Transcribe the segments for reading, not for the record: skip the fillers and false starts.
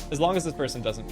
As long as this person doesn't.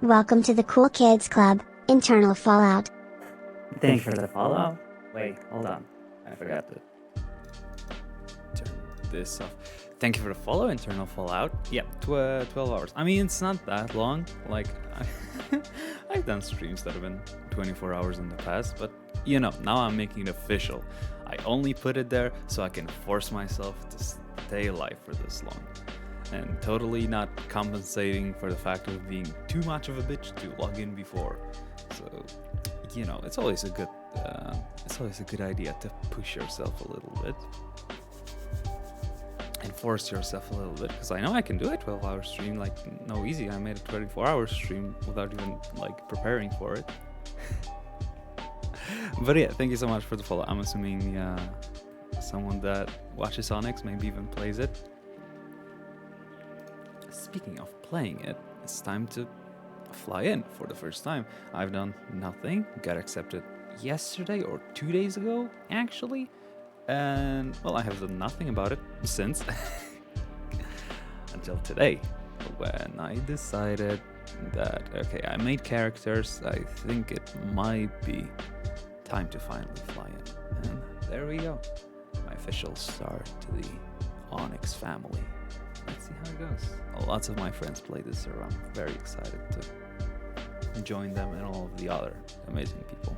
Welcome to the Cool Kids Club, Internal Fallout. Thanks for the follow. Wait, hold on. I forgot to turn this off. Thank you for the follow, Internal Fallout. Yeah, 12 hours. I mean, it's not that long. Like, I've done streams that have been 24 hours in the past, but you know, now I'm making it official. I only put it there so I can force myself to stay alive for this long. And totally not compensating for the fact of being too much of a bitch to log in before. So, you know, it's always a good idea to push yourself a little bit and force yourself a little bit, because I know I can do a 12-hour stream like no easy. I made a 24-hour stream without even like preparing for it. But yeah, thank you so much for the follow. I'm assuming someone that watches ONX maybe even plays it. Speaking of playing it, it's time to fly in for the first time. I've done nothing, got accepted yesterday or 2 days ago, actually. And, well, I have done nothing about it since. Until today, when I decided that, okay, I made characters, I think it might be time to finally fly in. And there we go. My official start to the ONX family. Let's see how it goes. Lots of my friends play this, so I'm very excited to join them and all of the other amazing people.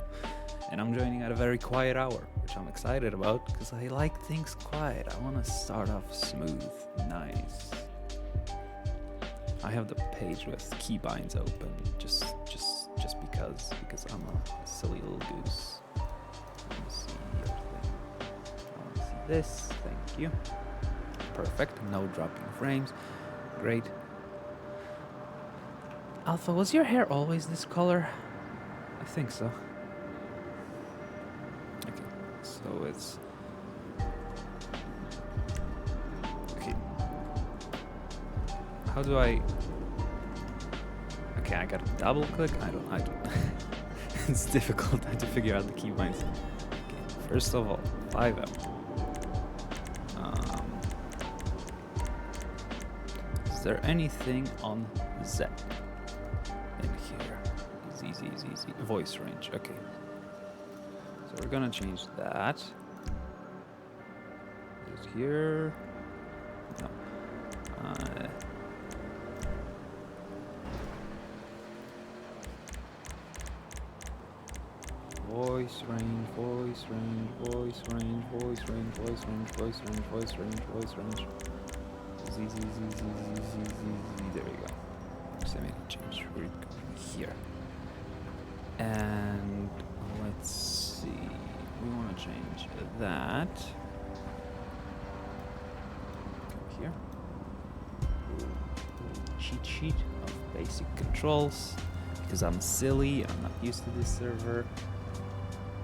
And I'm joining at a very quiet hour, which I'm excited about because I like things quiet. I want to start off smooth, nice. I have the page with keybinds open just because I'm a silly little goose. Let me see everything. I want to see this. Thank you. Perfect. No dropping frames. Great. Alpha, was your hair always this color? I think so. Okay, so it's... Okay. How do I... Okay, I gotta double click. I don't... It's difficult to figure out the keybinds. Okay, first of all, 5M. Is there anything on Z in here? Z. Voice range. Okay. So we're gonna change that. Is here? No. Voice range. Z. There we go. So I made a change. We're going here. And let's see. We want to change that. Go here. Cheat sheet of basic controls. Because I'm silly. I'm not used to this server.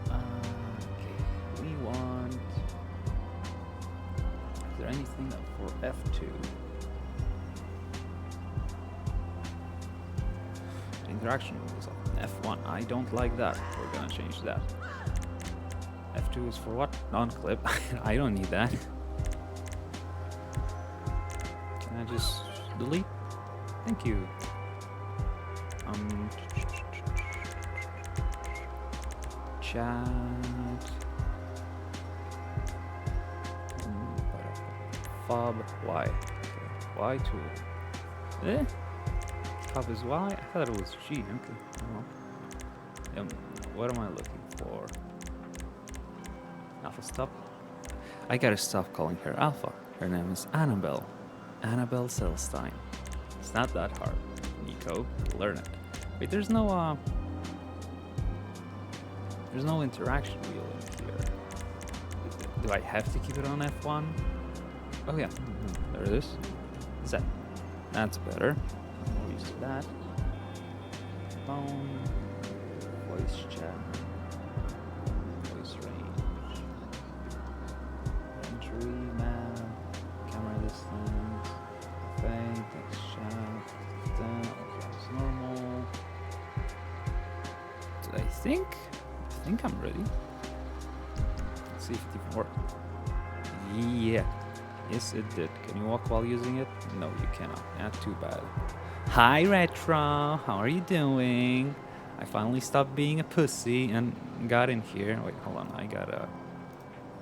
Okay. We want... Is there anything for F2? Interaction rules of F1. I don't like that. We're gonna change that. F2 is for what? Non-clip. I don't need that. Can I just delete? Thank you. Chat. Fob Y. Okay. Y to Fob is Y? I thought it was G. Okay. What am I looking for? Alpha, stop. I gotta stop calling her Alpha. Her name is Annabelle. Annabelle Selstein. It's not that hard. Nico, learn it. Wait, there's no interaction wheel in here. Do I have to keep it on F1? Oh yeah, there it is. Z. That's better. I'm more used to that. Phone. Voice chat. Voice range. Entry map. Camera distance. Fade. Text chat. Okay, it's normal. I think I'm ready. Let's see if it even worked. Yeah. Yes, it did. Can you walk while using it? No, you cannot. Not too bad. Hi, Retro. How are you doing? I finally stopped being a pussy and got in here. Wait, hold on. I gotta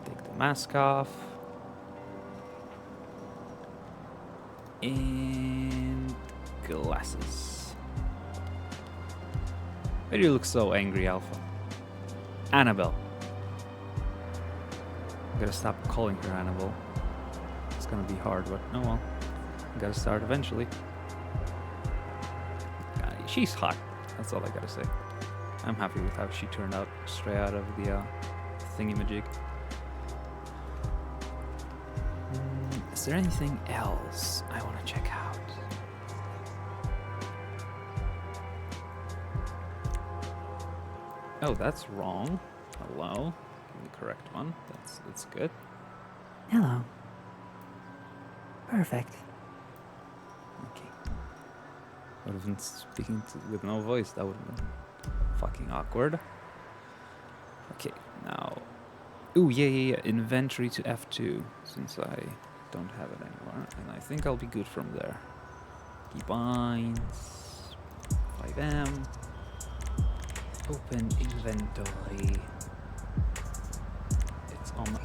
take the mask off. And glasses. Why do you look so angry, Alpha? Annabelle. I gotta stop calling her Annabelle. It's gonna be hard, but oh well. I gotta start eventually. She's hot. That's all I gotta say. I'm happy with how she turned out straight out of the thingy-majig. Is there anything else I want to check out? Oh, that's wrong. Hello. The correct one. That's good. Hello. Perfect. Okay. Would have been speaking with no voice. That would have been fucking awkward. Okay, now. Ooh, yeah. Inventory to F2, since I don't have it anymore, and I think I'll be good from there. Keybinds. 5M. Open inventory. It's on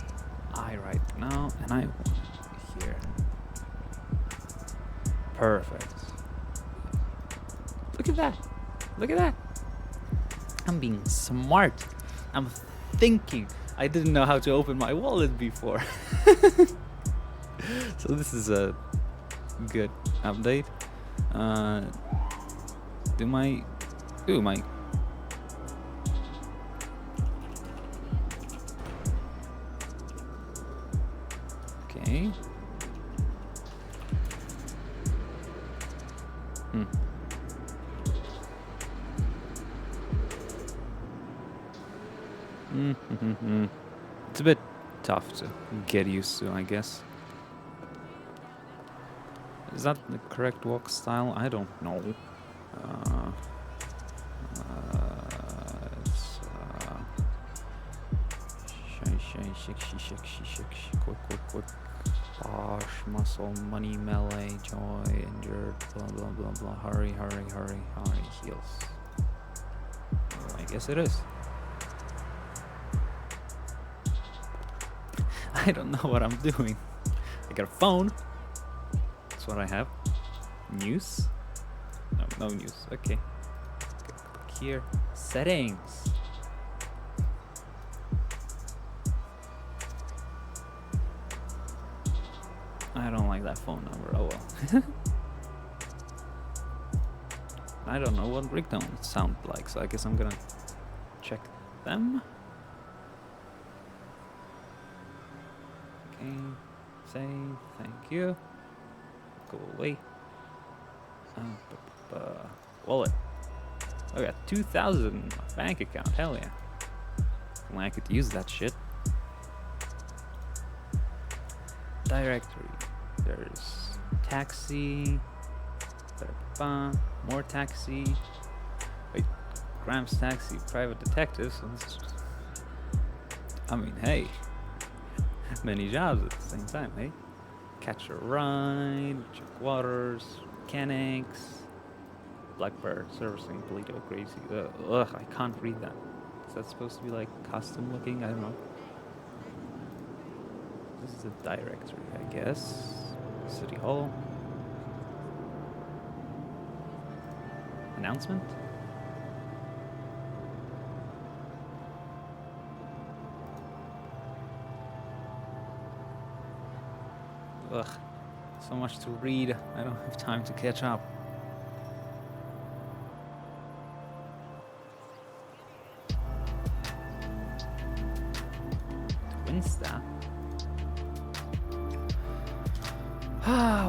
I right now, and I want it here. Perfect. Look at that. Look at that. I'm being smart. I'm thinking. I didn't know how to open my wallet before. So this is a good update. Okay. It's a bit tough to get used to, I guess. Is that the correct walk style? I don't know. Quick. Bosh, muscle, money, melee, joy, injured, blah blah blah blah. Hurry, heals. Well, I guess it is. I don't know what I'm doing. I got a phone. That's what I have. News? No news. Okay. Click here. Settings. I don't like that phone number. Oh well. I don't know what ringtones sound like, so I guess I'm gonna check them. Okay. Save. Thank you. Go away. Wallet. I got 2,000 bank account. Hell yeah. Well, I could use that shit. Directory. There's taxi. More taxi. Wait. Gramps taxi. Private detectives. I mean, hey. Many jobs at the same time, hey? Catch a ride. Check waters. Mechanics. Blackbird. Servicing. Polito. Crazy. Ugh, I can't read that. Is that supposed to be like custom looking? I don't know. This is a directory, I guess. City Hall. Announcement? Ugh, so much to read. I don't have time to catch up. Insta.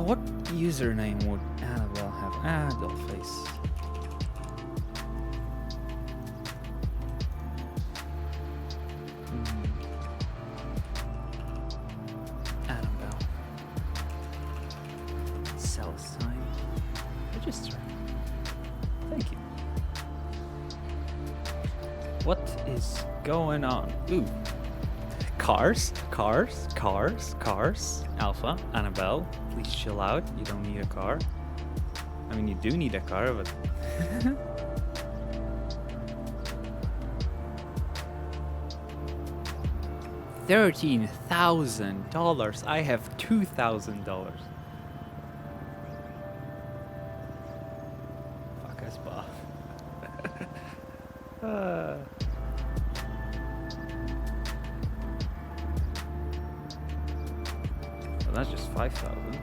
What username would Annabelle have? Dollface. Annabelle. Cell sign. Register. Thank you. What is going on? Ooh. Cars. Alpha, Annabelle, please chill out. You don't need a car. I mean, you do need a car, but... $13,000. I have $2,000. Fuck us, Bob. Well, that's just 5,000.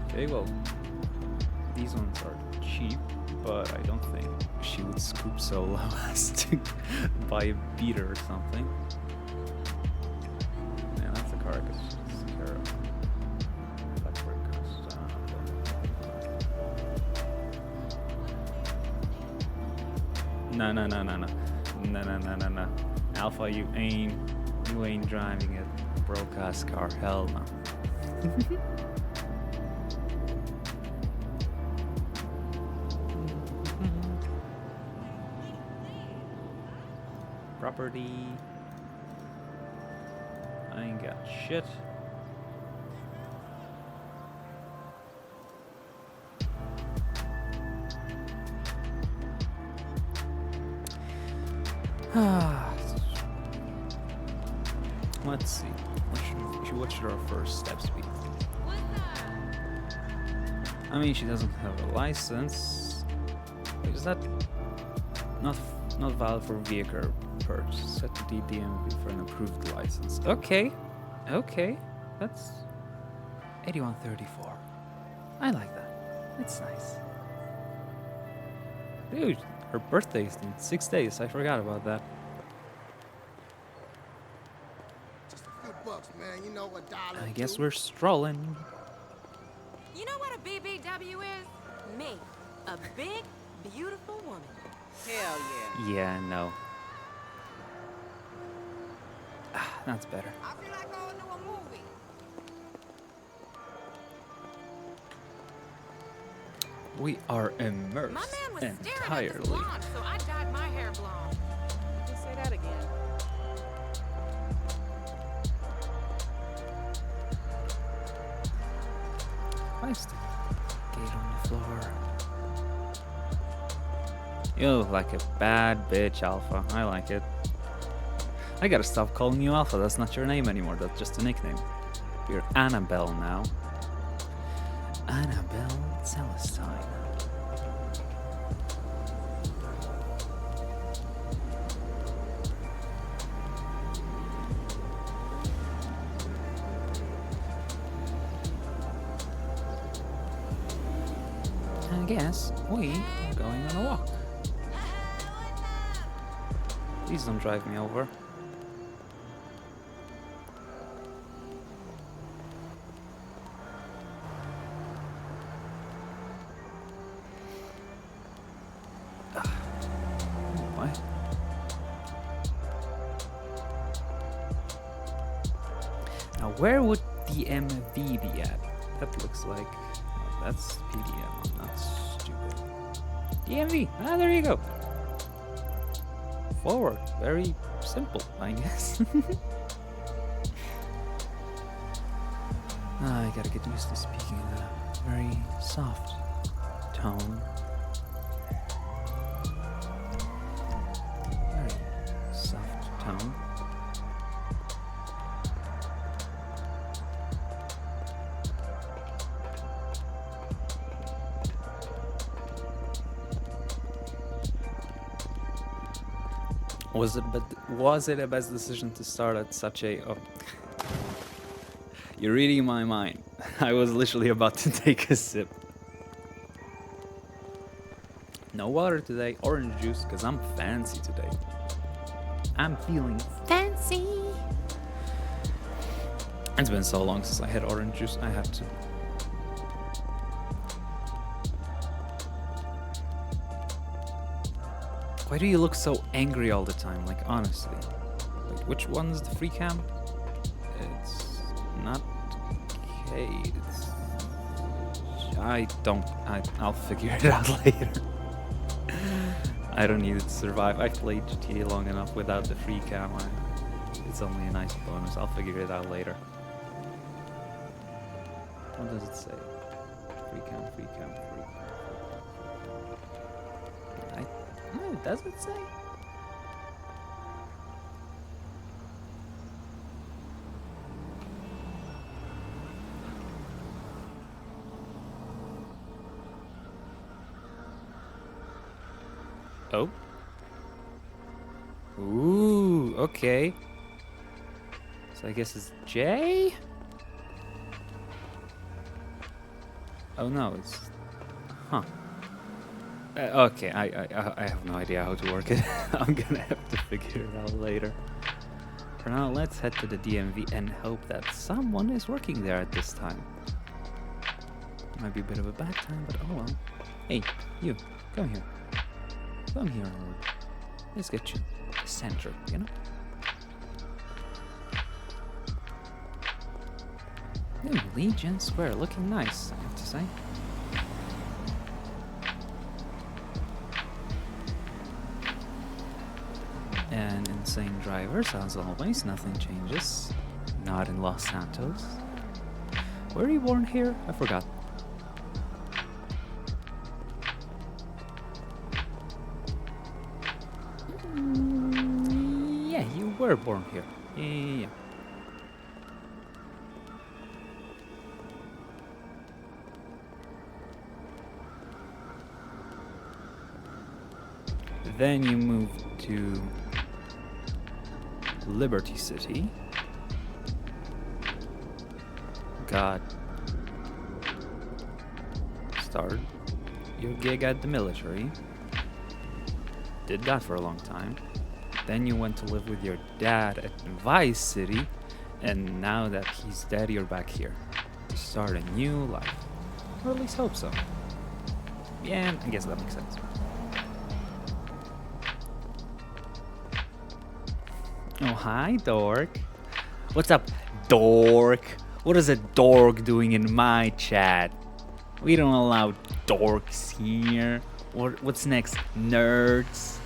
Okay, well, these ones are cheap, but I don't think she would scoop so low as to buy a beater or something. Yeah, that's a car I could just care of. No. Alpha, you ain't driving a broke ass car. Hell no. Property. I ain't got shit. Let's see. What should our first steps be? I mean, she doesn't have a license. Is that not valid for vehicle purchase? Set the DMV for an approved license. Okay, that's 8134. I like that. It's nice. Dude, her birthday is in 6 days. I forgot about that. Just a few bucks, man. You know, $1. I guess we're strolling. You know what a BBW is? Me. A big, beautiful woman. Hell yeah. Yeah, no. That's better. I feel like going to a movie. We are immersed My man was staring at this entirely. blonde, so I dyed my hair blonde. Just say that again. Why's the gate on the floor? You look like a bad bitch, Alpha. I like it. I gotta stop calling you Alpha. That's not your name anymore. That's just a nickname. You're Annabelle now. Annabelle Celestine. I guess we are going on a walk. Please don't drive me over. Why? Now, where would the MV be at? That looks like... that's PDM, I'm not stupid. DMV, there you go. Forward, very simple, I guess. I gotta get used to speaking in a very soft tone. Very soft tone. Was it a best decision to start at such a... Oh. You're reading my mind. I was literally about to take a sip. No water today, orange juice, because I'm fancy today. I'm feeling fancy. It's been so long since I had orange juice, I have to. Why do you look so angry all the time? Like, honestly. Like, which one's the free cam? It's not okay. It's... I'll figure it out later. I don't need it to survive. I've played GTA long enough without the free cam. It's only a nice bonus. I'll figure it out later. What does it say? Free cam, free cam, free cam. No, does it say? Oh. Ooh, okay. So I guess it's J? Oh no, it's... Huh. Okay, I have no idea how to work it. I'm gonna have to figure it out later. For now, let's head to the DMV and hope that someone is working there at this time. Might be a bit of a bad time, but oh well. Hey, you, come here. Come here, Lord. Let's get you the center, you know? Ooh, Legion Square, looking nice, I have to say. An insane driver, as always, nothing changes. Not in Los Santos. Were you born here? I forgot. Yeah, you were born here. Yeah. Then you moved to Liberty City. Started your gig at the military. Did that for a long time. Then you went to live with your dad at Vice City, and now that he's dead, you're back here to start a new life. Or at least hope so. Yeah, I guess that makes sense. Oh, hi, dork. What's up, dork? What is a dork doing in my chat? We don't allow dorks here. What's next, nerds?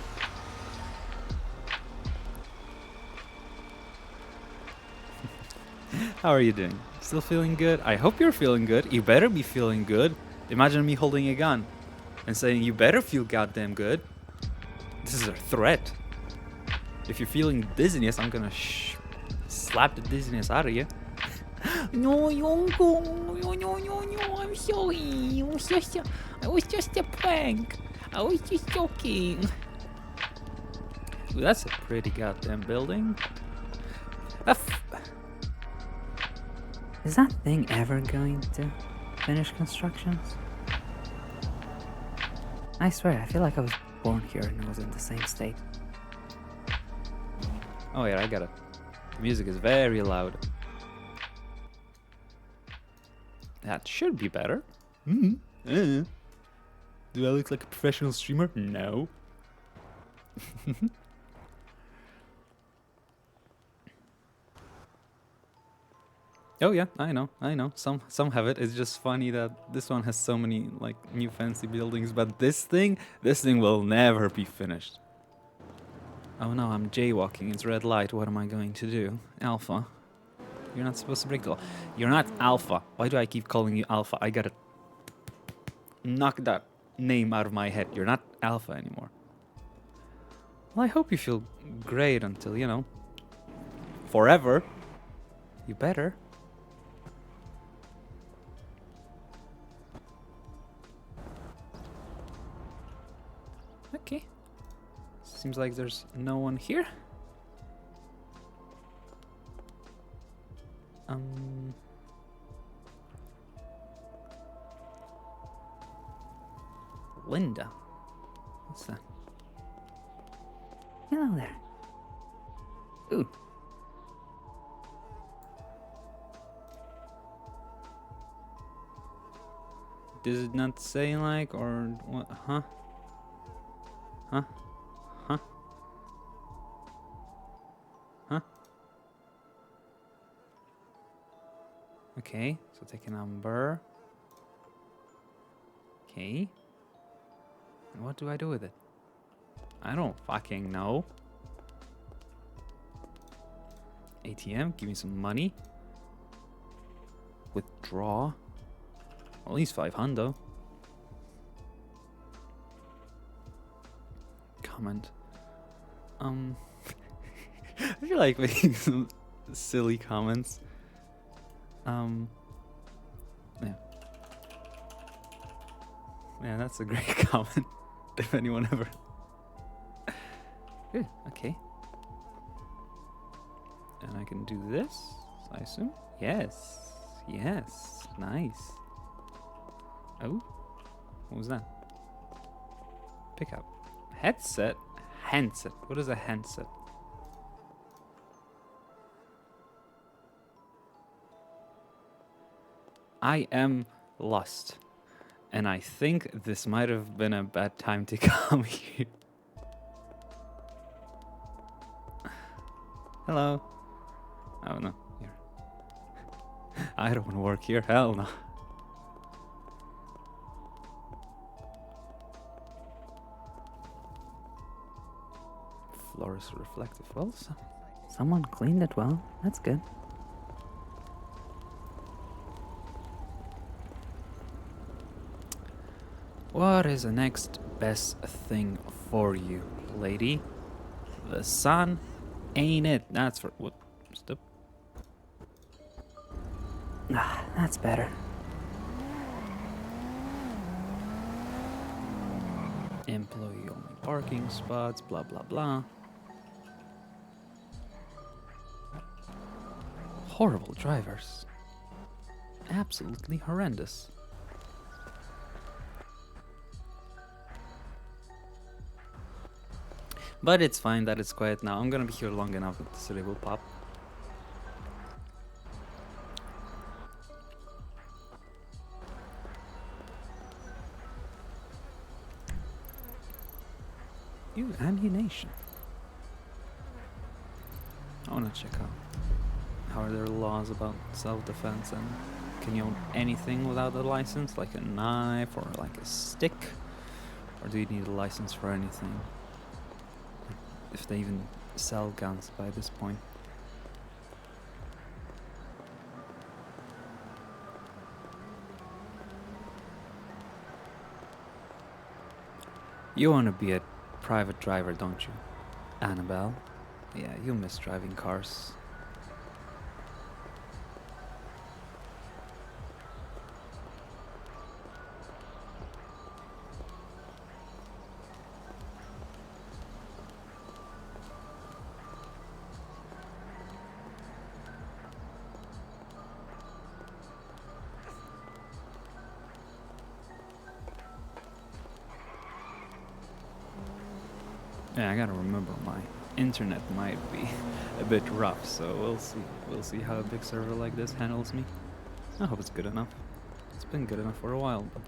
How are you doing? Still feeling good? I hope you're feeling good. You better be feeling good. Imagine me holding a gun and saying, you better feel goddamn good. This is a threat. If you're feeling dizziness, I'm gonna slap the dizziness out of you. No, Yonko. No, I'm sorry. I was just a prank. I was just joking. Ooh, that's a pretty goddamn building. Is that thing ever going to finish constructions? I swear, I feel like I was born here and I was in the same state. Oh yeah, I got it. The music is very loud. That should be better. Do I look like a professional streamer? No. Oh yeah, I know. Some have it. It's just funny that this one has so many like new fancy buildings, but this thing will never be finished. Oh no, I'm jaywalking. It's red light. What am I going to do? Alpha. You're not supposed to break the law. You're not Alpha. Why do I keep calling you Alpha? I gotta knock that name out of my head. You're not Alpha anymore. Well, I hope you feel great until, you know, forever. You better. Okay. Seems like there's no one here. Linda. What's that? Hello there. Ooh. Does it not say like or what? Huh? Huh? Huh? Huh? Okay, so take a number. Okay. And what do I do with it? I don't fucking know. ATM, give me some money. Withdraw. At least 500. Comment. I feel like making some silly comments. Yeah. Yeah, that's a great comment. If anyone ever. Good, okay. And I can do this, I assume? Yes. Yes. Nice. Oh. What was that? Pickup. Headset? Handset. What is a handset? I am lost. And I think this might have been a bad time to come here. Hello. Oh no, here. I don't want to work here, hell no. Floor is reflective. Well, someone cleaned it well. That's good. What is the next best thing for you, lady? The sun ain't it. That's for what? Stop. Ah, that's better. Employee only parking spots, blah blah blah. Horrible drivers. Absolutely horrendous. But it's fine that it's quiet now. I'm gonna be here long enough that the city will pop. Ooh, ammunition. I wanna check out how are their laws about self-defense, and can you own anything without a license, like a knife or like a stick? Or do you need a license for anything? If they even sell guns by this point. You want to be a private driver, don't you, Annabelle? Yeah, you miss driving cars. Yeah, I gotta remember my internet might be a bit rough, so we'll see. We'll see how a big server like this handles me. I hope it's good enough. It's been good enough for a while, but...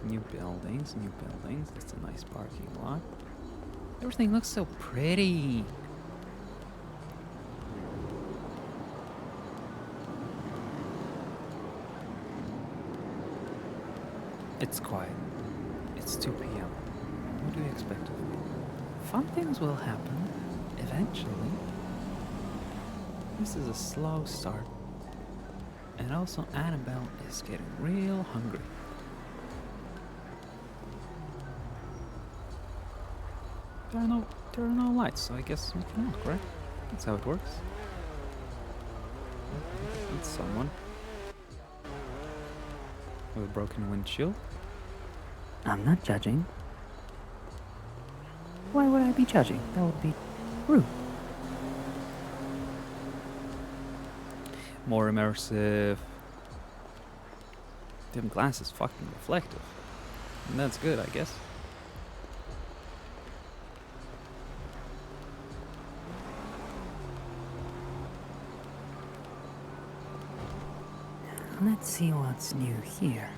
New buildings, new buildings. It's a nice parking lot. Everything looks so pretty. It's quiet. It's 2 p.m. What do you expect of me? Fun things will happen, eventually. This is a slow start. And also Annabelle is getting real hungry. There are no lights, so I guess we can walk, right? That's how it works. It's someone with a broken windshield. I'm not judging. Why would I be judging? That would be rude. More immersive. Dim glass is fucking reflective. And that's good, I guess. Let's see what's new here.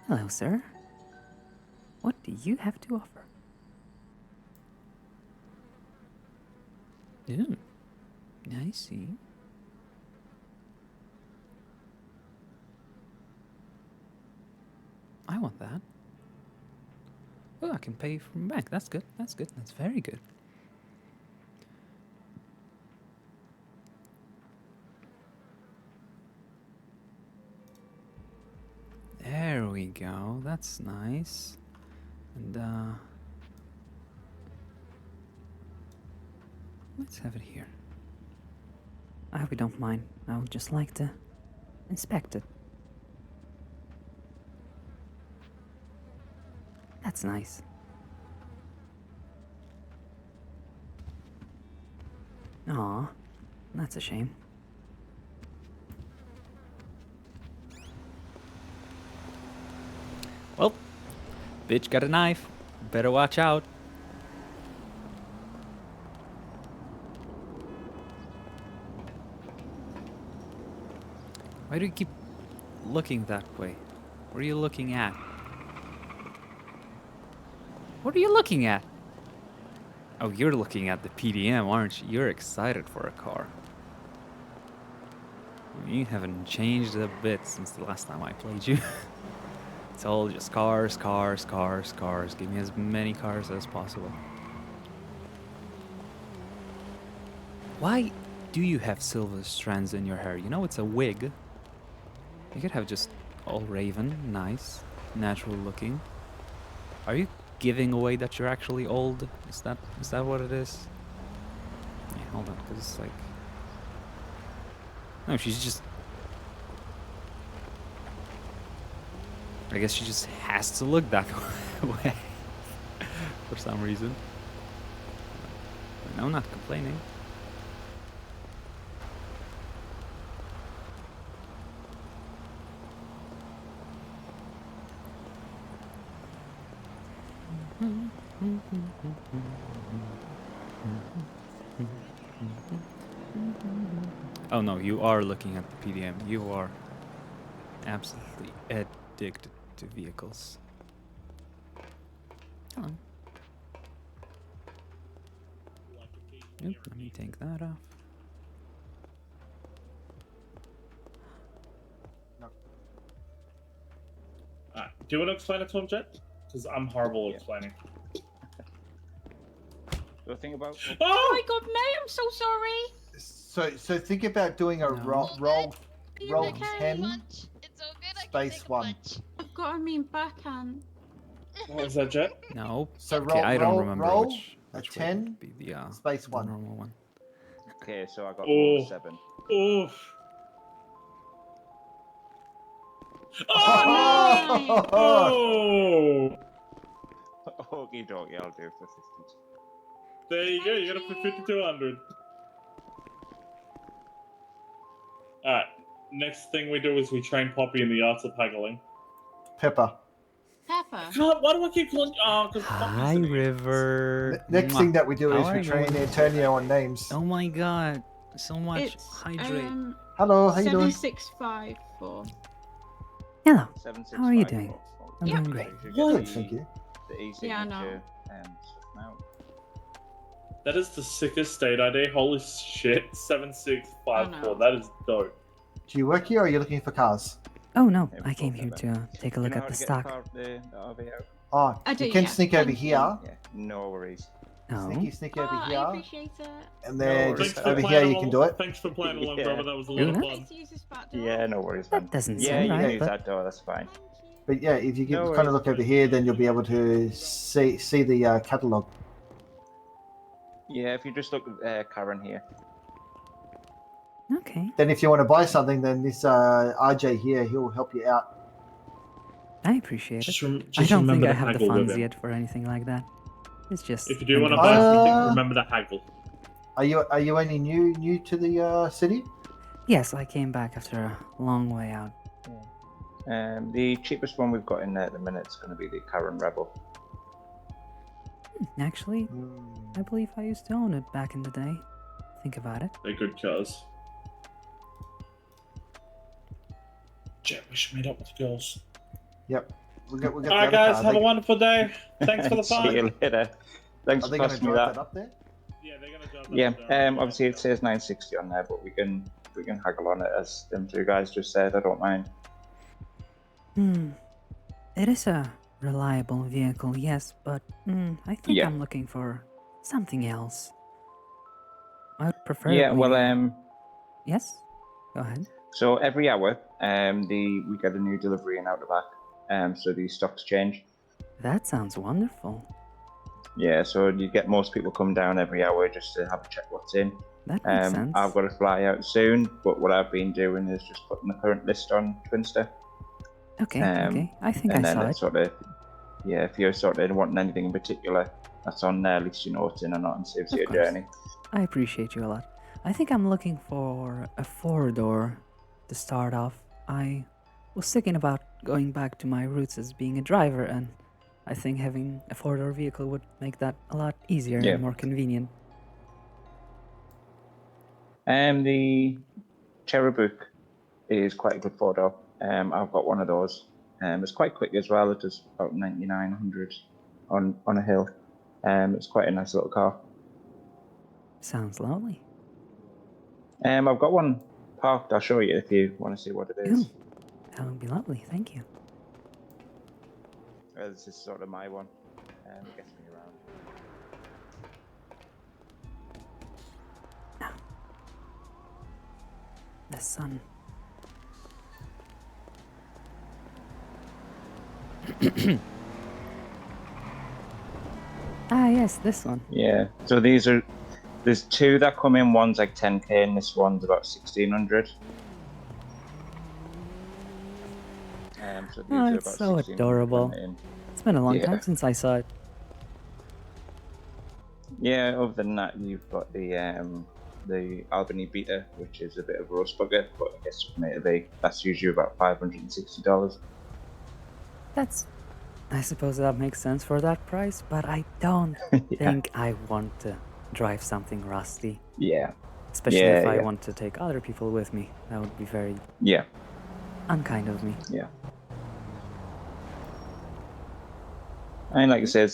Hello, sir. What do you have to offer? Ooh, I see. I want that. Oh, I can pay from bank. That's good. That's good. That's very good. go. That's nice. And let's have it here. I hope you don't mind. I would just like to inspect it. That's nice. Aw, that's a shame. Well, bitch got a knife. Better watch out. Why do you keep looking that way? What are you looking at? What are you looking at? Oh, you're looking at the PDM, aren't you? You're excited for a car. You haven't changed a bit since the last time I played you. It's all just cars, cars, cars, cars. Give me as many cars as possible. Why do you have silver strands in your hair? You know it's a wig. You could have just all raven, nice, natural looking. Are you giving away that you're actually old? Is that what it is? Yeah, hold on, because it's like... No, she's just... I guess she just has to look that way. For some reason. No, I'm not complaining. Oh no, you are looking at the PDM. You are absolutely addicted to vehicles. Hello. Oop, let me take that off. Do you want to explain it to him, Jet? Because I'm horrible at explaining. The thing about Oh my god, no, I'm so sorry. So think about doing a No. roll Okay. 10 It's all good. I can space take a 1. punch. I've got a mean backhand. what is that, Jet? No. So Okay, I don't remember roll which a way 10 would be the space the 1. normal one. okay, so I got Oh. 7. Oof. Oh, Oh! Okie dokie, I'll do it for 50. There you go. You got it for 5,200. All right. Next thing we do is we train Poppy in the arts of haggling. Pepper. Pepper. God, why do I keep calling? Oh, because Hi, River. Next Mwah. thing that we do How is are we you train doing? Antonio on names. Oh my god, so much It's hydrate. Hello, how you doing? 7654. Hello. 765. How are you doing? I'm Yep. doing great. Good, thank you. The e-signature Yeah, I know. and stuff now. that is the sickest state ID. Holy shit. 7654. Oh, no. That is dope. Do you work here or are you looking for cars? Oh no, Yeah, I we came both here have to take a Do you look know at how the to get stock. car, the RV out? Oh, I do, you can yeah. sneak over Thank you. here. Yeah, no worries. No. Sneak Oh, over I here. appreciate it. And then No, just Thanks for over here playing you along- can do it. Thanks for playing along, Yeah. brother. That was a lot Do of that? fun. Let's use this back door. Yeah, no worries, That man. doesn't Yeah, sound you right, can use but- that door, that's fine. Thank you. But yeah, if you No kind of worries. look over here, then you'll be able to see the catalog. Yeah, if you just look at Karen here. Okay. Then if you want to buy something, then this RJ here, he'll help you out. I appreciate it. Just I just don't remember think I to have the haggle with funds him. yet for anything like that. It's just... If you do want to thinking buy about- something, remember to haggle. Are you only new to the city? Yes, I came back after a long way out. The cheapest one we've got in there at the minute is going to be the Karen Rebel. Actually, I believe I used to own it back in the day. Think about it. They're good cars. Jet, we should meet up with the girls. Yep. We'll get All the right, other guys, car. have a wonderful day. Thanks for the See fun. you later. Thanks Are for they going to passing me drive that. that up there? Yeah, they're gonna drive that Yeah, down. obviously it says 960 on there, but we can haggle on it as them two guys just said. I don't mind. It is a reliable vehicle, yes, but I think Yeah. I'm looking for something else. I would prefer. Yeah, well, Yes. Go ahead. so every hour, we get a new delivery in out the back. so these stocks change. That sounds wonderful. Yeah, so you get most people come down every hour just to have a check what's in. That makes sense. I've got to fly out soon, but what I've been doing is just putting the current list on Twinster. Okay, okay. I think I and then saw it it. sort of, yeah, if you're sort of wanting anything in particular that's on there, at least you know what's in or not, and saves Of you a course. journey. I appreciate you a lot. I think I'm looking for a 4-door to start off. I was thinking about going back to my roots as being a driver, and I think having a 4-door vehicle would make that a lot easier Yeah. and more convenient. The Cherubuk is quite a good photo. I've got one of those. It's quite quick as well. It does about 9900 on a hill. It's quite a nice little car. Sounds lovely. I've got one parked. I'll show you if you want to see what it is. Ooh, that would be lovely. Thank you. This is sort of my one. It gets me around. The sun. Ah, yes, this one. Yeah. So there's two that come in. One's like 10k, and this one's about 1600. So these Oh, are it's about so 1600 adorable. when they're in. It's been a long Yeah. time since I saw it. Yeah, other than that, you've got the Albany Beta, which is a bit of a rust bucket, but I guess that's usually about $560. I suppose that makes sense for that price, but I don't Yeah. think I want to drive something rusty. Yeah, Especially Yeah, if I yeah. want to take other people with me. That would be very yeah, unkind of me. yeah. And like I said,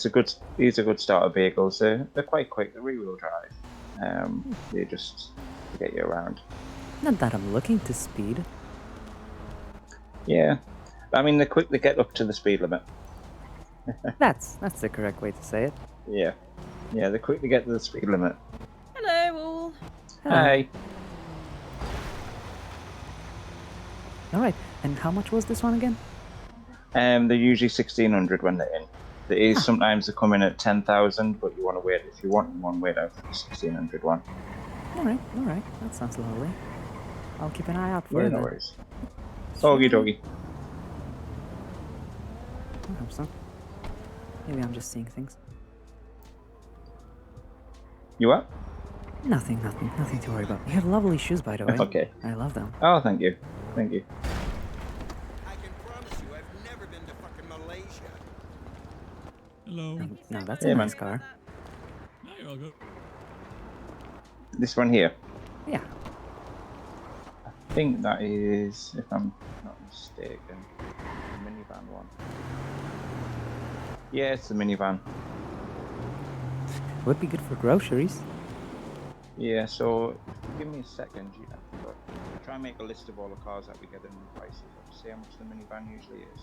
these are good starter vehicles. They're quite quick. They're rear-wheel drive. They just to get you around. Not that I'm looking to speed. Yeah, I mean they're quick to get up to the speed limit. That's the correct way to say it. Yeah, they're quick to get to the speed limit. Hello, all. Hello. Hi. Alright, and how much was this one again? They're usually 1600 when they're in. There is sometimes they come in at 10,000, but you want to wait. If you want one, wait out for the 1600 one. Alright, that sounds lovely. I'll keep an eye out for Yeah, it. no then. worries. Okie dokie. I hope so. Maybe I'm just seeing things. You what? Nothing to worry about. You have lovely shoes, by the way. Okay. I love them. Oh, thank you. Thank you. I can promise you, I've never been to fucking Malaysia. Hello. No, that's Hey, a man. nice car. Now you're all good. This one here. Yeah. I think that is, if I'm not mistaken, the minivan one. Yeah, it's the minivan. Would be good for groceries. Yeah, so give me a second, Gina. But try and make a list of all the cars that we get in the prices. I'll see how much the minivan usually is.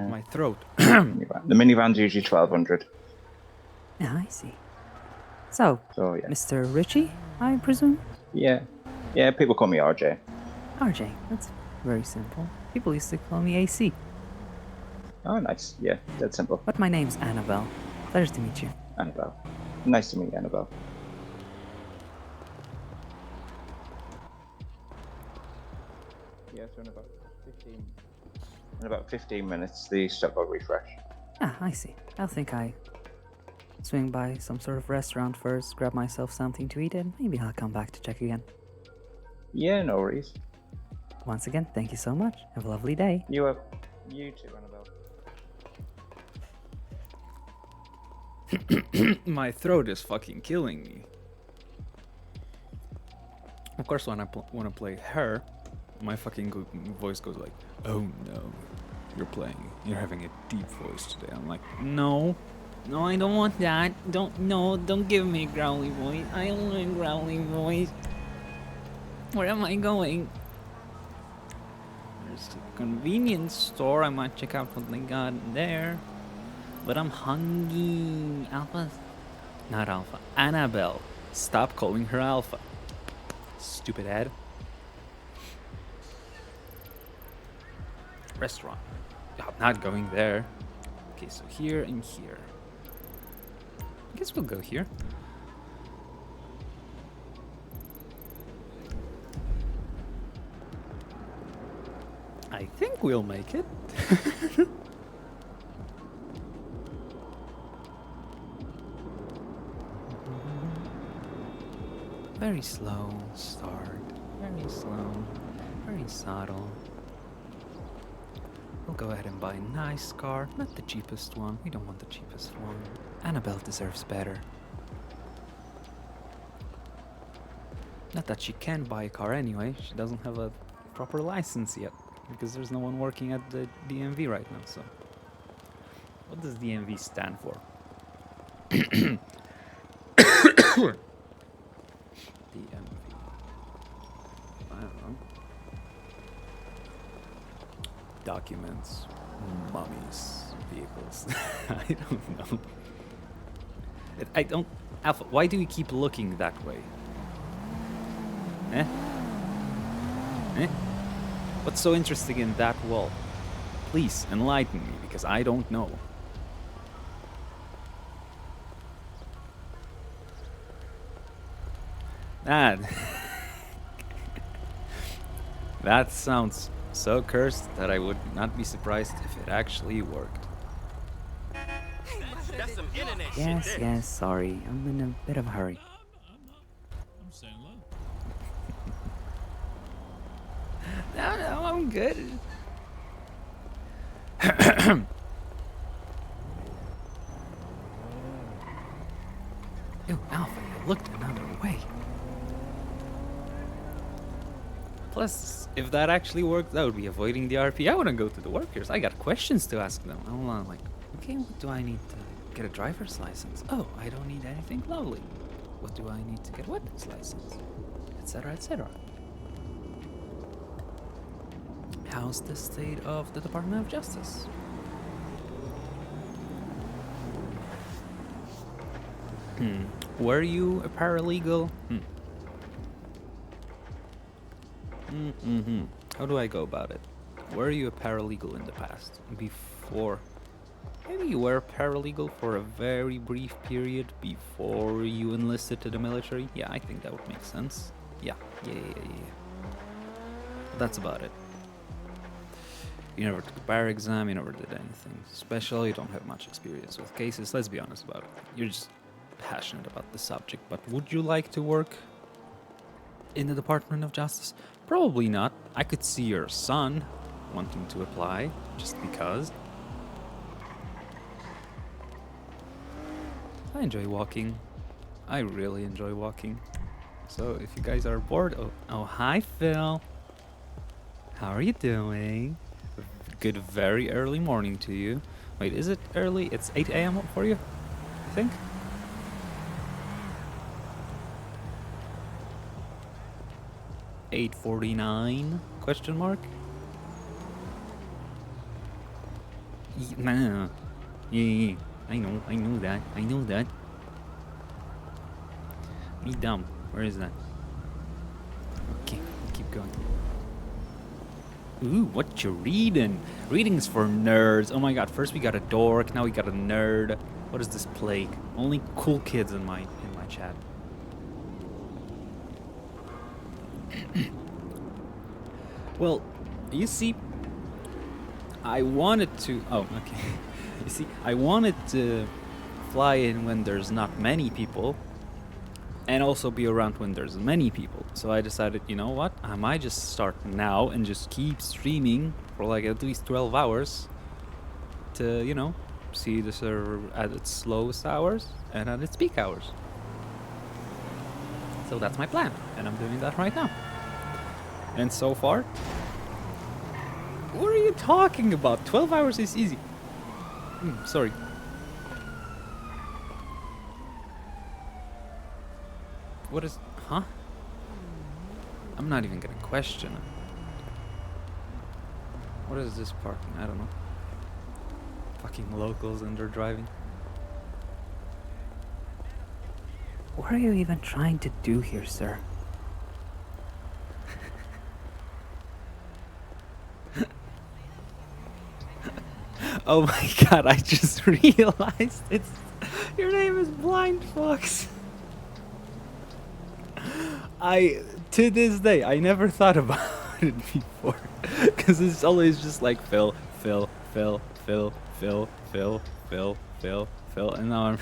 My throat. The minivan's usually 1200. Yeah, I see. So, So yeah, Mr. Ritchie, I presume? yeah, people call me RJ. RJ, that's very simple. People used to call me AC. Oh, nice. Yeah, that's simple. But my name's Annabelle. Pleasure to meet you. Annabelle. Nice to meet you, Annabelle. Yeah, so in about 15 minutes, the stock will refresh. Ah, I see. I think I swing by some sort of restaurant first, grab myself something to eat, and maybe I'll come back to check again. Yeah, no worries. Once again, thank you so much. Have a lovely day. You too, Annabelle. My throat is fucking killing me. Of course, when I want to play her, my fucking voice goes like, "Oh no, you're having a deep voice today." I'm like, no, I don't want that. Don't give me a growly voice. I don't want a growly voice. Where am I going? there's a convenience store. I might check out what they got there. But I'm hungry. Alpha? Not Alpha. Annabelle. Stop calling her Alpha. Stupid head. Restaurant. I'm not going there. Okay, so here and here. I guess we'll go here. I think we'll make it. Very slow start. Very slow. Very subtle. We'll go ahead and buy a nice car. Not the cheapest one. We don't want the cheapest one. Annabelle deserves better. Not that she can buy a car anyway. She doesn't have a proper license yet. Because there's no one working at the DMV right now, so... What does DMV stand for? DMV. I don't know. Documents, mummies, vehicles. I don't know. I don't... Alpha, why do you keep looking that way? Eh? Eh? What's so interesting in that wall? Please, enlighten me, because I don't know. That... that sounds so cursed that I would not be surprised if it actually worked. That's some internet shit. Yes, yes, sorry. I'm in a bit of a hurry. I'm saying low. No, I'm good. Ew, Alpha, you looked another way. Plus, if that actually worked, that would be avoiding the RP. I want to go to the workers. I got questions to ask them. I'm like, okay, what do I need to get a driver's license? Oh, I don't need anything. Lovely. What do I need to get a weapons license? Etc., etc. How's the state of the Department of Justice? Were you a paralegal? How do I go about it? Were you a paralegal in the past? Before? Maybe you were a paralegal for a very brief period before you enlisted to the military? Yeah, I think that would make sense. Yeah. That's about it. You never took a bar exam, you never did anything special, you don't have much experience with cases, let's be honest about it. You're just passionate about the subject, but would you like to work in the Department of Justice? Probably not. I could see your son wanting to apply, just because. I enjoy walking. I really enjoy walking. So if you guys are bored... Oh, hi Phil. How are you doing? Good very early morning to you. Wait, is it early? It's 8 a.m. for you, I think? $8:49? Question mark? Nah. Yeah. I know that. Me dumb. Where is that? Okay, we'll keep going. Ooh, what you reading? Reading's for nerds. Oh my god, first we got a dork, now we got a nerd. What is this plague? Only cool kids in my chat. Well, you see, I wanted to... Oh, okay. You see, I wanted to fly in when there's not many people, and also be around when there's many people. So I decided, you know what? I might just start now and just keep streaming for like at least 12 hours to, you know, see the server at its slowest hours and at its peak hours. So that's my plan, and I'm doing that right now. And so far... What are you talking about? 12 hours is easy. Sorry. What is... Huh? I'm not even gonna question it. What is this parking? I don't know. Fucking locals and they're driving. What are you even trying to do here, sir? Oh my god, I just realized it's... Your name is Blind Fox. To this day, I never thought about it before. Because it's always just like Phil, Phil, Phil, Phil, Phil, Phil, Phil, Phil, Phil, and now I'm...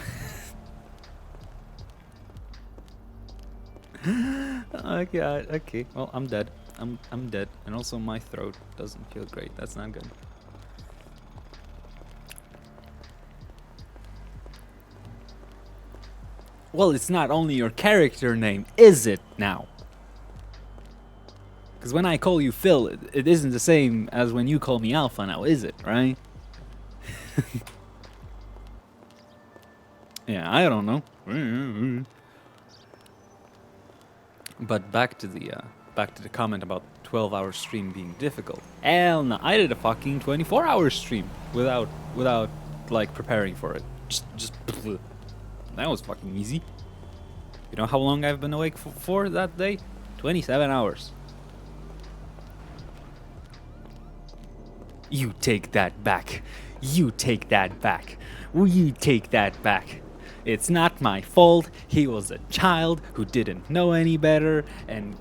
Oh god, okay, well, I'm dead. I'm dead. And also my throat doesn't feel great. That's not good. Well, it's not only your character name, is it now? Because when I call you Phil, it isn't the same as when you call me Alpha now, is it, right? Yeah, I don't know. But back to the comment about 12-hour stream being difficult. Hell no, I did a fucking 24-hour stream without like preparing for it. Just that was fucking easy. You know how long I've been awake for that day? 27 hours. You take that back. You take that back. Will you take that back? It's not my fault. He was a child who didn't know any better and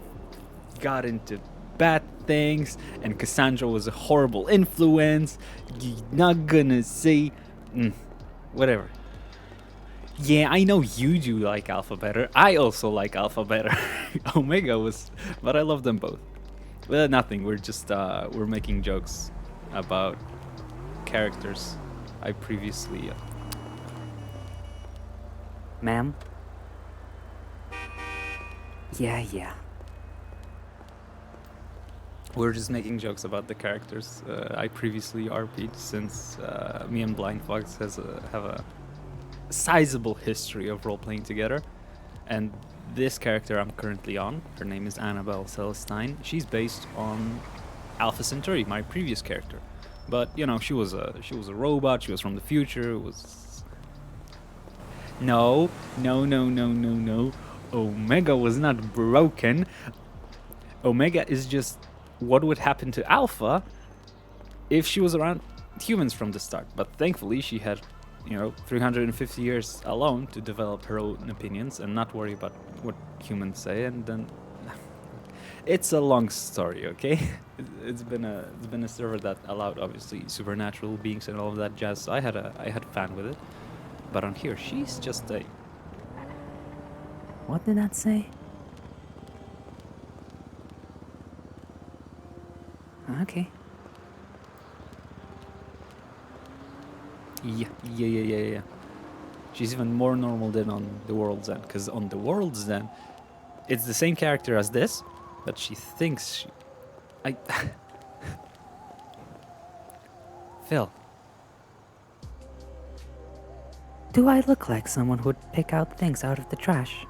got into bad things, and Cassandra was a horrible influence. You're not gonna say... whatever. Yeah, I know you do like Alpha better. I also like Alpha better. Omega was... But I love them both. Well, nothing. We're just... we're making jokes about characters I previously... Ma'am? Yeah. We're just making jokes about the characters I previously RP'd, since me and Blind Fox have a sizable history of role-playing together. And this character I'm currently on, her name is Annabelle Celestine. She's based on Alpha Centauri, my previous character. But, you know, she was a robot, she was from the future, it was... No. Omega was not broken. Omega is just what would happen to Alpha if she was around humans from the start. But thankfully she had, 350 years alone to develop her own opinions and not worry about what humans say. And then it's a long story, okay? It's been a server that allowed obviously supernatural beings and all of that jazz. So I had fun with it. But on here, she's just a... What did that say? Okay. Yeah. She's even more normal than on the World's End, because on the World's End, it's the same character as this, but she thinks she... Phil. Do I look like someone who'd pick out things out of the trash?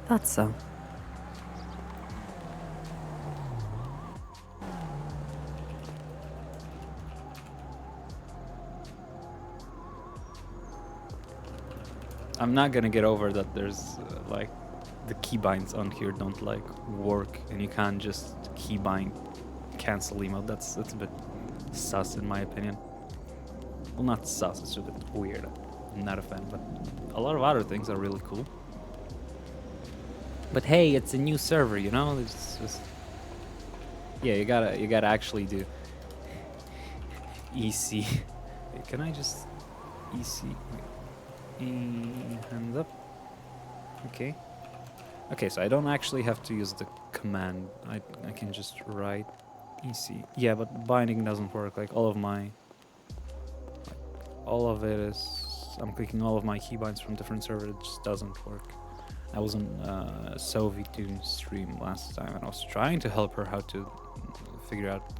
Thought so. I'm not gonna get over that there's like the keybinds on here don't like work and you can't just keybind cancel emote. That's a bit sus in my opinion. Well, not sus, it's a bit weird. I'm not a fan, but a lot of other things are really cool. But hey, it's a new server, you know? It's just... Yeah, you gotta actually do EC. Wait, can I just EC? Hands up. Okay. Okay, so I don't actually have to use the command. I can just write EC. Yeah, but binding doesn't work. Like all of it is... I'm clicking all of my keybinds from different servers. It just doesn't work. I was on 𝑭𝑰𝑹𝑺𝑻 stream last time, and I was trying to help her how to figure out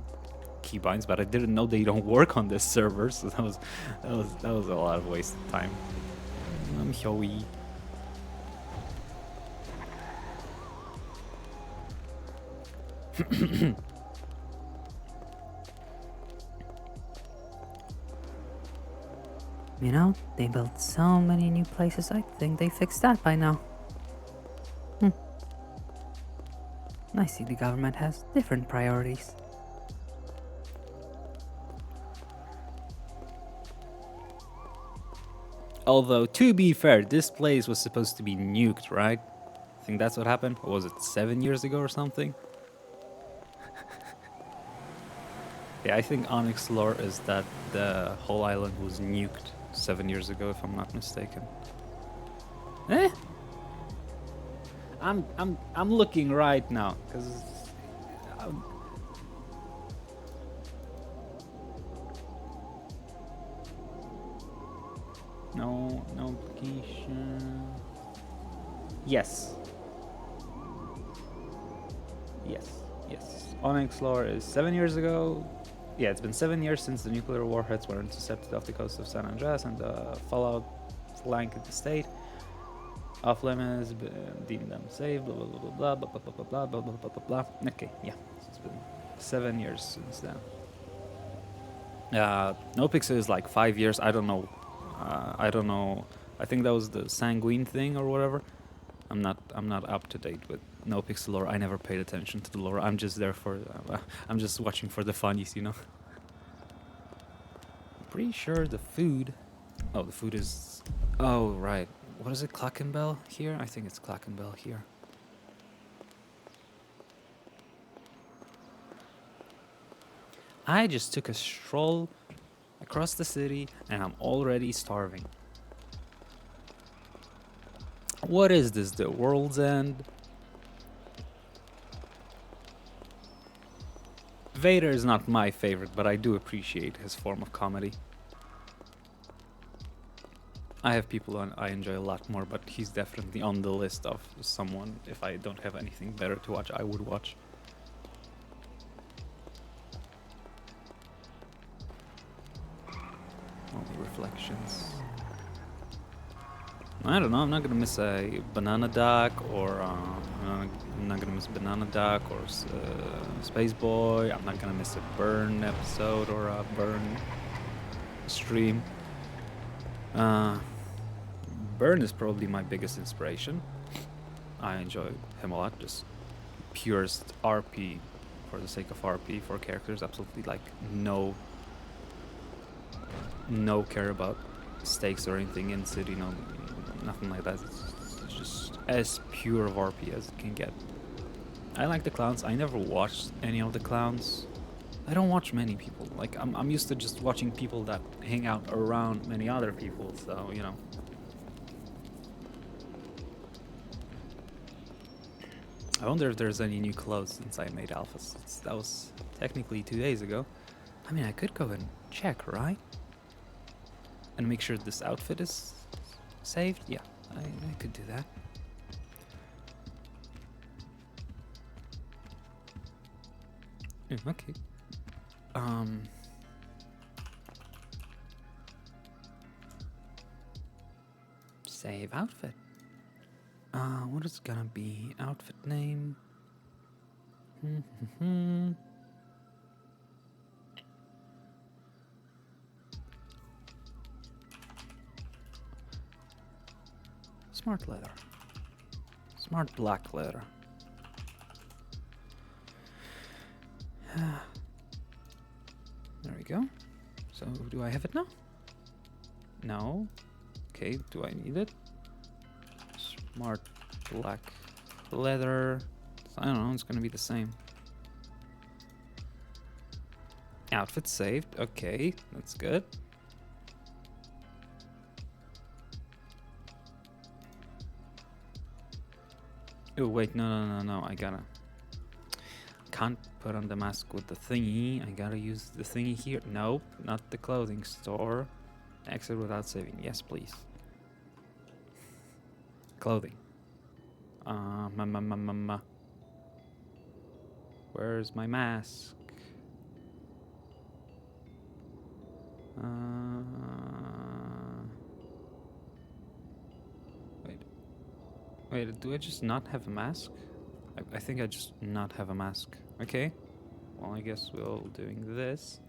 keybinds, but I didn't know they don't work on this server, so that was a lot of wasted time. 𝑭𝑰𝑹𝑺𝑻. You know, they built so many new places, I think they fixed that by now. I see the government has different priorities. Although, to be fair, this place was supposed to be nuked, right? I think that's what happened. Or was it 7 years ago or something? Yeah, I think Onyx lore is that the whole island was nuked 7 years ago, if I'm not mistaken. Eh? I'm looking right now, because... No application. Yes. Onyx lore is 7 years ago. Yeah, it's been 7 years since the nuclear warheads were intercepted off the coast of San Andreas and the fallout flanked the state. Off-limits, deemed them safe, blah blah blah blah blah blah blah blah blah blah blah blah blah. Okay, yeah, it's been 7 years since then. NoPixel is like 5 years. I don't know. I think that was the Sanguine thing or whatever. I'm not up to date with NoPixel lore. I never paid attention to the lore. I'm just there for. I'm just watching for the funnies, you know. I'm pretty sure the food. Oh, the food is. Oh right. What is it? Clackenbell here? I think it's Clackenbell here. I just took a stroll across the city and I'm already starving. What is this? The World's End? Vader is not my favorite, but I do appreciate his form of comedy. I have people I enjoy a lot more, but he's definitely on the list of someone, if I don't have anything better to watch, I would watch. Only reflections. I don't know, I'm not gonna miss a banana duck, or I'm not gonna miss banana duck or Space Boy. I'm not gonna miss a Burn episode or a Burn stream. Burn is probably my biggest inspiration. I enjoy him a lot, just purest RP for the sake of RP for characters, absolutely like no care about stakes or anything in city, no, nothing like that. It's just as pure of RP as it can get. I like the clowns. I never watched any of the clowns. I don't watch many people. Like I'm used to just watching people that hang out around many other people, so you know. I wonder if there's any new clothes since I made alphas. That was technically 2 days ago. I mean, I could go and check, right? And make sure this outfit is saved? Yeah, I could do that. Okay. Save outfit. What is gonna be outfit name? Smart leather. Smart black leather. There we go. So, do I have it now? No. Okay, do I need it? Smart black leather. I don't know, it's gonna be the same. Outfit saved. Okay, that's good. Oh wait, no, I gotta... Can't put on the mask with the thingy. I gotta use the thingy here. Nope, not the clothing store. Exit without saving. Yes, please. Clothing. Where's my mask? Wait, do I just not have a mask? I think I just not have a mask. Okay. Well, I guess we're doing this.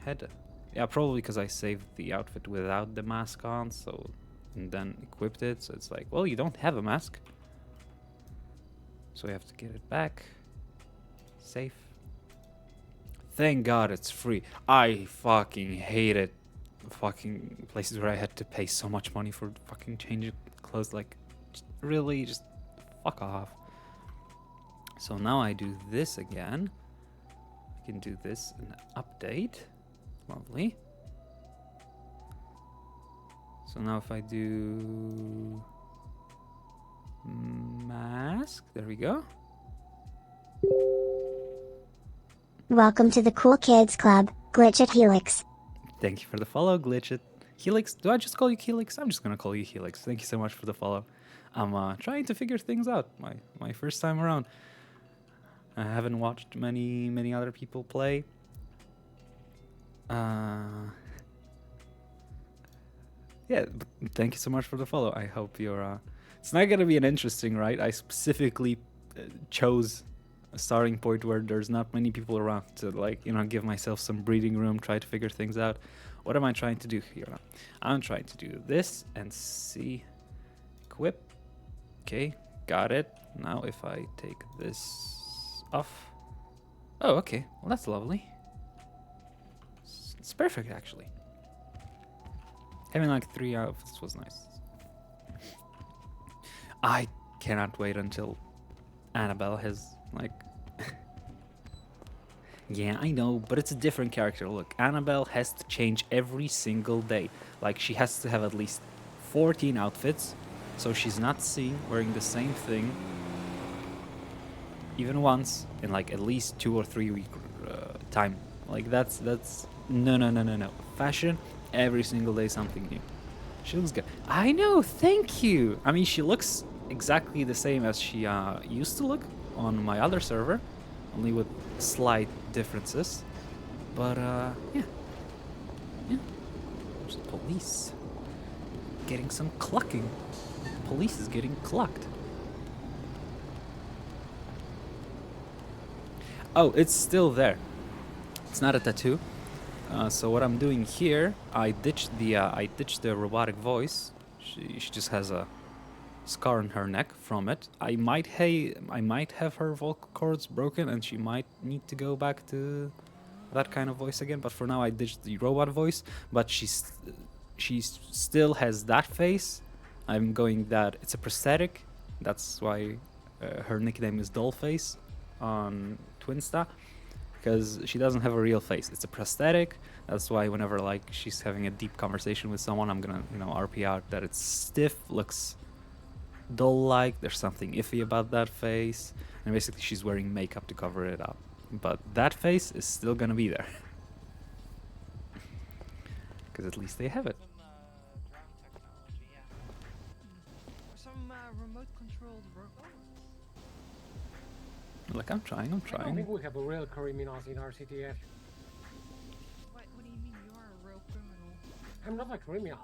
head? Yeah, probably because I saved the outfit without the mask on, so and then equipped it. So it's like, well, you don't have a mask, so we have to get it back. Safe. Thank God it's free. I fucking hated fucking places where I had to pay so much money for fucking changing clothes. Like, really, just fuck off. So now I do this again. I can do this and update. Lovely. So now if I do mask, there we go. Welcome to the Cool Kids Club, Glitch at Helix. Thank you for the follow, Glitch It. Helix, do I just call you Helix? I'm just gonna call you Helix. Thank you so much for the follow. I'm trying to figure things out. My first time around. I haven't watched many other people play. Yeah, but thank you so much for the follow. I hope you're. It's not gonna be an interesting ride. I specifically chose a starting point where there's not many people around to, like, you know, give myself some breathing room, try to figure things out. What am I trying to do here? I'm trying to do this and see. Equip. Okay, got it. Now if I take this off. Oh, okay. Well, that's lovely. It's perfect, actually. Having like 3 outfits was nice. I cannot wait until Annabelle has, like... Yeah, I know, but it's a different character. Look, Annabelle has to change every single day. Like, she has to have at least 14 outfits, so she's not seen wearing the same thing even once in like at least 2 or 3 week time. Like, that's no. Fashion, every single day something new. She looks good. I know, thank you. I mean, she looks exactly the same as she used to look on my other server, only with slight differences. But yeah. There's the police getting some clucking. Police is getting clucked. Oh, it's still there. It's not a tattoo. So what I'm doing here, I ditched the robotic voice. She just has a scar on her neck from it. I might have her vocal cords broken, and she might need to go back to that kind of voice again. But for now, I ditched the robot voice. But she still has that face. I'm going that it's a prosthetic. That's why her nickname is Dollface on Twinsta, because she doesn't have a real face. It's a prosthetic. That's why whenever like she's having a deep conversation with someone, I'm gonna, you know, RP out that it's stiff, looks doll-like. There's something iffy about that face, and basically she's wearing makeup to cover it up. But that face is still gonna be there, because at least they have it. Some remote-controlled robots. Like, I'm trying. I don't think we have a real criminals in our city yet. What do you mean you are a real criminal? I'm not a criminal.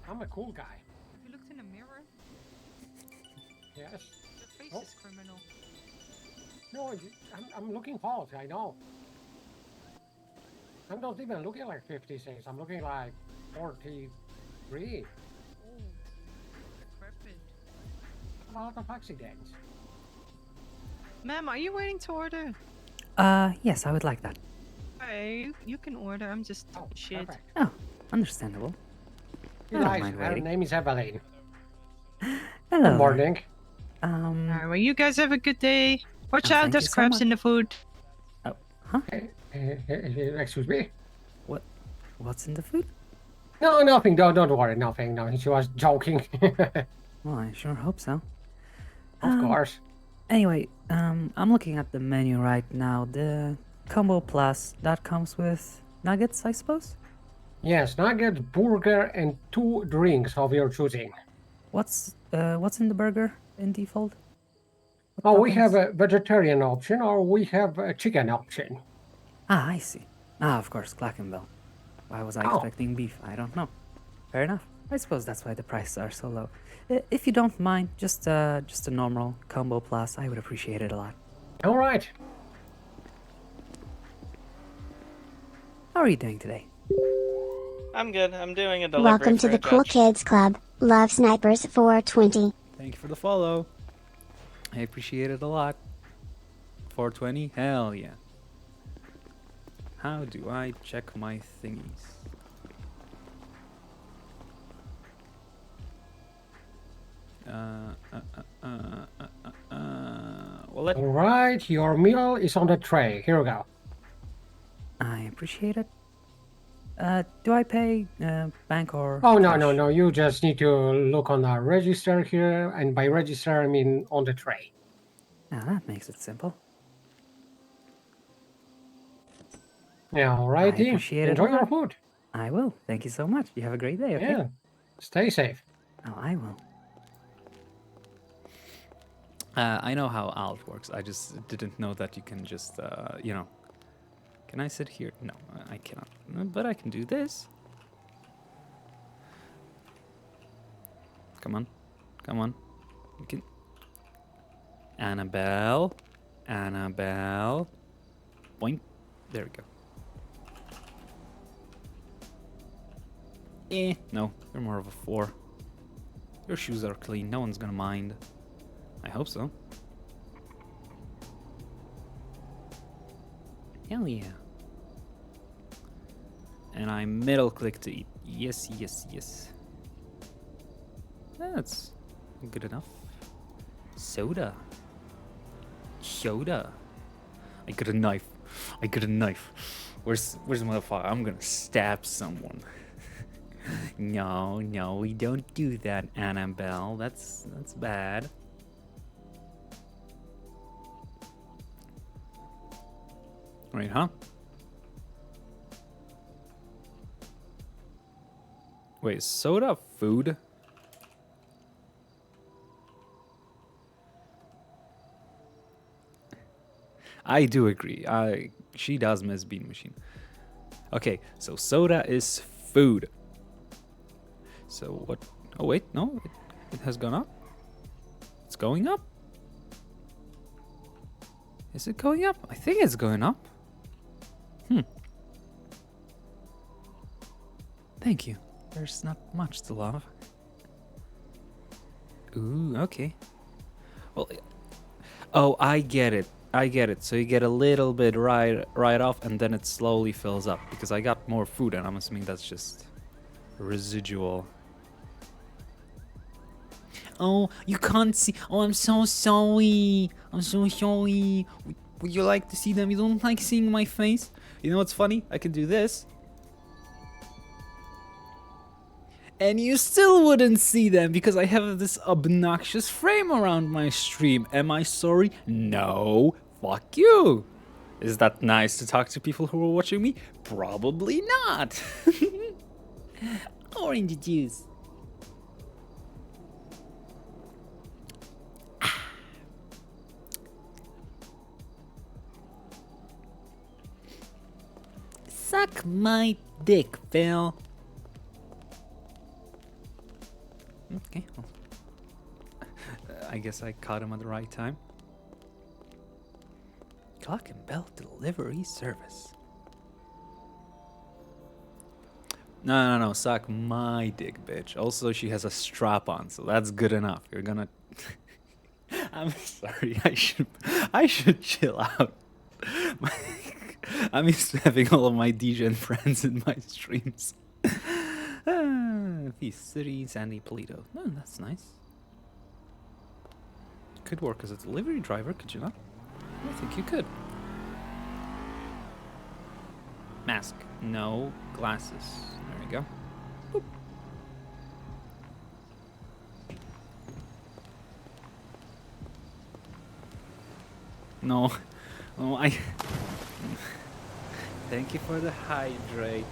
I'm a cool guy. Have you looked in a mirror? Yes. Your face is criminal. No, I'm looking false, I know. I'm not even looking like 56. I'm looking like 43. Oh, decrepit. A lot of accidents. Ma'am, are you waiting to order? Yes, I would like that. Hey, you can order. I'm just shit. Perfect. Oh, understandable. I don't Nice. mind Her waiting. name is Evelyn. Hello. Good morning. Alright, well, you guys have a good day. Watch Oh, out, thank there's you so crabs much. in the food. Oh, huh? Excuse me? What's in the food? No, nothing. Don't worry. Nothing. No, she was joking. Well, I sure hope so. Of course. Anyway, I'm looking at the menu right now. The Combo Plus, that comes with nuggets, I suppose? Yes, nuggets, burger, and 2 drinks of your choosing. What's in the burger in default? Oh, we have a vegetarian option, or we have a chicken option. Ah, I see. Ah, of course, Clackenville. Why was I expecting beef? I don't know. Fair enough. I suppose that's why the prices are so low. If you don't mind, just a normal Combo Plus, I would appreciate it a lot. All right. How are you doing today? I'm good. I'm doing a delivery Welcome for to the a Cool judge. Kids Club. Love Snipers 420. Thank you for the follow. I appreciate it a lot. 420? Hell yeah. How do I check my thingies? Well, All right, your meal is on the tray. Here we go. I appreciate it. Do I pay bank or Oh, no, cash? no, no. You just need to look on the register here. And by register, I mean on the tray. Ah, that makes it simple. Yeah, all I righty. appreciate it a Enjoy your lot. food. I will. Thank you so much. You have a great day, okay? Yeah. Stay safe. Oh, I will. I know how alt works. I just didn't know that you can just, you know. Can I sit here? No, I cannot. But I can do this. Come on. Come on. You can. Annabelle. Annabelle. Boink. There we go. No. You're more of a 4. Your shoes are clean. No one's gonna mind. I hope so. Hell yeah. And I middle click to eat. Yes, yes, yes. That's good enough. Soda. Soda. I got a knife. I got a knife. Where's the motherfucker? I'm gonna stab someone. No, no, we don't do that, Annabelle. That's bad. Right, huh? Wait, is soda food? I do agree. She does miss Bean Machine. Okay, so soda is food. So what? Oh wait, no, it has gone up. It's going up. Is it going up? I think it's going up. Thank you. There's not much to love. Ooh, okay. Well, oh, I get it. I get it. So you get a little bit right off, and then it slowly fills up because I got more food, and I'm assuming that's just residual. Oh, you can't see. Oh, I'm so sorry. I'm so sorry. Would you like to see them? You don't like seeing my face? You know what's funny? I can do this. And you still wouldn't see them because I have this obnoxious frame around my stream. Am I sorry? No. Fuck you. Is that nice to talk to people who are watching me? Probably not. Orange juice. Suck my dick, Phil. Okay. Well, I guess I caught him at the right time. Clock and bell delivery service. No. Suck my dick, bitch. Also, she has a strap on, so that's good enough. You're gonna. I'm sorry. I should chill out. I'm used to having all of my DJ friends in my streams. P3, Sandy Polito. Oh, that's nice. Could work as a delivery driver, could you not? I think you could. Mask. No. Glasses. There we go. Boop. No. Oh, Thank you for the hydrate.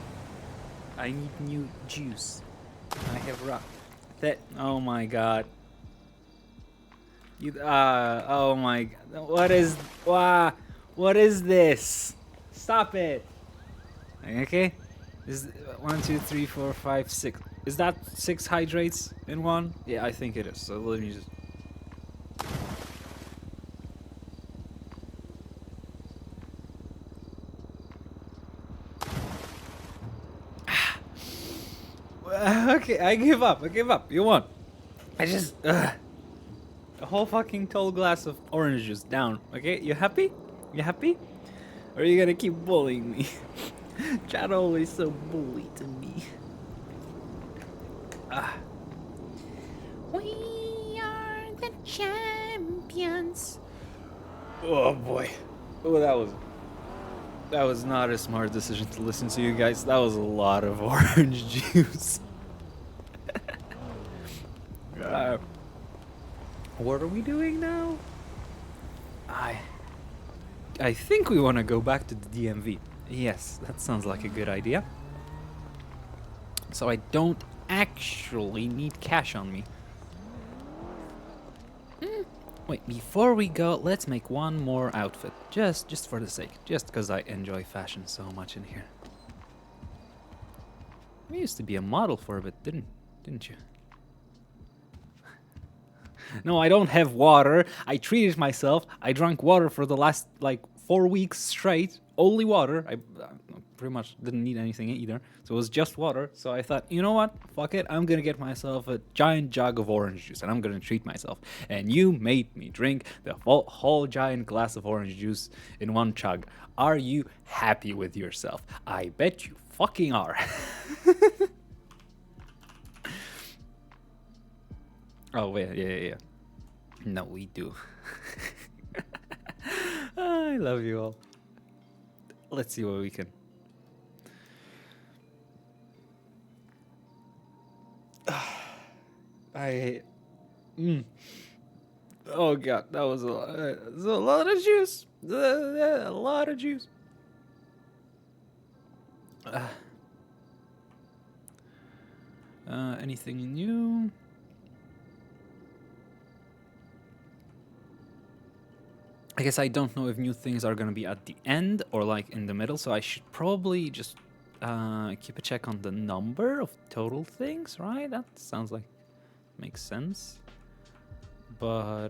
I need new juice. I have rock. Oh my god. Oh my god. What is this? Stop it. Okay? Is 1, 2, 3, 4, 5, 6. Is that 6 hydrates in one? Yeah, I think it is. So let me just. Okay, I give up. You won. I just a whole fucking tall glass of orange juice down. Okay, you happy? You happy? Or are you gonna keep bullying me? Chad always so bully to me. We are the champions. Oh boy. Oh, that was not a smart decision to listen to you guys. That was a lot of orange juice. What are we doing now? I think we want to go back to the DMV. Yes, that sounds like a good idea. So I don't actually need cash on me. Wait, before we go, let's make one more outfit. Just for the sake. Just because I enjoy fashion so much in here. You used to be a model for a bit, didn't you? No, I don't have water. I treated myself. I drank water for the last, like, 4 weeks straight. Only water. I pretty much didn't need anything either. So it was just water. So I thought, you know what? Fuck it. I'm going to get myself a giant jug of orange juice. And I'm going to treat myself. And you made me drink the whole giant glass of orange juice in one chug. Are you happy with yourself? I bet you fucking are. Oh, wait, yeah. No, we do. I love you all. Let's see what we can. Oh god, that was a lot of juice. A lot of juice. Anything new? I guess I don't know if new things are gonna be at the end or like in the middle, so I should probably just keep a check on the number of total things, right? That sounds like makes sense. But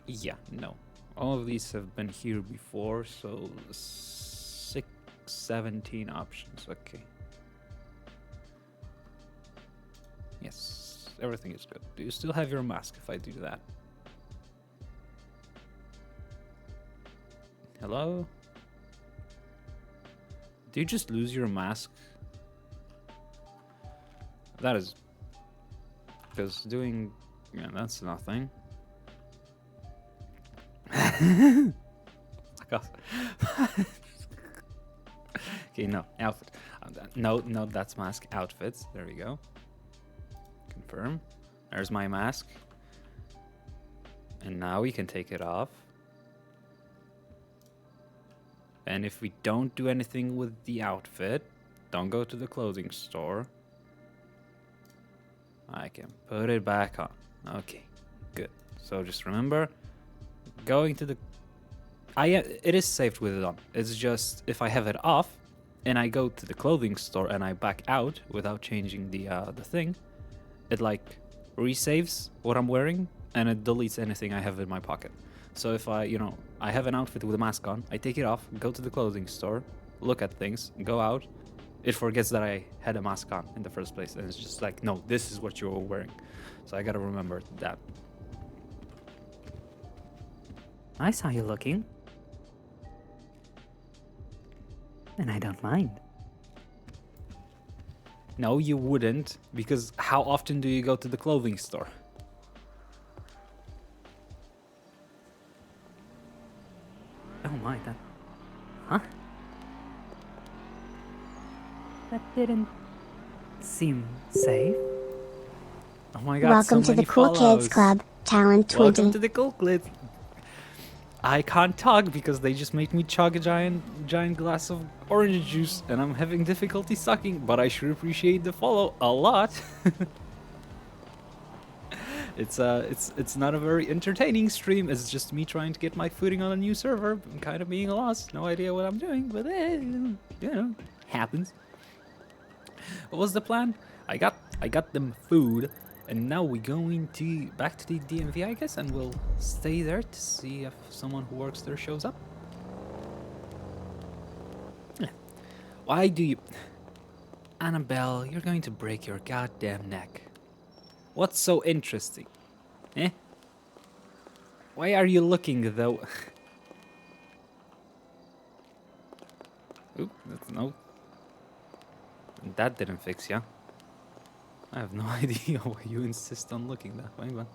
yeah, no. All of these have been here before, so 17 options, okay. Yes, everything is good. Do you still have your mask if I do that? Hello? Do you just lose your mask? That is... Because doing... Yeah, that's nothing. Fuck off. Okay, no. Outfit. No, that's mask. Outfits. There we go. Confirm. There's my mask. And now we can take it off. And if we don't do anything with the outfit, don't go to the clothing store, I can put it back on. Okay, good. So just remember, going to the... it is saved with it on. It's just, if I have it off, and I go to the clothing store and I back out without changing the thing, it like resaves what I'm wearing, and it deletes anything I have in my pocket. So if I have an outfit with a mask on, I take it off, go to the clothing store, look at things, go out, it forgets that I had a mask on in the first place, and it's just like, no, this is what you're wearing. So I gotta remember that. Nice how you're looking. And I don't mind. No, you wouldn't, because how often do you go to the clothing store? Oh my, that... Huh? That didn't seem safe. Oh my god, Welcome so to the many Cool follows. Kids Club, Talent 20. Welcome to the Cool Kids. I can't talk because they just made me chug a giant glass of orange juice, and I'm having difficulty sucking, but I sure appreciate the follow a lot. It's not a very entertaining stream. It's just me trying to get my footing on a new server. I'm kind of being lost. No idea what I'm doing, but happens. What was the plan? I got them food, and now we're going to back to the DMV, I guess, and we'll stay there to see if someone who works there shows up. Yeah. Why do you... Annabelle, you're going to break your goddamn neck. What's so interesting? Eh? Why are you looking though? Oop, that's no. That didn't fix ya. I have no idea why you insist on looking that way, but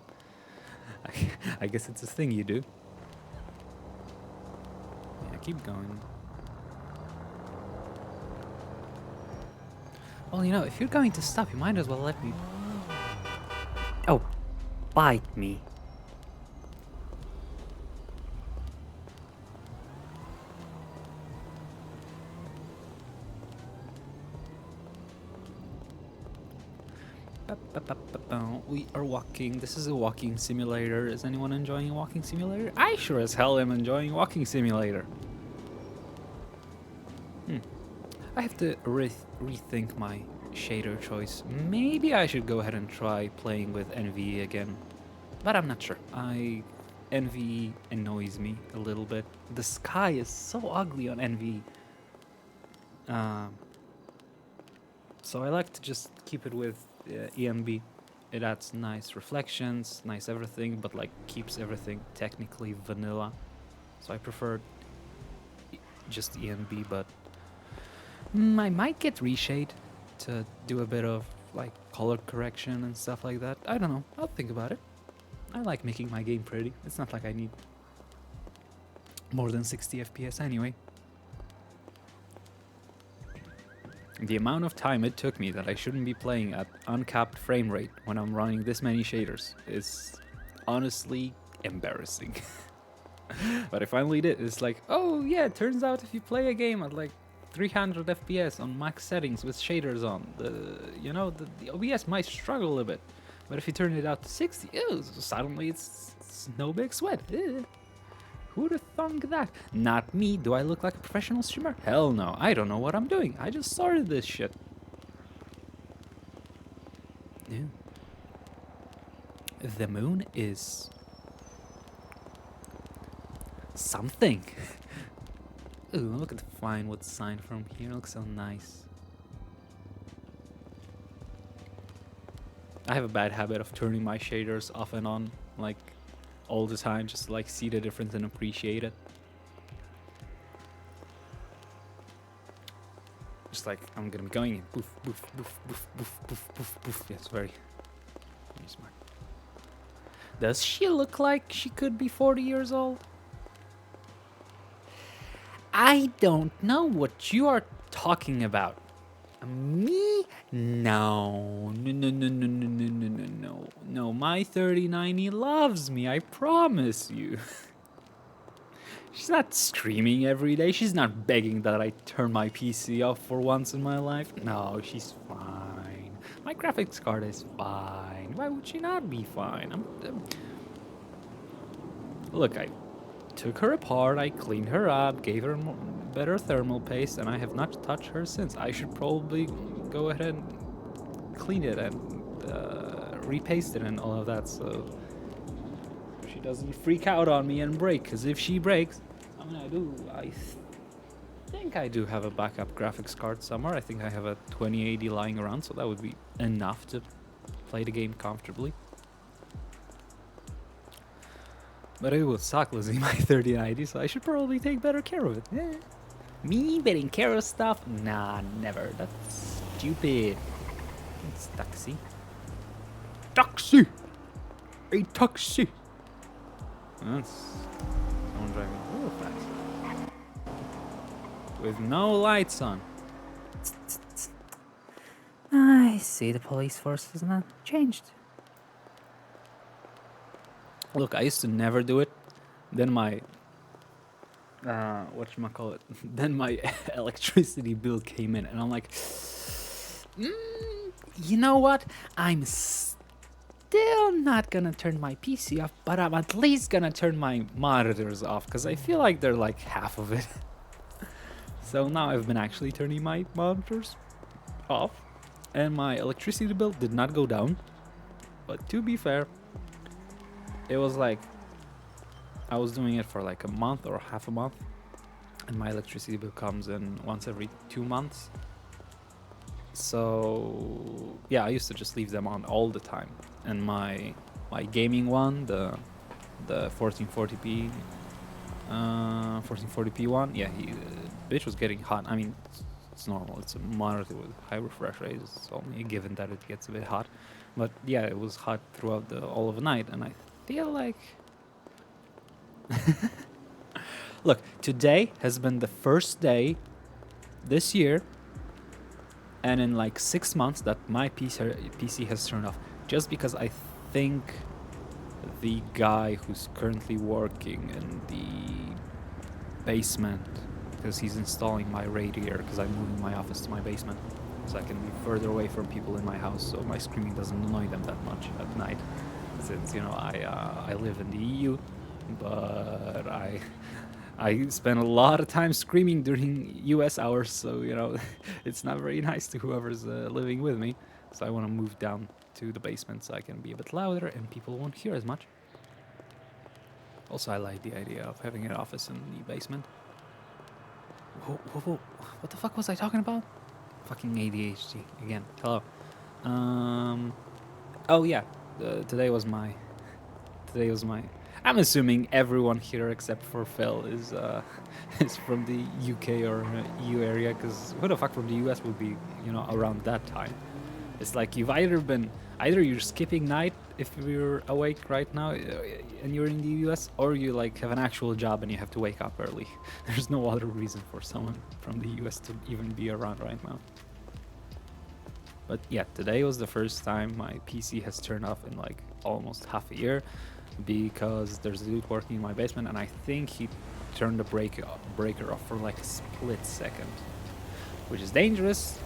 I guess it's a thing you do. Yeah, keep going. Well, you know, if you're going to stop, you might as well let me... Oh, bite me. We are walking. This is a walking simulator. Is anyone enjoying a walking simulator? I sure as hell am enjoying walking simulator. I have to rethink my shader choice. Maybe I should go ahead and try playing with NVE again. But I'm not sure. NVE annoys me a little bit. The sky is so ugly on NVE. So I like to just keep it with EMB. It adds nice reflections, nice everything, but like keeps everything technically vanilla. So I prefer just EMB, but I might get Reshade to do a bit of like color correction and stuff like that. I don't know. I'll think about it. I like making my game pretty. It's not like I need more than 60 FPS anyway. The amount of time it took me that I shouldn't be playing at uncapped frame rate when I'm running this many shaders is honestly embarrassing. But I finally did. It's like, oh yeah, it turns out if you play a game at like 300 FPS on max settings with shaders on, the OBS might struggle a bit. But if you turn it out to 60, suddenly it's no big sweat. Who'd have thunk that? Not me. Do I look like a professional streamer? Hell no. I don't know what I'm doing. I just started this shit. Yeah. The moon is something. Ooh, look at the fine wood sign from here. It looks so nice. I have a bad habit of turning my shaders off and on, like, all the time, just to like see the difference and appreciate it. Just like I'm gonna be going in poof, poof, poof, poof, poof, poof, poof, poof. Yes, very smart. Does she look like she could be 40 years old? I don't know what you are talking about. Me? No. No, my 3090 loves me, I promise you. She's not screaming every day. She's not begging that I turn my PC off for once in my life. No, she's fine. My graphics card is fine. Why would she not be fine? Look, I took her apart, I cleaned her up, gave her better thermal paste, and I have not touched her since. I should probably go ahead and clean it and repaste it and all of that, so she doesn't freak out on me and break. Because if she breaks, I think I do have a backup graphics card somewhere. I think I have a 2080 lying around, so that would be enough to play the game comfortably. But it would suck losing my 3090, so I should probably take better care of it. Yeah. Me taking care of stuff? Nah, never. That's stupid. It's taxi. Taxi! A taxi! That's someone driving real fast. With no lights on. I see the police force has not changed. Look, I used to never do it. Then my whatchamacallit? Then my electricity bill came in, and I'm like, you know what? I'm still not gonna turn my PC off, but I'm at least gonna turn my monitors off, because I feel like they're like half of it. So now I've been actually turning my monitors off, and my electricity bill did not go down. But to be fair, it was like I was doing it for like a month or half a month, and my electricity bill comes in once every 2 months. So yeah, I used to just leave them on all the time. And my gaming one, the 1440p 1440p one, yeah, bitch was getting hot. I mean, it's normal. It's a monitor with high refresh rate. It's only a given that it gets a bit hot. But yeah, it was hot throughout all of the night, and I feel like look, today has been the first day this year, and in like 6 months that my PC has turned off, just because I think the guy who's currently working in the basement, because he's installing my radiator, because I'm moving my office to my basement so I can be further away from people in my house, so my screaming doesn't annoy them that much at night, since, you know, I live in the EU, but I spend a lot of time screaming during US hours, so, you know, it's not very nice to whoever's living with me. So I want to move down to the basement so I can be a bit louder and people won't hear as much. Also, I like the idea of having an office in the basement. Whoa. What the fuck was I talking about? Fucking ADHD again. Hello. Oh yeah. Today was my. I'm assuming everyone here except for Phil is from the UK or EU area, because who the fuck from the US would be, you know, around that time? It's like you've either you're skipping night if you're awake right now and you're in the US, or you like have an actual job and you have to wake up early. There's no other reason for someone from the US to even be around right now. But yeah, today was the first time my PC has turned off in like almost half a year, because there's a dude working in my basement and I think he turned the breaker off for like a split second, which is dangerous.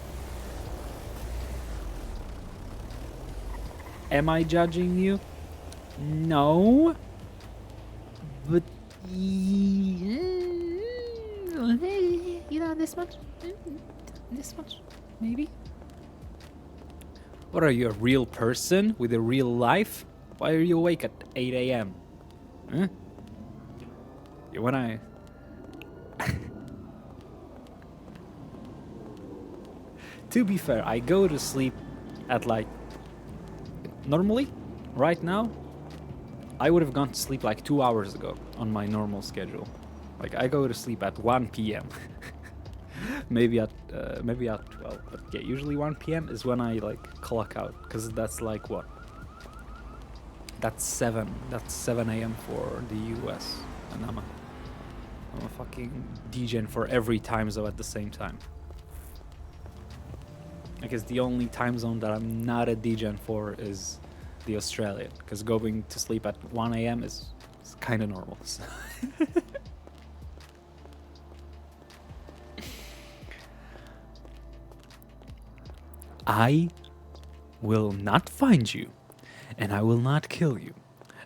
Am I judging you? No. But you know, this much, maybe. What are you, a real person with a real life? Why are you awake at 8 a.m.? Huh? When I... To be fair, I go to sleep at like... Normally, right now, I would have gone to sleep like 2 hours ago on my normal schedule. Like, I go to sleep at 1 p.m. maybe at 12, but yeah, usually 1 p.m. is when I like clock out, because that's like what? That's 7 a.m. for the US, and I'm a fucking degen for every time zone at the same time. I guess the only time zone that I'm not a degen for is the Australian, because going to sleep at 1 a.m. is kind of normal. So. I will not find you, and I will not kill you,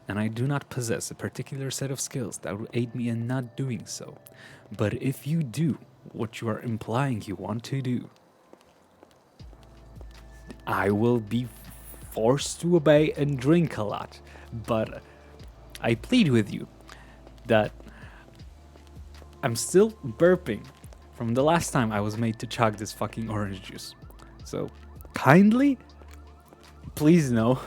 and I do not possess a particular set of skills that will aid me in not doing so. But if you do what you are implying you want to do, I will be forced to obey and drink a lot. But I plead with you that I'm still burping from the last time I was made to chug this fucking orange juice. So kindly, please no.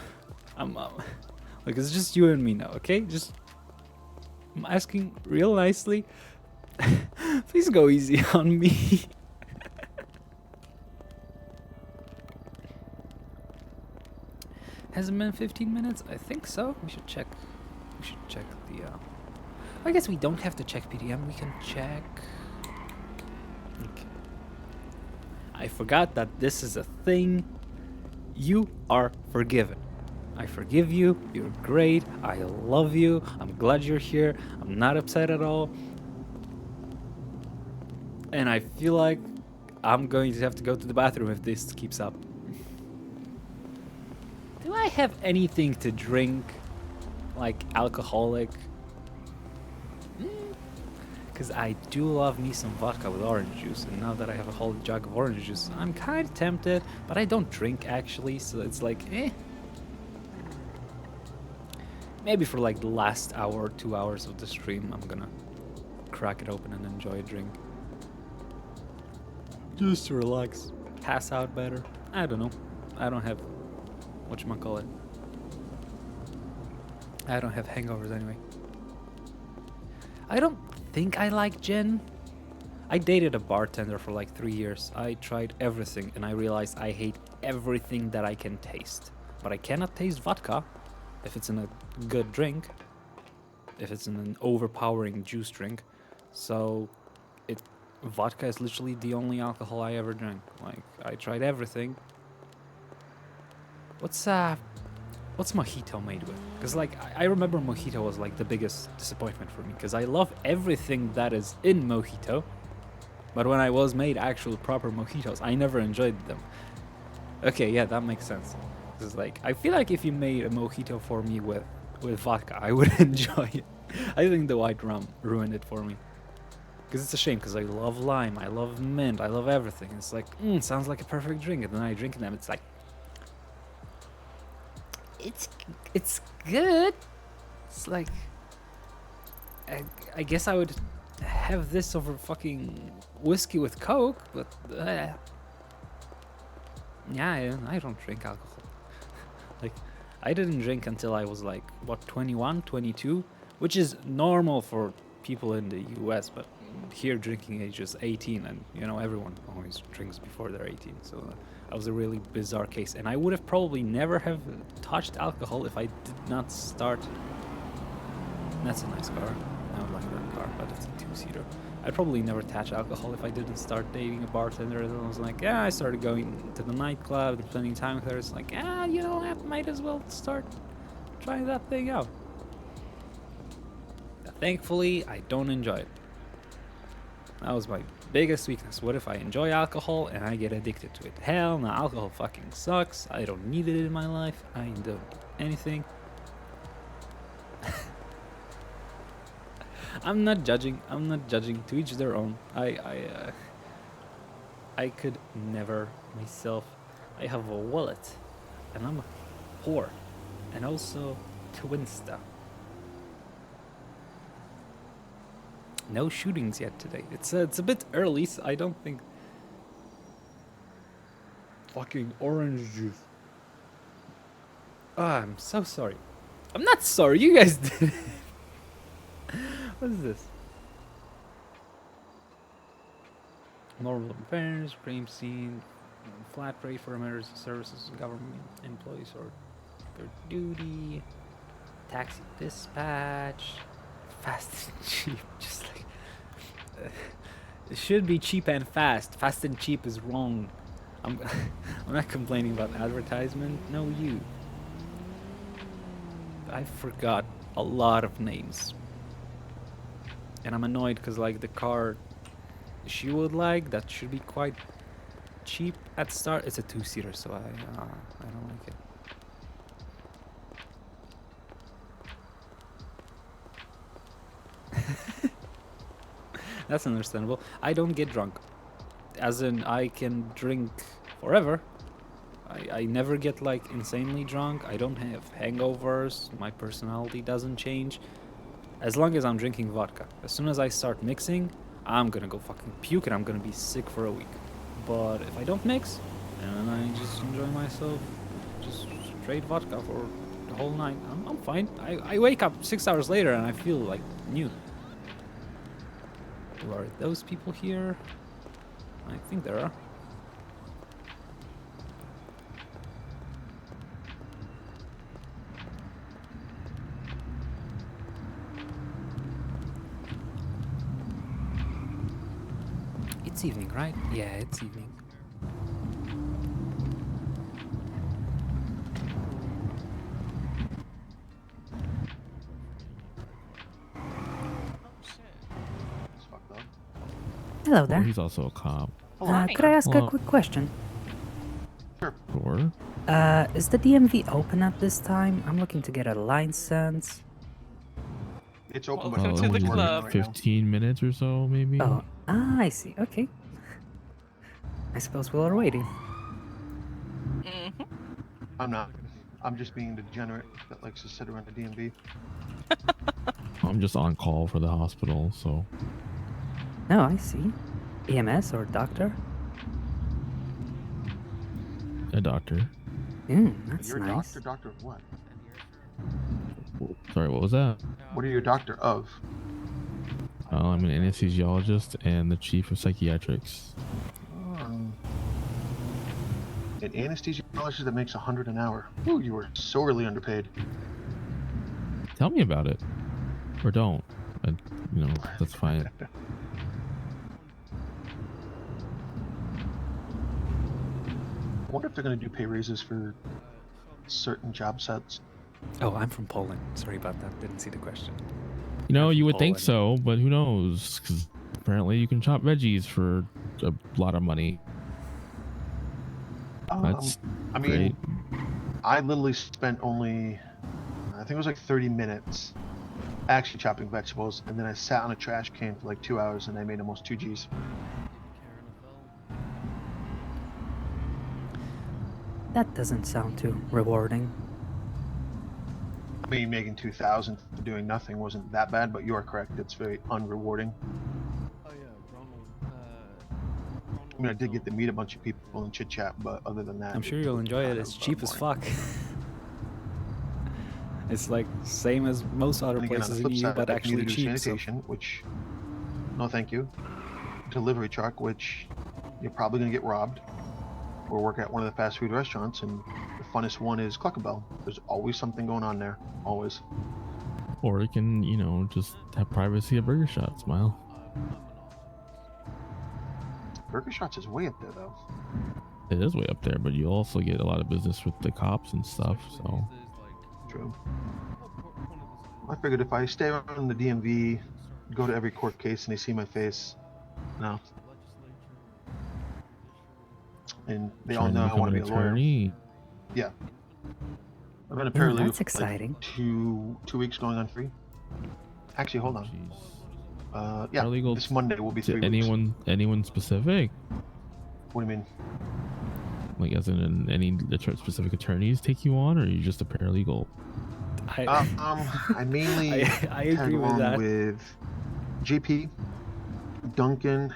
Like, it's just you and me now, okay? Just, I'm asking real nicely. Please go easy on me. Has it been 15 minutes? I think so. We should check the... I guess we don't have to check PDM. We can check... Okay. I forgot that this is a thing. You are forgiven. I forgive you. You're great. I love you. I'm glad you're here. I'm not upset at all. And I feel like I'm going to have to go to the bathroom if this keeps up. Do I have anything to drink? Like alcoholic? Because I do love me some vodka with orange juice, and now that I have a whole jug of orange juice, I'm kind of tempted, but I don't drink actually, so it's like, eh. Maybe for like the last hour or 2 hours of the stream, I'm gonna crack it open and enjoy a drink. Just to relax. pass out better. I don't know. I don't have whatchamacallit. I don't have hangovers anyway. I don't think I like gin. I dated a bartender for like 3 years. I tried everything and I realized I hate everything that I can taste. But I cannot taste vodka if it's in a good drink. If it's in an overpowering juice drink. So vodka is literally the only alcohol I ever drank. Like, I tried everything. What's mojito made with? Because like I remember mojito was like the biggest disappointment for me, because I love everything that is in mojito, but when I was made actual proper mojitos, I never enjoyed them. Okay, yeah, that makes sense. Because like I feel like if you made a mojito for me with vodka, I would enjoy it. I think the white rum ruined it for me. Because it's a shame, because I love lime, I love mint, I love everything. It's like, sounds like a perfect drink, and then I drink them, it's like, it's good. It's like, I guess I would have this over fucking whiskey with Coke, but yeah, I don't drink alcohol. Like, I didn't drink until I was like, what, 21, 22, which is normal for people in the US, but here drinking age is 18, and you know, everyone always drinks before they're 18, so that was a really bizarre case, and I would have probably never have touched alcohol if I did not start. That's a nice car. I don't like that car, but it's a two-seater. I'd probably never touch alcohol if I didn't start dating a bartender. And I was like, yeah, I started going to the nightclub and spending time with her. It's like, you know, I might as well start trying that thing out. Thankfully, I don't enjoy it. That was my biggest weakness. What if I enjoy alcohol and I get addicted to it? Hell no, alcohol fucking sucks. I don't need it in my life. I don't do anything. I'm not judging. To each their own. I could never myself. I have a wallet, and I'm a whore, and also twinsta. No shootings yet today. It's a bit early, so I don't think. Fucking orange juice. Oh, I'm so sorry. I'm not sorry. You guys did it. What is this? Normal affairs, crime scene, flat rate for emergency services, government employees or their duty, taxi dispatch, fast and cheap. Just like it should be cheap and fast. Fast and cheap is wrong. I'm not complaining about advertisement. No, you. I forgot a lot of names. And I'm annoyed because like the car she would like, that should be quite cheap at start. It's a two-seater, so I don't like it. That's understandable. I don't get drunk. As in, I can drink forever. I never get like insanely drunk. I don't have hangovers. My personality doesn't change. As long as I'm drinking vodka. As soon as I start mixing, I'm gonna go fucking puke and I'm gonna be sick for a week. But if I don't mix, and I just enjoy myself, just straight vodka for the whole night, I'm fine. I wake up 6 hours later and I feel like new. Are those people here? I think there are. It's evening, right? Yeah, it's evening. Hello there. He's also a cop. Could I ask a quick question? Sure. Is the DMV open at this time? I'm looking to get a license. It's open. Welcome to the club. 15 minutes or so, maybe. Oh, I see. Okay. I suppose we are waiting. Mm-hmm. I'm not. I'm just being a degenerate that likes to sit around the DMV. I'm just on call for the hospital, so. No, I see. EMS or doctor? a doctor. That's You're a nice. doctor? Doctor of what? Sorry, what was that? What are you a doctor of? I'm an anesthesiologist and the chief of psychiatrics. An anesthesiologist that makes $100 an hour. Ooh, you were sorely underpaid. Tell me about it, or don't. That's fine. I wonder if they're going to do pay raises for certain job sets. Oh, I'm from Poland. Sorry about that. Didn't see the question. You would think so, but who knows? Because apparently you can chop veggies for a lot of money. That's I mean, great. I literally spent only, I think it was like 30 minutes actually chopping vegetables, and then I sat on a trash can for like 2 hours, and I made almost 2 G's. That doesn't sound too rewarding. I mean, making 2,000 for doing nothing wasn't that bad, but you are correct. It's very unrewarding. I mean, I did get to meet a bunch of people and chit chat, but other than that, I'm sure you'll enjoy it. It's cheap as fuck. It's like same as most other And again, on places the in flip EU, side, but I actually commuted to cheap. So. sanitation, which, no thank you. Delivery truck, which you're probably gonna get robbed, or work at one of the fast food restaurants, and the funnest one is Cluck a Bell. There's always something going on there, always. Or you can, just have privacy at Burger Shot. Smile. Burger Shots is way up there, though. It is way up there, but you also get a lot of business with the cops and stuff. So. True. I figured if I stay around the DMV, go to every court case, and they see my face, no. And they all know I want to be a lawyer. Yeah. I've been a paralegal that's for exciting. like two weeks going on 3. Actually, hold on. Yeah, Paralegal this Monday will be 3 to weeks. anyone specific? What do you mean? Like, as in any specific attorneys take you on, or are you just a paralegal? I mainly I agree tag with along that. with JP, Duncan,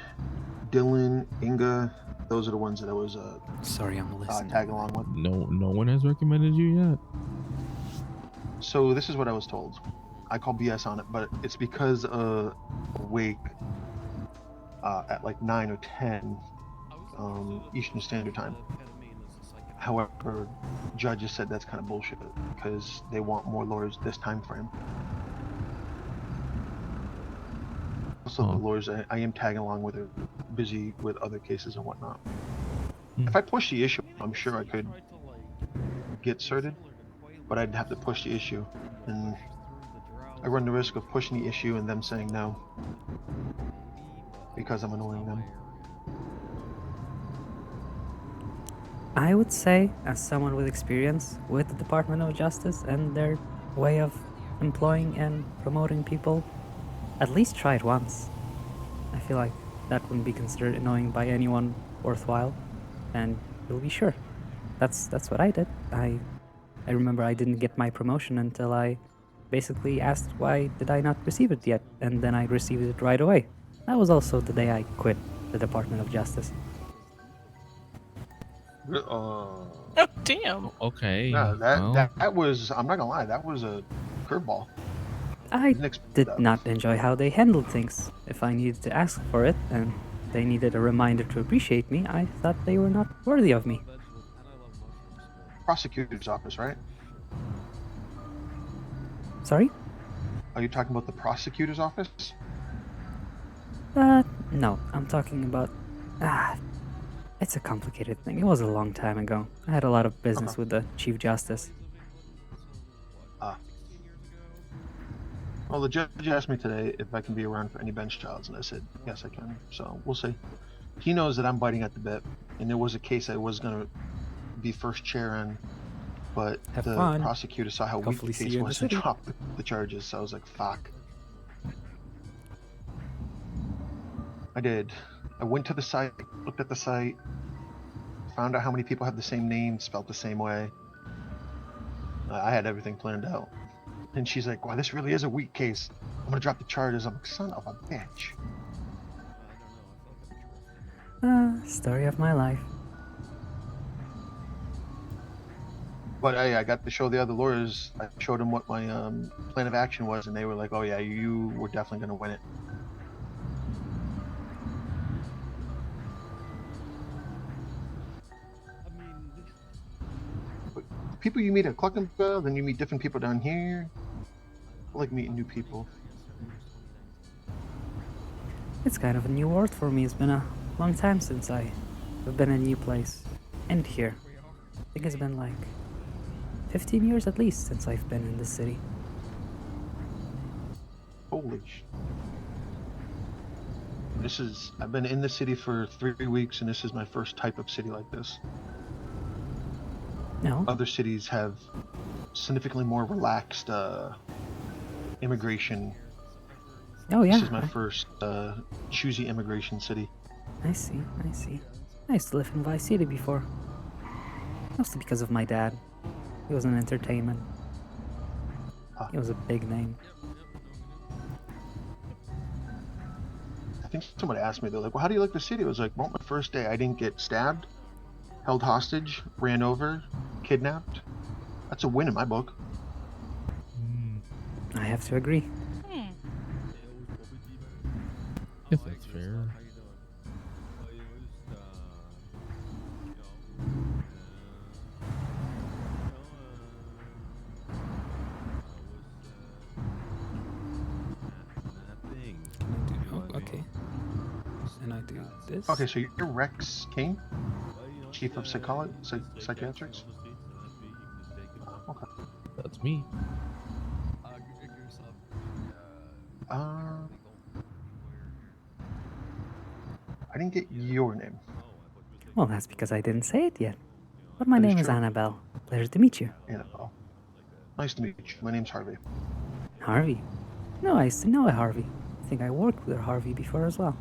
Dylan, Inga. Those are the ones that I was Sorry, I'm listening. tag along with. No one has recommended you yet. So this is what I was told. I call BS on it, but it's because awake at like 9 or 10 Eastern Standard Time. However, judges said that's kind of bullshit because they want more lawyers this time frame. Also, the lawyers I am tagging along with are busy with other cases and whatnot. If I push the issue, I'm sure I could get certed, but I'd have to push the issue, and I run the risk of pushing the issue and them saying no because I'm annoying them. I would say, as someone with experience with the Department of Justice and their way of employing and promoting people, at least try it once. I feel like that wouldn't be considered annoying by anyone worthwhile, and you'll be sure. That's what I did. I remember I didn't get my promotion until I basically asked why did I not receive it yet, and then I received it right away. That was also the day I quit the Department of Justice. Oh, damn. Okay. Yeah, that was, I'm not gonna lie, that was a curveball. I did not enjoy how they handled things. If I needed to ask for it, and they needed a reminder to appreciate me, I thought they were not worthy of me. Prosecutor's office, right? Sorry? Are you talking about the prosecutor's office? No, I'm talking about... it's a complicated thing. It was a long time ago. I had a lot of business with the Chief Justice. Well, the judge asked me today if I can be around for any bench trials, and I said, yes, I can. So, we'll see. He knows that I'm biting at the bit, and there was a case I was going to be first chair on, but the prosecutor saw how weak the case was and dropped the charges, so I was like, fuck. I did. I went to the site, looked at the site, found out how many people have the same name, spelled the same way. I had everything planned out. And she's like, wow, this really is a weak case. I'm gonna drop the charges. I'm like, son of a bitch. Story of my life. But I got to show the other lawyers. I showed them what my plan of action was, and they were like, "Oh yeah, you were definitely going to win it." But people you meet at Cluckenville, then you meet different people down here. I like meeting new people. It's kind of a new world for me. It's been a long time since I've been in a new place. And here. I think it's been like 15 years at least since I've been in this city. Holy I've been in the city for 3 weeks, and this is my first type of city like this. No. Other cities have significantly more relaxed immigration. Oh yeah. This is my first choosy immigration city. I see, I see. I used to live in Vice City before. Mostly because of my dad. He was in entertainment. He was a big name. I think someone asked me, they're like, well, how do you like the city? I was like, well, my first day I didn't get stabbed, held hostage, ran over, kidnapped. That's a win in my book. I have to agree. If that's fair. Okay. And I do this. Okay, so you're Rex King, Chief of Psychiatrics? Okay. That's me. I didn't get your name. Well, that's because I didn't say it yet. But my That is name is true. Annabelle. Pleasure to meet you. Annabelle. Nice to meet you. My name's Harvey. Harvey? No, I used to know a Harvey. I think I worked with a Harvey before as well.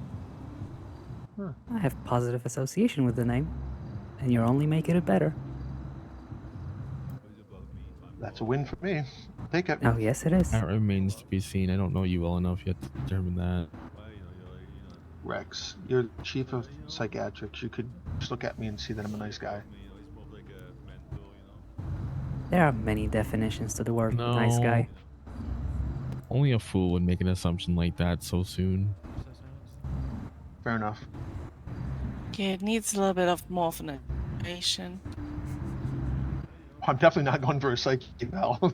Huh. I have positive association with the name, and you're only making it better. That's a win for me. Take it. Oh, yes it is. That remains to be seen. I don't know you well enough yet to determine that. Rex, you're Chief of Psychiatrics. You could just look at me and see that I'm a nice guy. There are many definitions to the word nice guy. Only a fool would make an assumption like that so soon. Fair enough. Okay, it needs a little bit of more of an education. I'm definitely not going for a psych eval.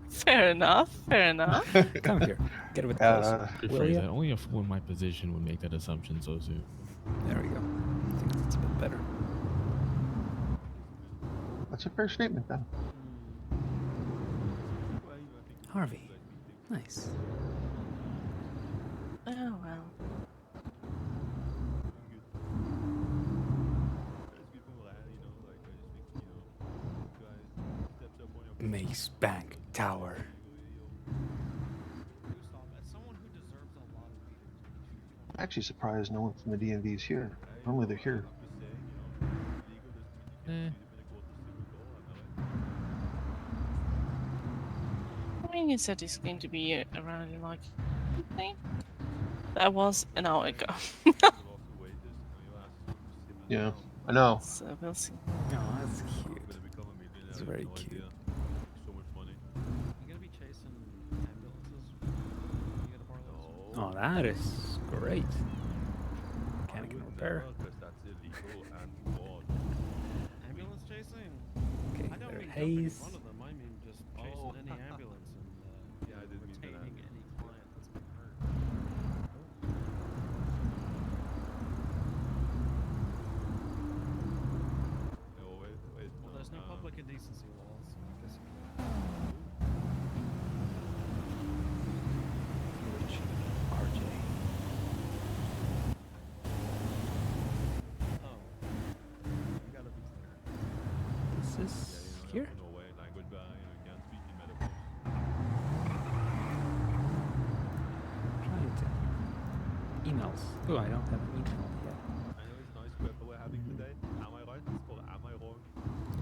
Fair enough, fair enough. Come here. Get a bit closer. Rephrase that. Only a fool in my position would make that assumption so soon. There we go. I think that's a bit better. That's a fair statement then. Harvey. Nice. Oh well. Mace Bank Tower. I'm actually surprised no one from the DMV is here. Normally they're here. I mean, you said he's going to be around in like... That was an hour ago. Yeah, I know. So we'll see. Oh, that's cute. It's very cute. Oh, that is great. Mechanic and repair. Ambulance chasing? Okay, I don't there mean Hayes. jumping in front of them, I mean just chasing any ambulance and retaining any client that's been hurt. Well, there's no public indecency laws, so I guess you can. RJ. This is here? Trying to emails. Oh, I don't have an email yet.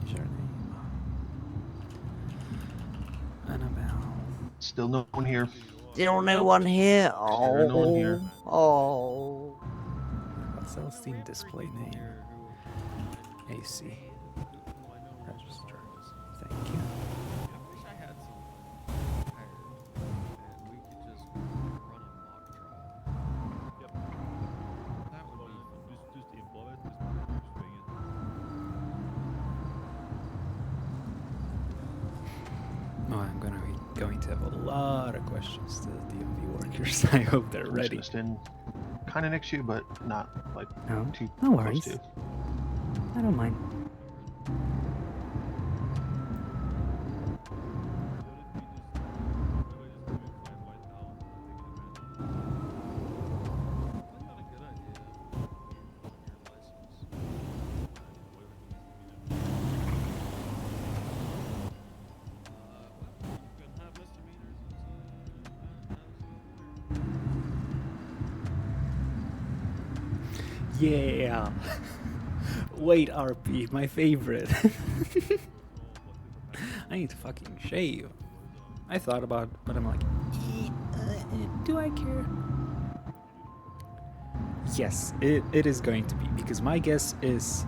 Sure. Annabelle. Still no one here. Still no one here. Still no one here. Oh. Celestine display name. AC. Register. Thank you. I wish I had some tires, and we could just run a mock trial. Yep. That would be fun. Just import it, just bring it. Oh, I'm going to have a lot of questions to the DMV workers. I hope they're ready. Just in kind of next to you, but not like too No close worries. to. I don't mind. Yeah. Wait, RP, my favorite. I need to fucking shave. I thought about it, but I'm like, do I care? Yes, it is going to be, because my guess is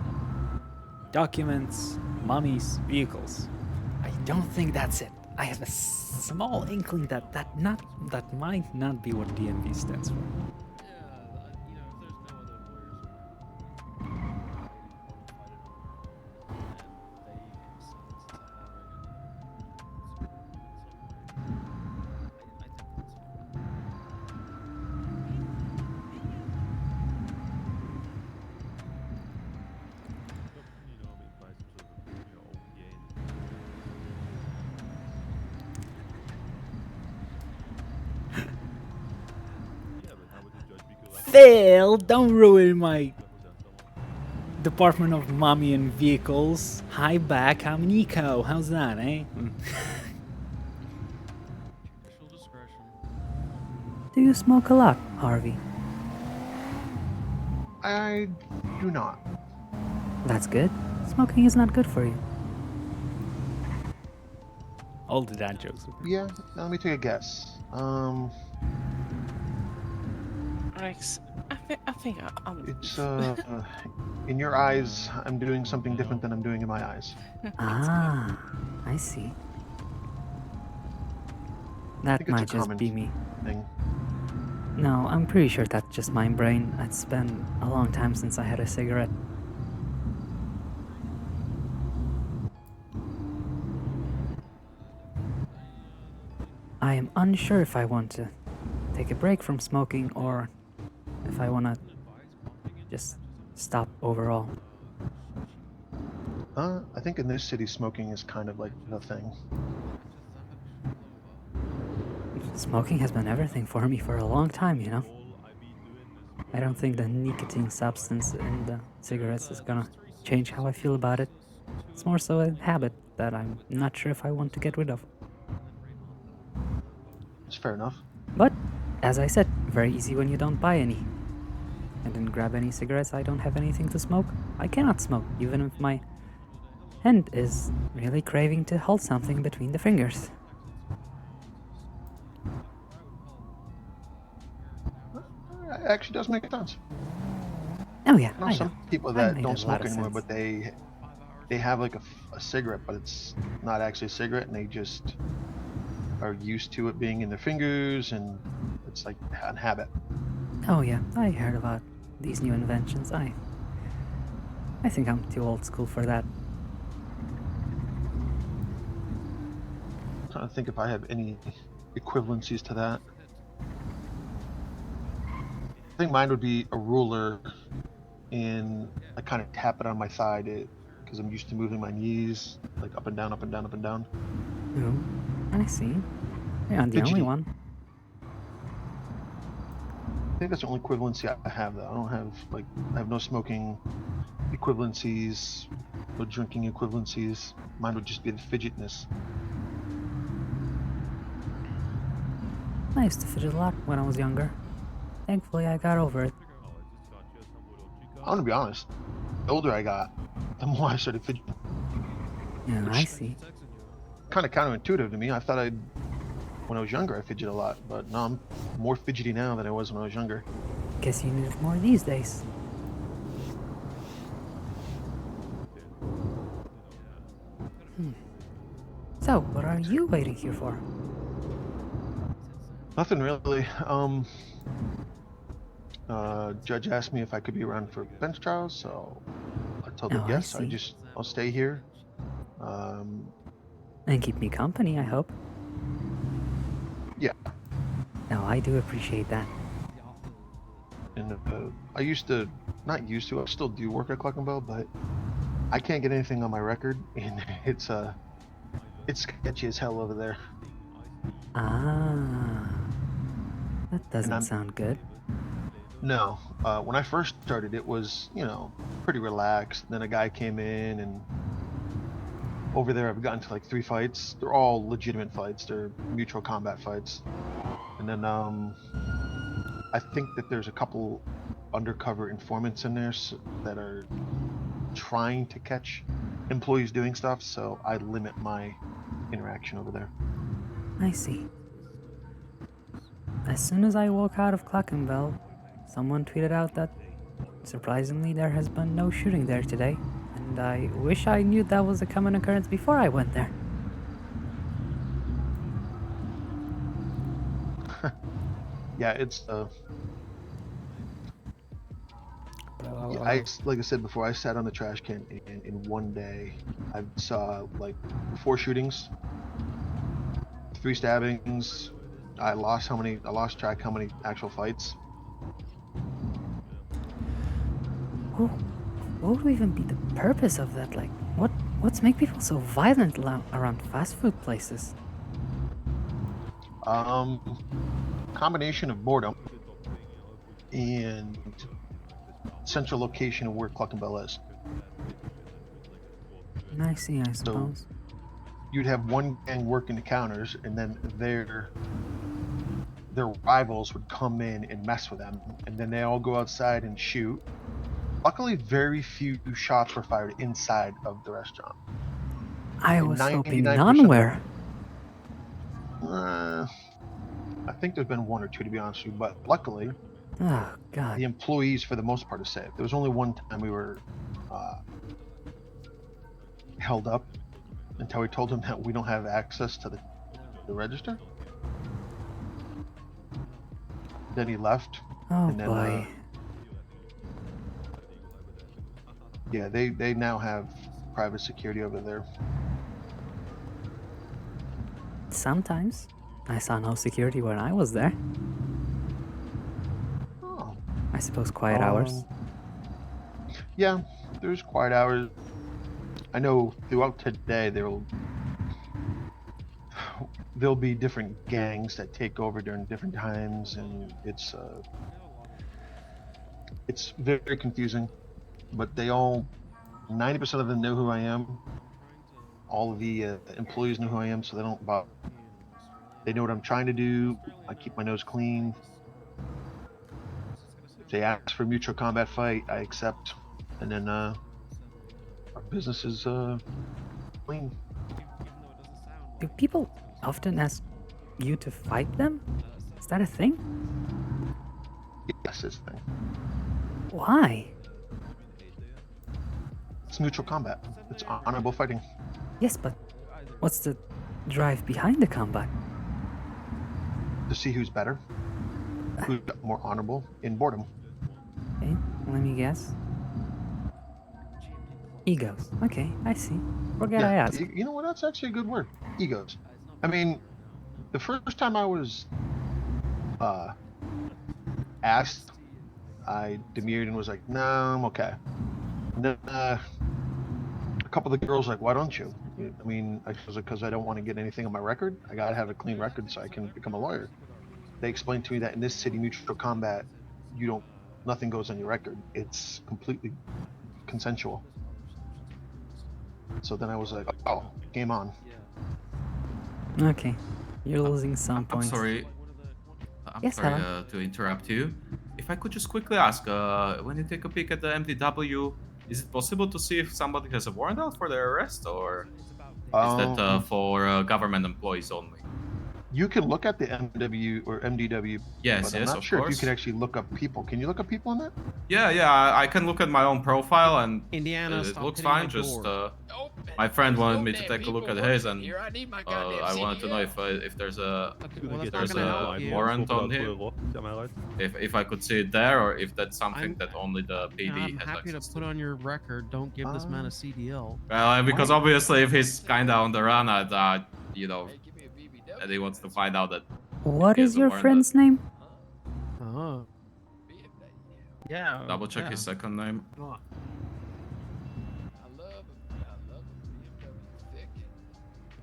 documents, mummies, vehicles. I don't think that's it. I have a small inkling that might not be what DMV stands for. Phil, don't ruin my Department of Mommy and Vehicles. Hi back, I'm Nico. How's that, eh? Do you smoke a lot, Harvey? I do not. That's good. Smoking is not good for you. All the dad jokes. Yeah, now let me take a guess. Rex, I think I'm... It's, in your eyes, I'm doing something different than I'm doing in my eyes. Ah, I see. That might just be me. Thing. No, I'm pretty sure that's just my brain. It's been a long time since I had a cigarette. I am unsure if I want to take a break from smoking or if I want to just stop overall. I think in this city, smoking is kind of like the thing. Smoking has been everything for me for a long time, you know? I don't think the nicotine substance in the cigarettes is gonna change how I feel about it. It's more so a habit that I'm not sure if I want to get rid of. It's fair enough. But, as I said, very easy when you don't buy any. I didn't grab any cigarettes, I don't have anything to smoke. I cannot smoke, even if my hand is really craving to hold something between the fingers. It actually does make sense. Oh yeah, I know some people that don't smoke anymore, but they have like a cigarette, but it's not actually a cigarette, and they just are used to it being in their fingers, and it's like a habit. Oh yeah, I heard about these new inventions. I think I'm too old school for that. I'm trying to think if I have any equivalencies to that. I think mine would be a ruler, and I kind of tap it on my thigh because I'm used to moving my knees like up and down, up and down, up and down. Oh, I see. You're not the only one. I think that's the only equivalency I have, though. I don't have, like, I have no smoking equivalencies, no drinking equivalencies. Mine would just be the fidgetness. I used to fidget a lot when I was younger. Thankfully, I got over it. I'm gonna be honest. The older I got, the more I started fidgeting. Yeah, I see. Kind of counterintuitive to me. I thought when I was younger, I fidget a lot, but no, I'm more fidgety now than I was when I was younger. Guess you need it more these days. So, what are you waiting here for? Nothing really. Judge asked me if I could be around for bench trials, so I told him Oh, I yes. see. I'll stay here. And keep me company, I hope. Yeah. No, I do appreciate that. And I I still do work at Cluckenbell, but I can't get anything on my record, and it's sketchy as hell over there. Ah, that doesn't sound good. No, when I first started, it was, pretty relaxed. Then a guy came in, and over there I've gotten to like 3 fights. They're all legitimate fights. They're mutual combat fights. And then I think that there's a couple undercover informants in there that are trying to catch employees doing stuff, so I limit my interaction over there. I see. As soon as I walk out of Clockenbell, someone tweeted out that, surprisingly, there has been no shooting there today, and I wish I knew that was a common occurrence before I went there. Yeah, it's like I said before, I sat on the trash can, and in one day I saw like 4 shootings, 3 stabbings. I lost track how many actual fights. What would even be the purpose of that? Like, what's make people so violent around fast food places? Combination of boredom and central location of where Cluckenbell is. I see, I suppose. So you'd have one gang working the counters, and then their rivals would come in and mess with them, and then they all go outside and shoot. Luckily, very few shots were fired inside of the restaurant. I was hoping none were. I think there's been 1 or 2, to be honest with you, but luckily, oh god, the employees for the most part are safe. There was only one time we were held up until we told them that we don't have access to the register. Then he left. Oh and then, boy. Yeah, they now have private security over there. Sometimes. I saw no security when I was there. Oh. I suppose quiet hours. Yeah, there's quiet hours. I know throughout today there'll be different gangs that take over during different times, and it's very confusing. But they all, 90% of them know who I am. All of the employees know who I am, so they don't bother. They know what I'm trying to do. I keep my nose clean. If they ask for a mutual combat fight, I accept. And then our business is clean. Do people often ask you to fight them? Is that a thing? Yes, it's a thing. Why? It's mutual combat. It's honorable fighting. Yes, but what's the drive behind the combat? To see who's better, who's more honorable in boredom. Okay, let me guess. Egos. Okay, I see. Forget I asked. You know what? That's actually a good word. Egos. I mean, the first time I was asked, I demurred and was like, "No, I'm okay." And then a couple of the girls were like, "Why don't you?" I mean, I was like, "Because I don't want to get anything on my record. I gotta have a clean record so I can become a lawyer." They explained to me that in this city, mutual combat, nothing goes on your record. It's completely consensual. So then I was like, "Oh, game on." Okay, you're losing some points. I'm sorry. Yes, sorry to interrupt you. If I could just quickly ask, when you take a peek at the MDW, is it possible to see if somebody has a warrant out for their arrest, or is that for government employees only? You can look at the MW or MDW, Yes, but I'm yes, not of sure if you course. can actually look up people. Can you look up people on that? Yeah, I can look at my own profile and Indiana, it stop looks hitting my fine. Just door. my friend wanted me to take a look at his, and I need my I wanted to know if there's a Well, if that's there's not gonna help a you. warrant on him. If I could see it there, or if that's something that only the And I'm PD has happy to access put on your record. Don't give this man a CDL. Well, because obviously if he's kind of on the run, you know, and he wants to find out that. What he has is a your warrant, friend's name? Oh. Yeah. Double check his second name.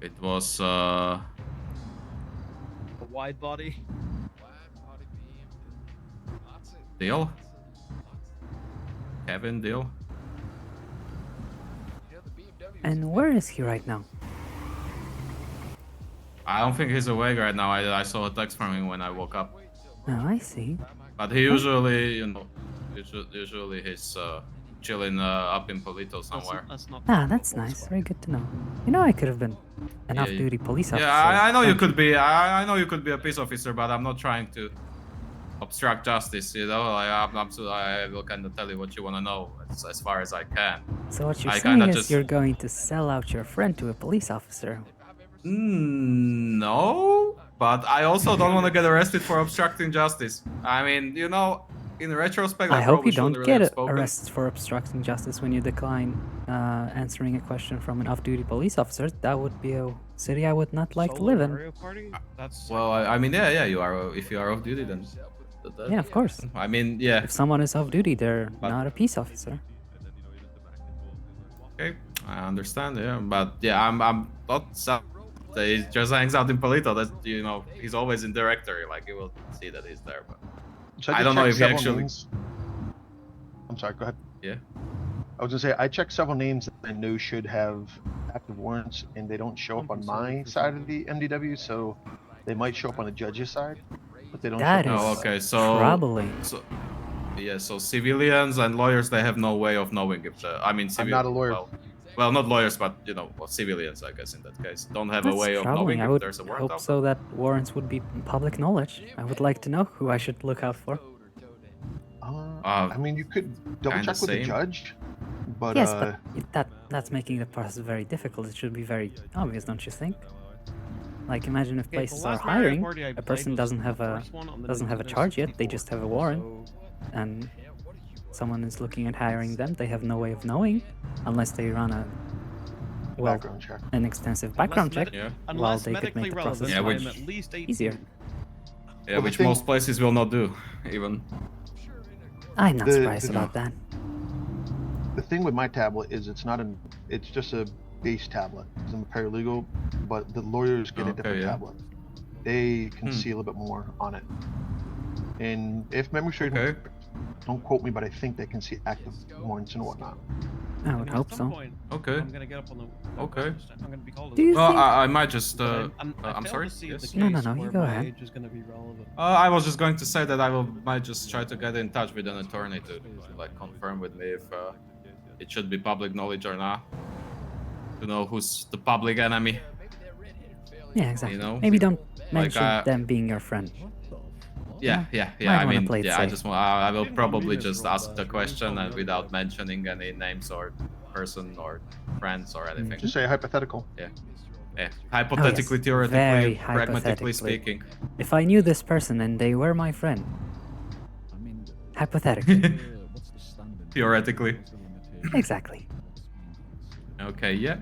It was A wide body. Deal. Kevin Deal. And where is he right now? I don't think he's awake right now. I saw a text from him when I woke up. Oh, I see. But he usually, you know, usually he's chilling up in Polito somewhere. Ah, that's nice. Very good to know. You know, I could have been an off-duty police officer. Yeah, I know you Thank could be. I know you could be a peace officer, but I'm not trying to obstruct justice. You know, like, I will kind of tell you what you want to know as far as I can. So what you're I saying kinda is just- you're going to sell out your friend to a police officer. No, but I also don't want to get arrested for obstructing justice. I mean, you know, in retrospect, I hope probably you don't shouldn't get really have spoken. arrested for obstructing justice when you decline answering a question from an off-duty police officer. That would be a city I would not like to live in. Well, I mean, yeah, you are. If you are off duty, then. Yeah, of course. I mean, yeah. If someone is off-duty, they're not a peace officer. Okay, I understand. Yeah, but yeah, I'm not. He just hangs out in Polito. That you know, he's always in directory. Like you will see that he's there, but So I did don't know check if he several actually. names. I'm sorry. Go ahead. Yeah. I was gonna say I checked several names that I know should have active warrants, and they don't show up on my side of the MDW. So they might show up on the judge's side, but they don't. That show up on is my Okay, side. so troubling. Yeah, so civilians and lawyers, they have no way of knowing if the. I mean, I'm not a lawyer. Well, not lawyers, but you know, well, civilians, I guess in that case, don't have That's a way of troubling. knowing I if would there's a warrant hope out. so that warrants would be public knowledge. I would like to know who I should look out for. I mean, you could double kinda check with the same. judge, but Yes, but that's making the process very difficult. It should be very obvious, don't you think? Like, imagine if Okay, the places are last Mario hiring, Party I a played person was doesn't the have a first one on the doesn't have a Nintendo charge yet. They 64, just have a warrant, and someone is looking at hiring them. They have no way of knowing unless they run a background check. an extensive background check. Yeah. While Unless they could medically make the process Yeah, relevant, which- I'm at least 18. easier. Yeah, Well, the which thing- most places will not do, even. I'm not The- surprised the- about that. The thing with my tablet is it's just a base tablet. 'Cause I'm a paralegal, but the lawyers get a Okay, different yeah. tablet. They can Hmm. see a little bit more on it. And if memory serves me, Okay. don't quote me, but I think they can see active warrants and whatnot. I would hope At some so. point, Okay. I'm gonna get up on the. Okay. I'm gonna be called. Do you Well, think- I might just. I I'm failed sorry. to see Yes. the No, case no, you where go my ahead. age is gonna be relevant. I was just going to say that might just try to get in touch with an attorney to like confirm with me if it should be public knowledge or not. To know who's the public enemy. Yeah, exactly. You know? Maybe don't Like, mention them being your friend. Yeah. Might I wanna mean, play it yeah. I safe. just want. I will probably just ask the question and without mentioning any names or person or friends or anything. Just say hypothetical. Yeah. Hypothetically, Oh, yes. theoretically, Very pragmatically hypothetically. speaking. If I knew this person and they were my friend, hypothetically, Theoretically. exactly. Okay, yeah,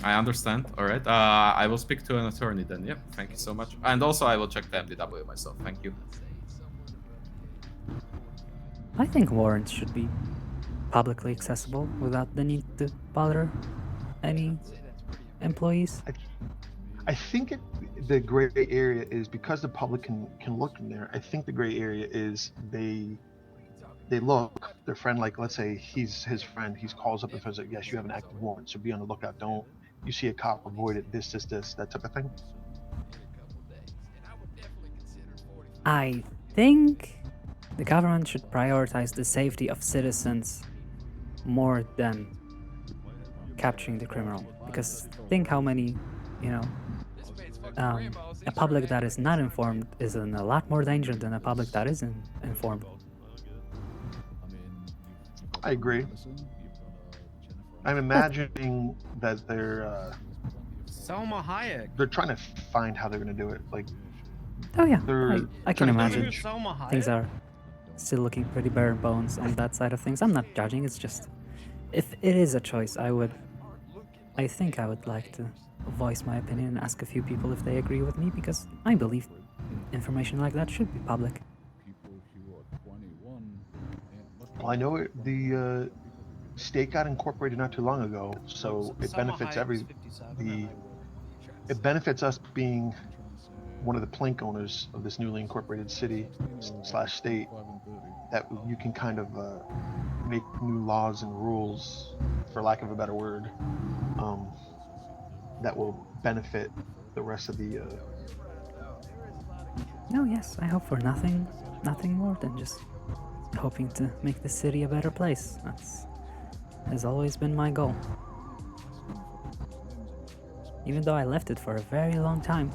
I understand. All right, I will speak to an attorney then. Yeah, thank you so much. And also, I will check the MDW myself. Thank you. I think warrants should be publicly accessible without the need to bother any employees. I think the gray area is because the public can look in there. I think the gray area is they look their friend, like let's say he's his friend, he calls up and says like, yes, you have an active warrant, so be on the lookout. Don't you see a cop, avoid it, this, that type of thing. I think the government should prioritize the safety of citizens more than capturing the criminal. Because think how many, a public that is not informed is in a lot more danger than a public that is informed. I agree. I'm imagining that they're Selma Hayek. they're trying to find how they're going to do it. Like, Oh yeah, they're I can trying to imagine. gauge- Selma Hayek? Things are still looking pretty bare bones on that side of things. I'm not judging, it's just, if it is a choice, I think I would like to voice my opinion and ask a few people if they agree with me, because I believe information like that should be public. Well, I know the state got incorporated not too long ago, so it benefits it benefits us being one of the plank owners of this newly incorporated city / state, that you can kind of make new laws and rules, for lack of a better word, that will benefit the rest of the No, yes, I hope for nothing more than just hoping to make the city a better place. Has always been my goal. Even though I left it for a very long time,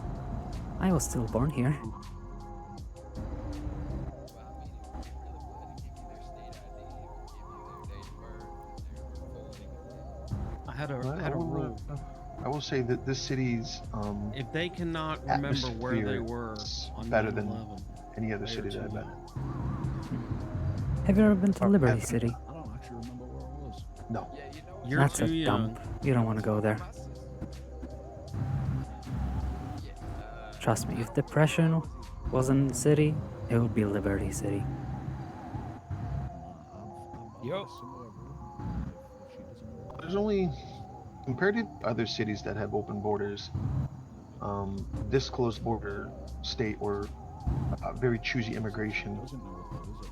I was still born here. I had a rule. I will say that this city's If they cannot remember where they atmosphere were is on better than 9/11, any other city that I've been in. Have you ever been to Liberty City? No. You're That's too a young. dump. You don't want to go there. Trust me, if Depression wasn't city, it would be Liberty City. Yo. There's only, compared to other cities that have open borders, this closed border state or very choosy immigration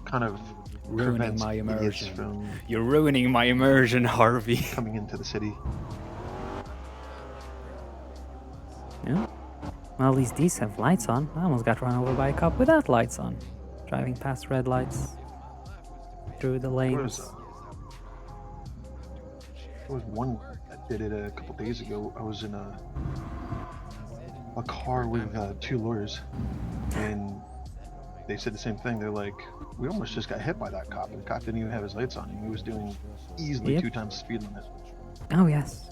kind of Ruining prevents my idiots immersion. from You're ruining my immersion, Harvey. coming into the city. Yeah. Well, at least these have lights on. I almost got run over by a cop without lights on. Driving past red lights. Through the lanes. There was one that did it a couple days ago. I was in a car with two lawyers, and they said the same thing. They're like, we almost just got hit by that cop, and the cop didn't even have his lights on. He was doing easily Yep. 2 times the speed limit. Oh, yes.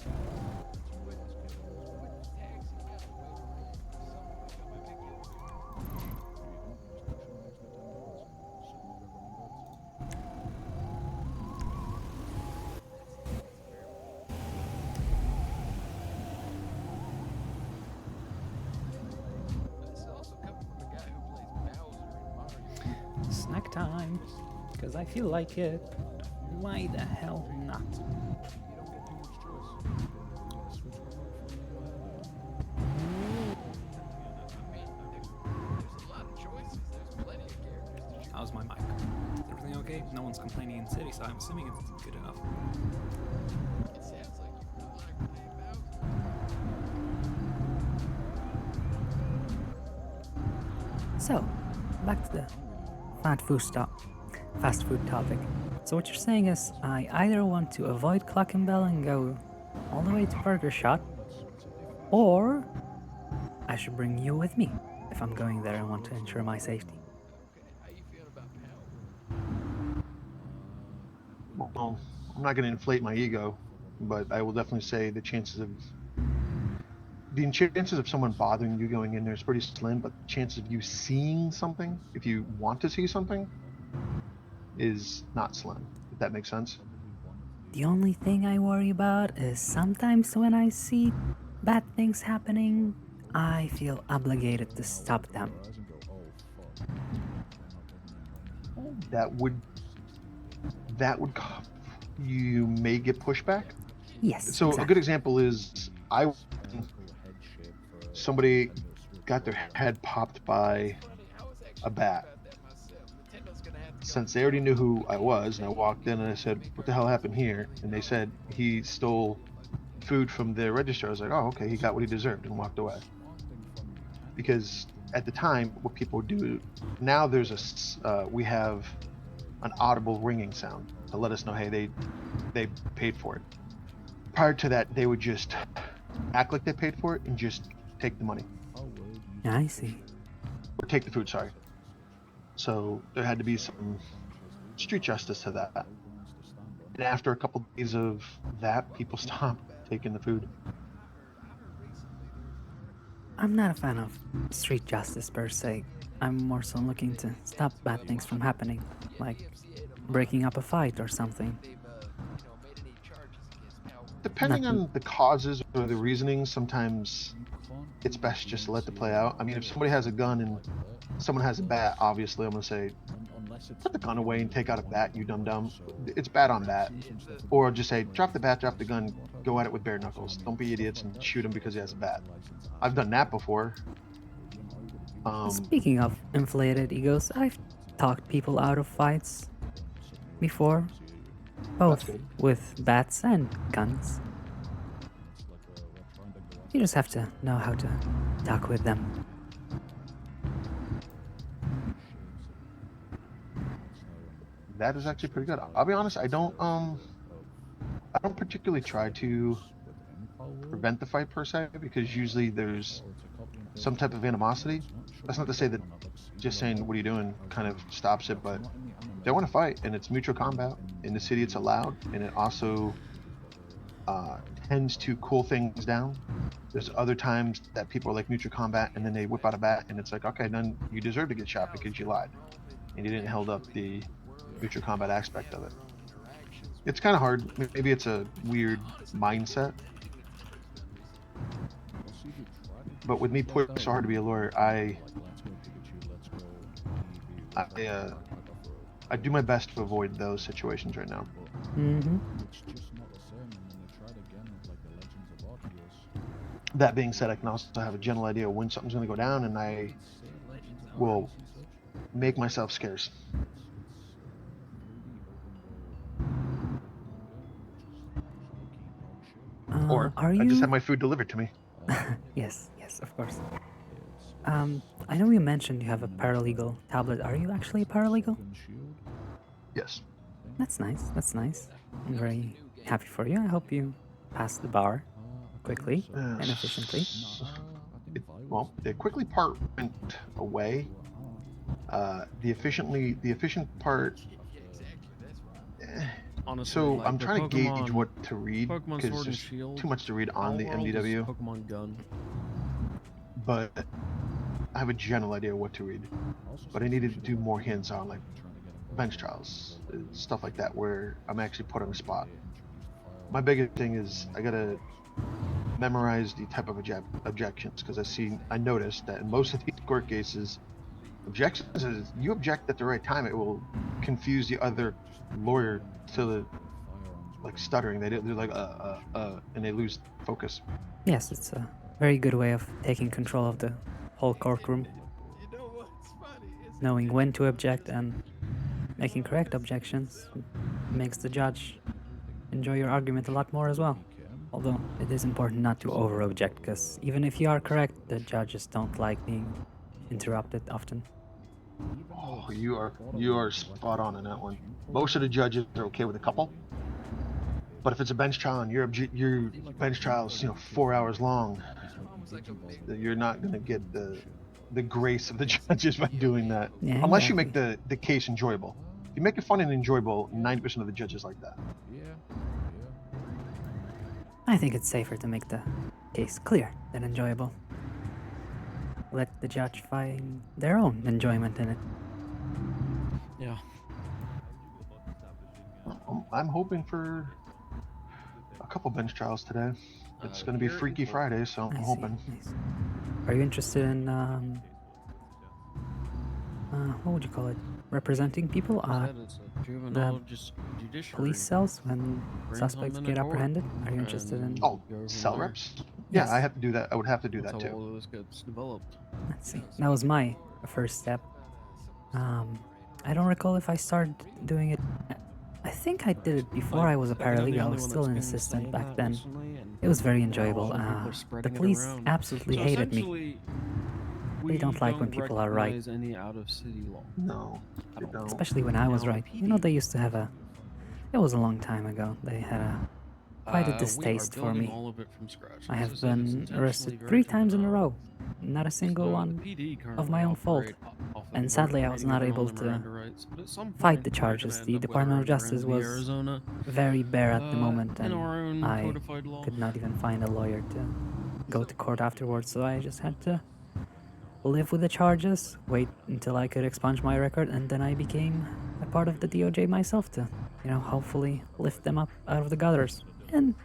Snack time, because I feel like it. Why the hell not? How's my mic? Is everything okay? No one's complaining in city, so I'm assuming it's good enough. So, back to the fast food topic. So what you're saying is, I either want to avoid Clockenbell and go all the way to Burger Shot, or I should bring you with me if I'm going there and want to ensure my safety. Well, I'm not going to inflate my ego, but I will definitely say the chances of someone bothering you going in there is pretty slim, but the chances of you seeing something, if you want to see something, is not slim, if that makes sense. The only thing I worry about is sometimes when I see bad things happening, I feel obligated to stop them. You may get pushback. Yes. So exactly. a good example is somebody got their head popped by a bat. Since they already knew who I was, and I walked in and I said, "What the hell happened here?" And they said he stole food from the register. I was like, "Oh, okay, he got what he deserved," and walked away. Because at the time, what people do now, we have an audible ringing sound to let us know, hey, they paid for it. Prior to that, they would just act like they paid for it and just take the money. I see. Or take the food, sorry. So there had to be some street justice to that. And after a couple days of that, people stopped taking the food. I'm not a fan of street justice per se. I'm more so looking to stop bad things from happening, like breaking up a fight or something. Depending on the causes or the reasoning, sometimes it's best just to let the play out. I mean, if somebody has a gun and someone has a bat, obviously I'm going to say, put the gun away and take out a bat, you dum-dum. It's bad on bat. Or just say, drop the bat, drop the gun, go at it with bare knuckles. Don't be idiots and shoot him because he has a bat. I've done that before. Speaking of inflated egos, I've talked people out of fights before. Both with bats and guns. You just have to know how to talk with them. That is actually pretty good. I'll be honest, I don't particularly try to prevent the fight per se, because usually there's some type of animosity. That's not to say that just saying what are you doing kind of stops it, but they want to fight and it's mutual combat. In the city it's allowed, and it also tends to cool things down. There's other times that people are like mutual combat and then they whip out a bat and it's like, okay, then you deserve to get shot because you lied and you didn't hold up the mutual combat aspect of it. It's kind of hard. Maybe it's a weird mindset. But with me pushing so hard to be a lawyer, I do my best to avoid those situations right now. Mm-hmm. That being said, I can also have a general idea of when something's going to go down, and I will make myself scarce. Or I just have my food delivered to me. Yes, of course. I know you mentioned you have a paralegal tablet. Are you actually a paralegal? Yes. That's nice. I'm very happy for you. I hope you pass the bar quickly and efficiently. Well, the quickly part went away. The efficient part. Honestly, so like I'm trying to Pokemon, gauge what to read Pokemon because Sword and there's Shield, too much to read on the World is MDW. Pokemon Gun. But I have a general idea what to read. But I needed to do more hands-on, like bench trials, stuff like that, where I'm actually put on the spot. My biggest thing is I gotta memorize the type of objections, because I noticed that in most of these court cases, objections is you object at the right time, it will confuse the other lawyer to the like stuttering. They're like and they lose focus. Yes, it's a very good way of taking control of the whole courtroom. Knowing when to object and making correct objections makes the judge enjoy your argument a lot more as well. Although it is important not to over-object, because even if you are correct, the judges don't like being interrupted often. Oh, you are spot on that one. Most of the judges are okay with a couple, but if it's a bench trial and your bench trial is 4 hours long, you're not going to get the grace of the judges by doing that. Yeah, unless you make the case enjoyable. If you make it fun and enjoyable, 90% of the judges like that. I think it's safer to make the case clear than enjoyable. Let the judge find their own enjoyment in it. Yeah. I'm hoping for a couple bench trials today. It's going to be Freaky Friday, so I'm hoping. Nice. Are you interested in what would you call it? Representing people at the police cells when suspects get apprehended? Are you interested in? Oh, cell reps? Yeah, Yes. I have to do that. I would have to do that too. All of this gets developed. Let's see. That was my first step. I don't recall if I started doing it. I think I did it before I was a paralegal. I was still an assistant back then. It was very enjoyable. The police absolutely hated me. They don't like when people are right. Any out of city law. No, they don't. Especially when I was right. You know, they used to have it was a long time ago. They had quite a distaste for me. All of it from scratch. I have been arrested 3 times in a row not a single one PD of my own fault. And sadly, I was not able to fight the charges. The Department of Justice was very bare at the moment, and I could not even find a lawyer to go to court afterwards, so I just had to live with the charges, wait until I could expunge my record, and then I became a part of the DOJ myself to, you know, hopefully lift them up out of the gutters. And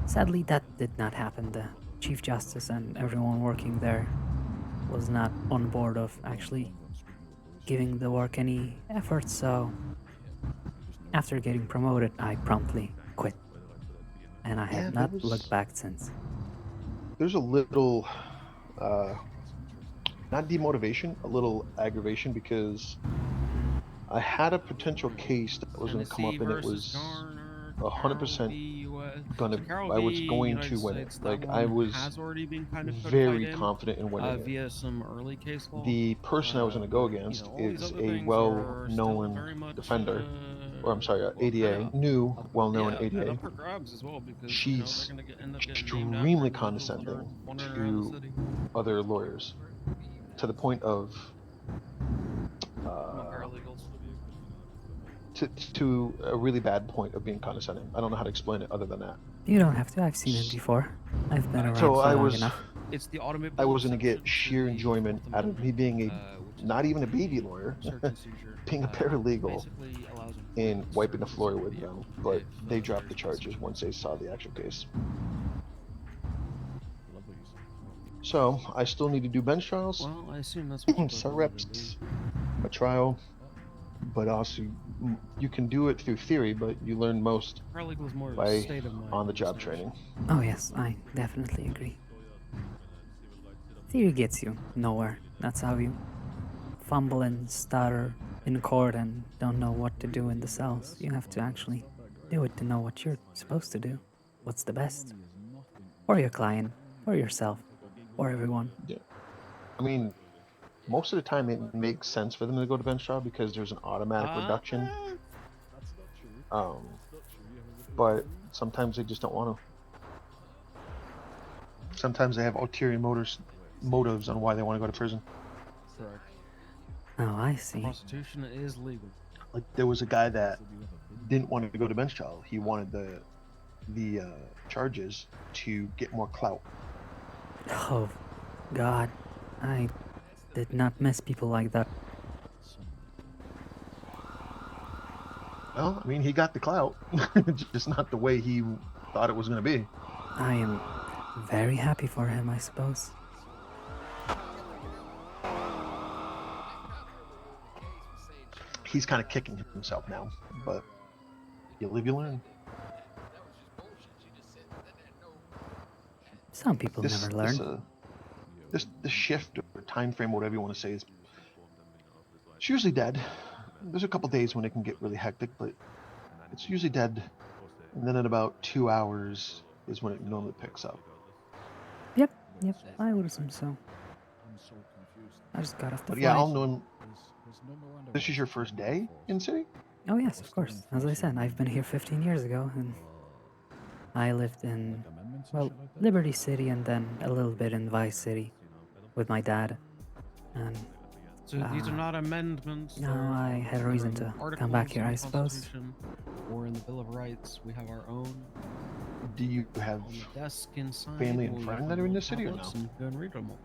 sadly, that did not happen. The Chief Justice and everyone working there was not on board of actually giving the work any effort, so after getting promoted, I promptly quit. And I have not looked back since. There's a little, not demotivation, a little aggravation, because I had a potential case that was going to come up, and it was 100% I was going to win it. Like, I was very confident in winning it. The person I was going to go against is a well-known defender, or I'm sorry, ADA, new well-known ADA. She's extremely condescending to other lawyers, to the point of to a really bad point of being condescending. I don't know how to explain it other than that. You don't have to. I've seen it before. I've been around So for I long was, enough. I was going to get sheer enjoyment out of me being not even a baby lawyer, being a paralegal, and wiping the floor with them. But they dropped the charges once they saw the actual case. So I still need to do bench trials. Well, I assume that's what reps, a trial, but also you can do it through theory, but you learn most by on-the-job training. Oh yes, I definitely agree. Theory gets you nowhere. That's how you fumble and stutter in court and don't know what to do in the cells. You have to actually do it to know what you're supposed to do. What's the best? For your client, or yourself, or everyone. Yeah. I mean, most of the time it makes sense for them to go to bench trial because there's an automatic reduction. But sometimes they just don't want to. Sometimes they have ulterior motives on why they want to go to prison. Correct. Oh, I see. Prostitution is legal. Like, there was a guy that didn't want to go to bench trial. He wanted the charges to get more clout. Oh, God. I did not miss people like that. Well, I mean, he got the clout, just not the way he thought it was going to be. I am very happy for him, I suppose. He's kind of kicking himself now, but you live, you learn. Some people never learn. This shift or time frame, whatever you want to say, it's usually dead. There's a couple days when it can get really hectic, but it's usually dead. And then in about 2 hours is when it normally picks up. Yep, I would assume so. I just got off the But flight. yeah, I'll know. This is your first day in the city? Oh yes, of course. As I said, I've been here 15 years ago, and I lived in, well, Liberty City and then a little bit in Vice City with my dad. And So these are not amendments. no, I had a reason to come back here, I suppose. Or in the Bill of Rights, we have our own. Do you have Desk inside, family and friends that are in this city or no? Go and read them all.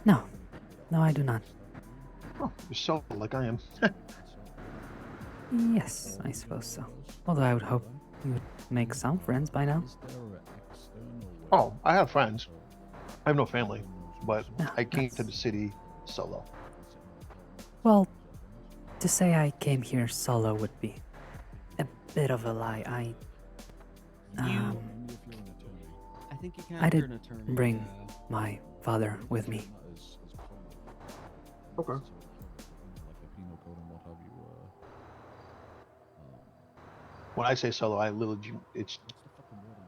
No, I do not. Oh, you're so like I am. Yes, I suppose so. Although I would hope you would make some friends by now. Oh, I have friends. I have no family, but I came to the city solo. Well, to say I came here solo would be a bit of a lie. I think you can. I did bring my father with me. Okay. When I say solo, I literally, it's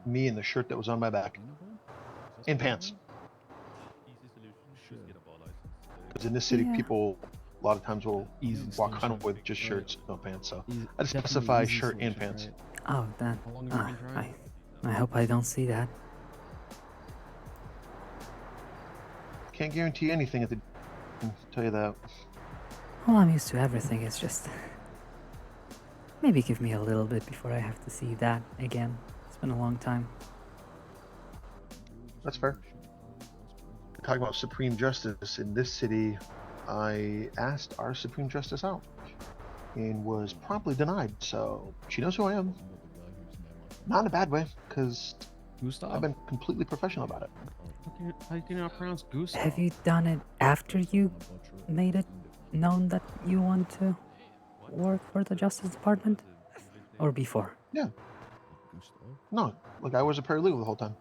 me and the shirt that was on my back. And pants. Because in this city, people a lot of times will walk around with just shirts, no pants. So I specify shirt and pants. Oh, that. I hope I don't see that. can't guarantee anything at the. I'll tell you that. Well, I'm used to everything. It's just maybe give me a little bit before I have to see that again. It's been a long time. That's fair. Talking about Supreme Justice in this city, I asked our Supreme Justice out and was promptly denied. So she knows who I am. Not in a bad way, because I've been completely professional about it. How can you not pronounce Gustav? Have you done it after you made it known that you want to work for the Justice Department? Or before? Yeah. No, like I was a paralegal the whole time.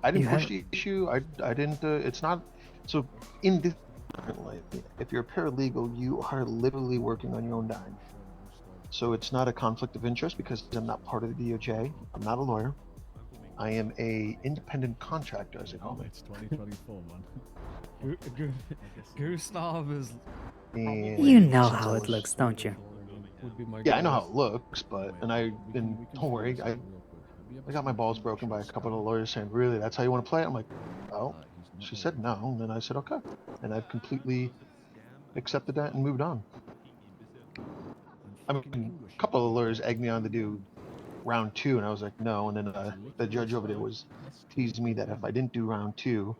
I didn't push the issue. I didn't. It's not. So in this, if you're a paralegal, you are literally working on your own dime. So it's not a conflict of interest because I'm not part of the DOJ. I'm not a lawyer. I am a independent contractor, as they call me. It's 2024, man. Gustav is. You know how it looks, don't you? Yeah, I know how it looks, but don't worry, I got my balls broken by a couple of lawyers saying, "Really, that's how you want to play it?" I'm like, "Oh." She said no, and then I said okay, and I've completely accepted that and moved on. I mean, a couple of lawyers egged me on to do round 2, and I was like, no. And then the judge over there was teasing me that if I didn't do round 2,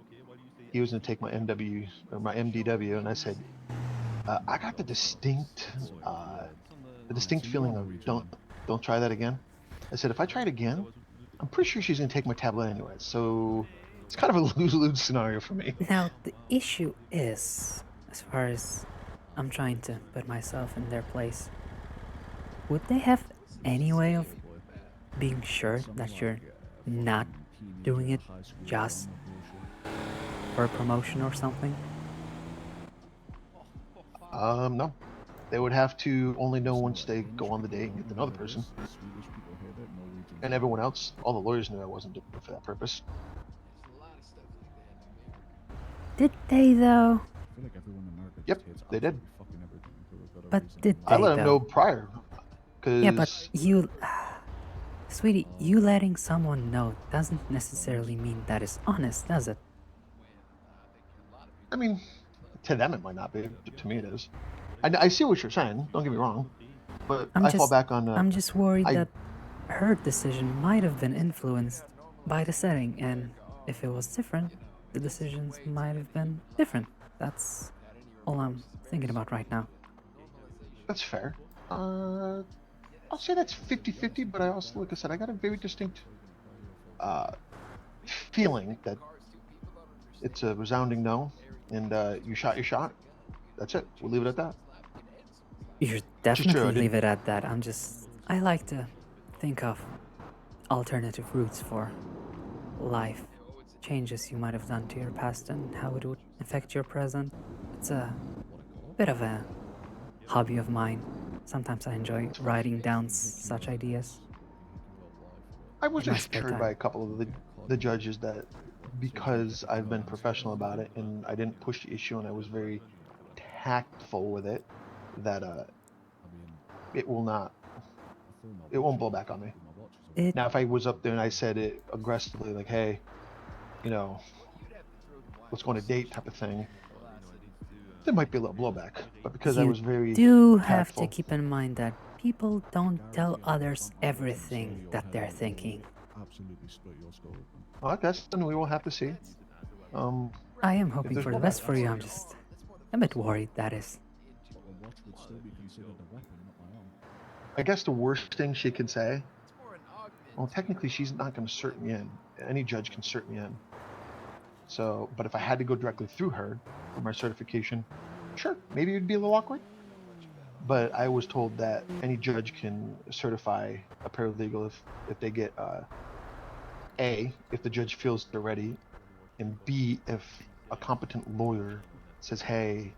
he was going to take my MW or my MDW, and I said, I got the distinct feeling of don't try that again. I said if I try it again, I'm pretty sure she's going to take my tablet anyway. So it's kind of a lose-lose scenario for me. Now the issue is, as far as I'm trying to put myself in their place, would they have any way of being sure that you're not doing it just for a promotion or something? No. They would have to only know once they go on the date and get to know the person. And everyone else, all the lawyers knew I wasn't doing it for that purpose. Did they though? Yep, they did. But did they I let them know prior. Yeah, but you... Sweetie, you letting someone know doesn't necessarily mean that is honest, does it? I mean, to them it might not be, but to me it is. I see what you're saying, don't get me wrong, but I fall back on... I'm just worried that her decision might have been influenced by the setting, and if it was different, the decisions might have been different. That's all I'm thinking about right now. That's fair. I'll say that's 50-50, but I also, like I said, I got a very distinct feeling that it's a resounding no, and you shot your shot. That's it. We'll leave it at that. You should definitely leave it at that. I like to think of alternative routes for life, changes you might have done to your past and how it would affect your present. It's a bit of a hobby of mine. Sometimes I enjoy writing down such ideas. I was assured by a couple of the judges that because I've been professional about it and I didn't push the issue and I was very tactful with it, that it won't blow back on me. Now, if I was up there and I said it aggressively, like, hey, you know, let's go on a date type of thing, there might be a little blowback. But because I was very You do have tactful, to keep in mind that people don't tell others everything that they're thinking. well, I guess then we will have to see. I am hoping for the best for you. I'm just a bit worried, that is. I guess the worst thing she could say, well, technically she's not going to cert me in. Any judge can cert me in. So, but if I had to go directly through her for my certification, sure, maybe it'd be a little awkward. But I was told that any judge can certify a paralegal if they get A, if the judge feels they're ready, and B, if a competent lawyer says, hey,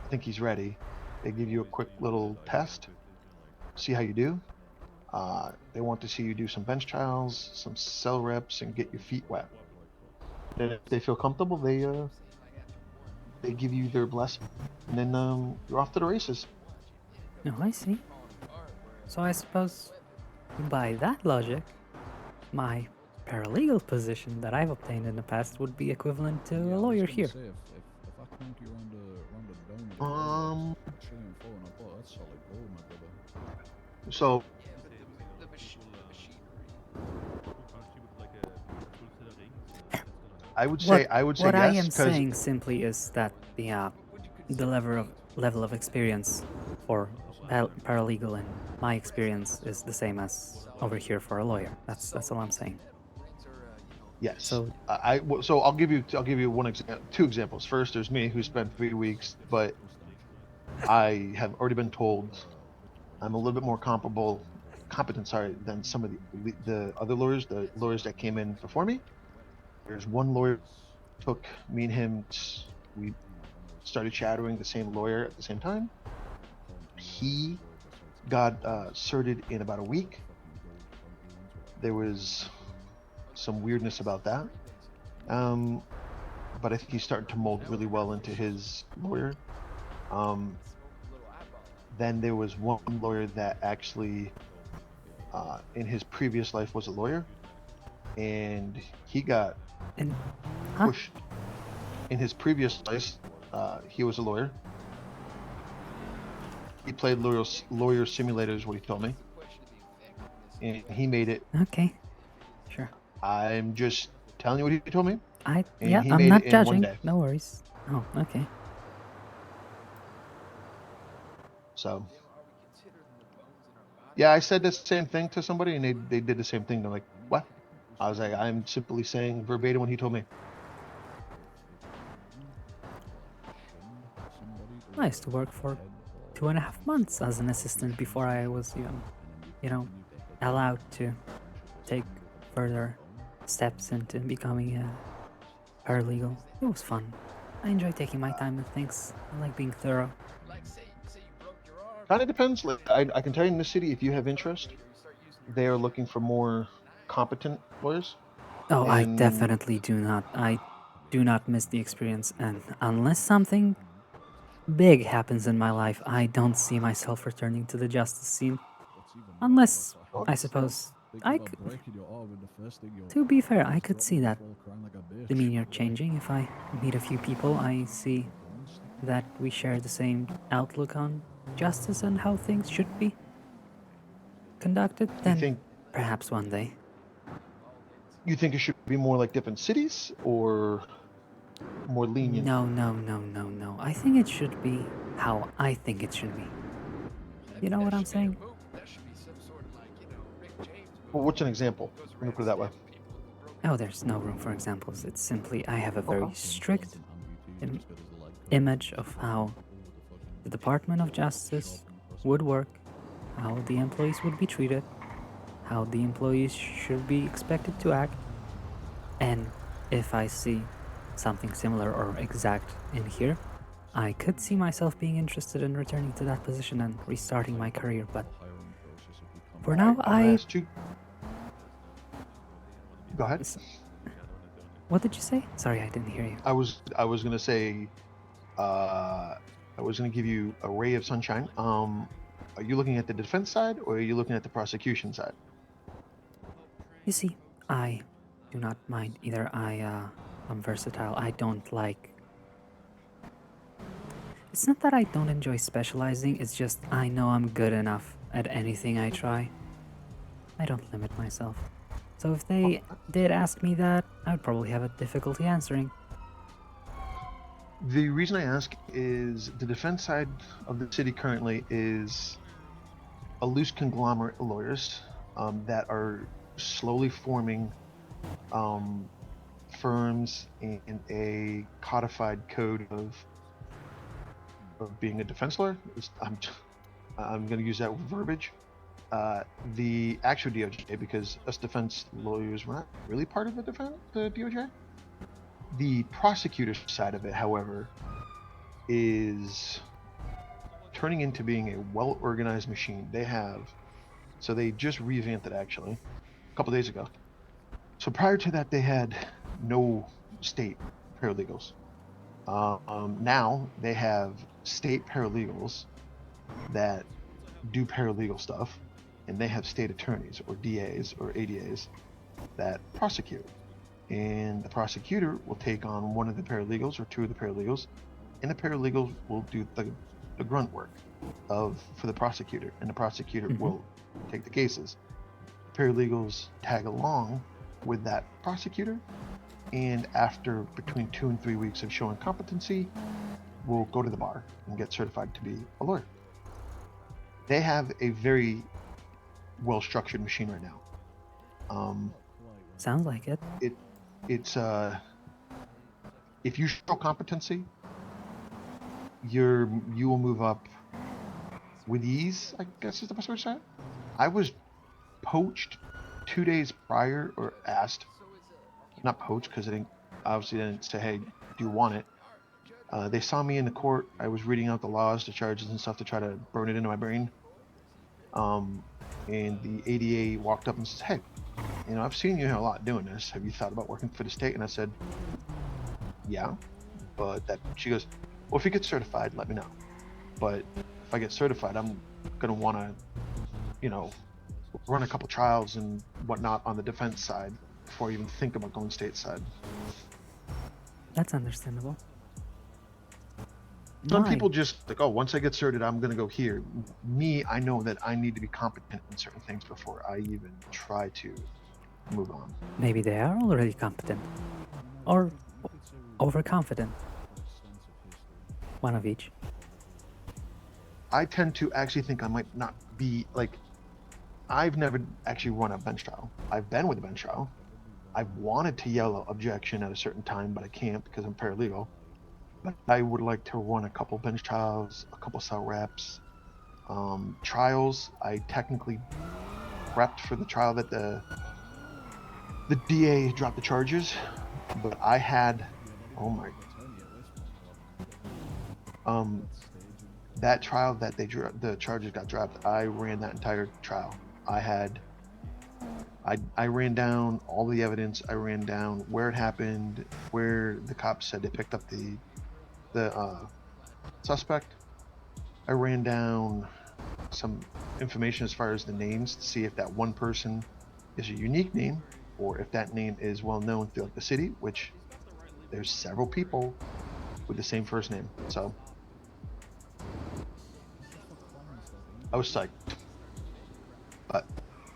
I think he's ready, they give you a quick little test, see how you do. They want to see you do some bench trials, some cell reps, and get your feet wet. And if they feel comfortable, they give you their blessing, and then you're off to the races. No, I see. So I suppose, by that logic, my paralegal position that I've obtained in the past would be equivalent to a lawyer here. So I would say what I yes, am 'cause- saying simply is that the level of experience for paralegal and my experience is the same as over here for a lawyer. That's all I'm saying. Yes. So so I'll give you two examples. First, there's me who spent 3 weeks, but I have already been told I'm a little bit more competent, than some of the other lawyers, the lawyers that came in before me. There's one lawyer took me and him. We started shadowing the same lawyer at the same time. He got certed in about a week. There was some weirdness about that. But I think he's starting to mold really well into his lawyer. Then there was one lawyer that actually, in his previous life, was a lawyer, and he got pushed. In his previous life, he was a lawyer. He played lawyer simulators, what he told me, and he made it. Okay, sure. I'm just telling you what he told me. Yeah, he I'm made not it in 1 judging. day. No worries. Oh, okay. So, yeah, I said the same thing to somebody, and they did the same thing. They're like, "What?" I was like, "I'm simply saying verbatim what he told me." I used to work for 2.5 months as an assistant before I was, allowed to take further steps into becoming a paralegal. It was fun. I enjoy taking my time with things. I like being thorough. Kind of depends. Like, I can tell you in this city, if you have interest, they are looking for more competent lawyers. Oh, I definitely do not. I do not miss the experience, and unless something big happens in my life, I don't see myself returning to the justice scene. Unless, I suppose, to be fair, I could see that demeanor changing if I meet a few people. I see that we share the same outlook on justice and how things should be conducted. Then perhaps one day. You think it should be more like different cities, or more lenient? No. I think it should be how I think it should be. You know what I'm saying? Well, what's an example? Let me put it that way. Oh, there's no room for examples. It's simply I have a very strict image of how the Department of Justice would work, how the employees would be treated, how the employees should be expected to act, and if I see something similar or exact in here, I could see myself being interested in returning to that position and restarting my career, but for now, Go ahead. What did you say? Sorry, I didn't hear you. I was gonna say, I was gonna give you a ray of sunshine. Are you looking at the defense side, or are you looking at the prosecution side? You see, I do not mind either. I'm versatile. I don't like... It's not that I don't enjoy specializing, it's just I know I'm good enough at anything I try. I don't limit myself. So if they did ask me that, I'd probably have a difficulty answering. The reason I ask is the defense side of the city currently is a loose conglomerate of lawyers that are slowly forming firms in a codified code of being a defense lawyer. I'm going to use that verbiage. The actual DOJ, because us defense lawyers were not really part of the DOJ. The prosecutor side of it, however, is turning into being a well-organized machine. They just revamped it actually a couple days ago. So prior to that, they had no state paralegals. Now they have state paralegals that do paralegal stuff, and they have state attorneys or DAs or ADAs that prosecute. And the prosecutor will take on one of the paralegals or two of the paralegals, and the paralegals will do the grunt work for the prosecutor, and the prosecutor will take the cases. Paralegals tag along with that prosecutor, and after between 2 and 3 weeks of showing competency, will go to the bar and get certified to be a lawyer. They have a very well-structured machine right now. Sounds like it. It's if you show competency, you will move up with ease, I guess is the best way to say it. I was poached 2 days prior, or asked, not poached because they didn't say, hey, do you want it? They saw me in the court. I was reading out the laws, the charges and stuff to try to burn it into my brain. And the ADA walked up and said, hey, I've seen you a lot doing this. Have you thought about working for the state? And I said, yeah, but she goes, well, if you get certified, let me know. But if I get certified, I'm going to want to, run a couple trials and whatnot on the defense side before I even think about going stateside. That's understandable. Some people just like, oh, once I get certed, I'm going to go here. Me, I know that I need to be competent in certain things before I even try to move on. Maybe they are already competent. Or overconfident. One of each. I tend to actually think I might not be, I've never actually run a bench trial. I've been with a bench trial. I've wanted to yell objection at a certain time, but I can't because I'm paralegal. But I would like to run a couple bench trials, a couple cell reps. Trials, I technically prepped for the trial that the DA dropped the charges, but I had, that trial that the charges got dropped, I ran that entire trial. I ran down all the evidence. I ran down where it happened, where the cops said they picked up the suspect. I ran down some information as far as the names to see if that one person is a unique name or if that name is well known throughout the city, which there's several people with the same first name. So I was psyched. But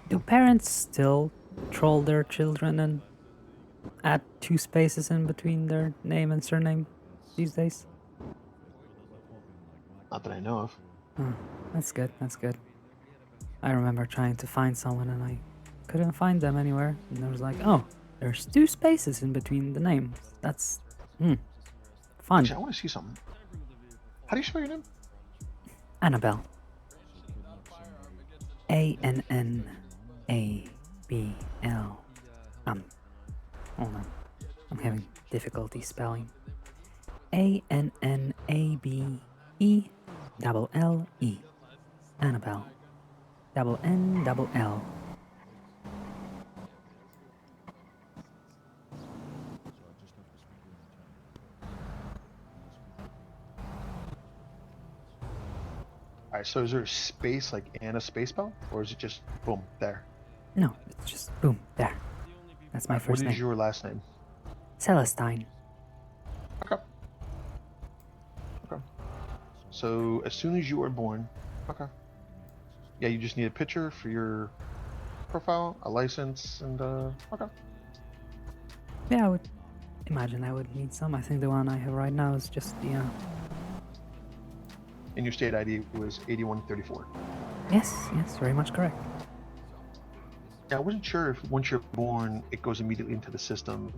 do parents still troll their children and add 2 spaces in between their name and surname these days? Not that I know of. Oh, that's good, that's good. I remember trying to find someone and I couldn't find them anywhere. And I was like, oh, there's 2 spaces in between the names. That's, fun. Actually, I want to see something. How do you spell your name? Annabelle. ANNABL. Hold on. I'm having difficulty spelling. ANNABELLE. Annabelle. NNL. Alright, so is there a space like Anna space spell? Or is it just boom, there? No, it's just boom, there. That's my first name. What is your last name? Celestine. Okay. So as soon as you are born, okay. Yeah, you just need a picture for your profile, a license, and okay. Yeah, I would imagine I would need some. I think the one I have right now is just the And your state ID was 8134. Yes, very much correct. Yeah, I wasn't sure if once you're born it goes immediately into the system,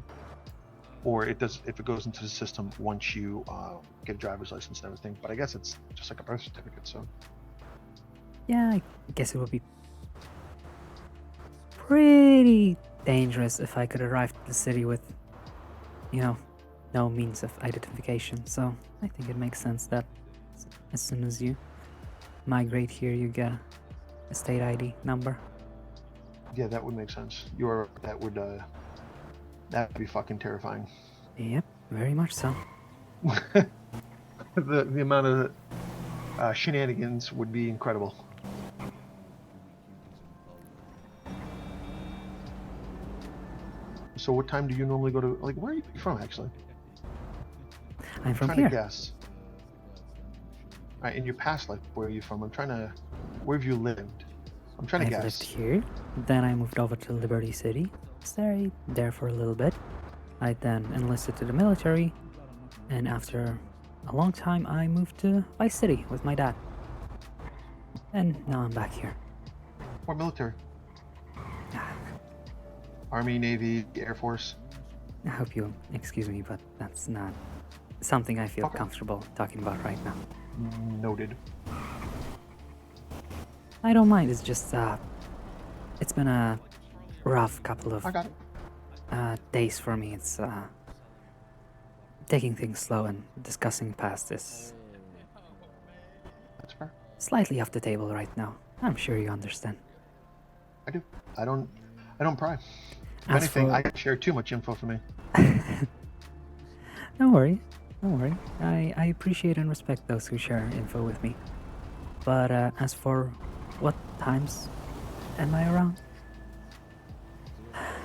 or it does if it goes into the system once you get a driver's license and everything. But I guess it's just like a birth certificate, so. Yeah, I guess it would be pretty dangerous if I could arrive to the city with, no means of identification. So I think it makes sense that as soon as you migrate here, you get a state ID number. Yeah, that would make sense. That would be fucking terrifying. Yep, very much so. the amount of shenanigans would be incredible. So what time do you normally go to? Like, where are you from actually? I'm from trying here. to guess. All right, in your past life, where are you from? I'm trying to. Where have you lived? I'm trying to I've guess. lived here, then I moved over to Liberty City, stayed there for a little bit. I then enlisted to the military, and after a long time I moved to Vice City with my dad. And now I'm back here. What military? Army, Navy, Air Force? I hope you excuse me, but that's not something I feel comfortable talking about right now. Noted. I don't mind, it's just, it's been a rough couple of days for me. It's, taking things slow and discussing past is That's fair. slightly off the table right now. I'm sure you understand. I do. I don't pry. If As anything, for- I share too much info for me. Don't worry. Don't worry. I appreciate and respect those who share info with me. But as for what times am I around?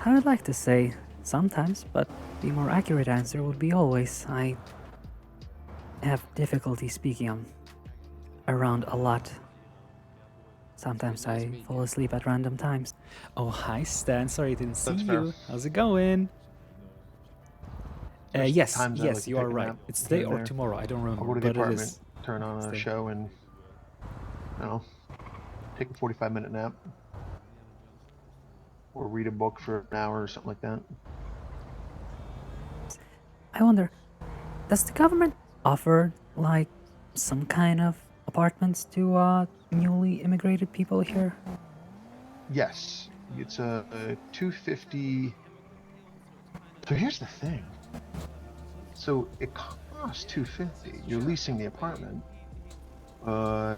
I would like to say sometimes, but the more accurate answer would be always. I have difficulty speaking around a lot. Sometimes I fall asleep at random times. Oh, hi Stan. Sorry I didn't see That's fair. you. How's it going? There's Yes, times I like yes, to you take are a right. nap It's here today and or there. tomorrow. I don't remember. I'll go to the but it apartment, is. turn on a Stay. show, and take a 45-minute nap, or read a book for an hour or something like that. I wonder, does the government offer like some kind of apartments to newly immigrated people here? Yes, it's a 250. So here's the thing. So it costs 250. You're leasing the apartment, but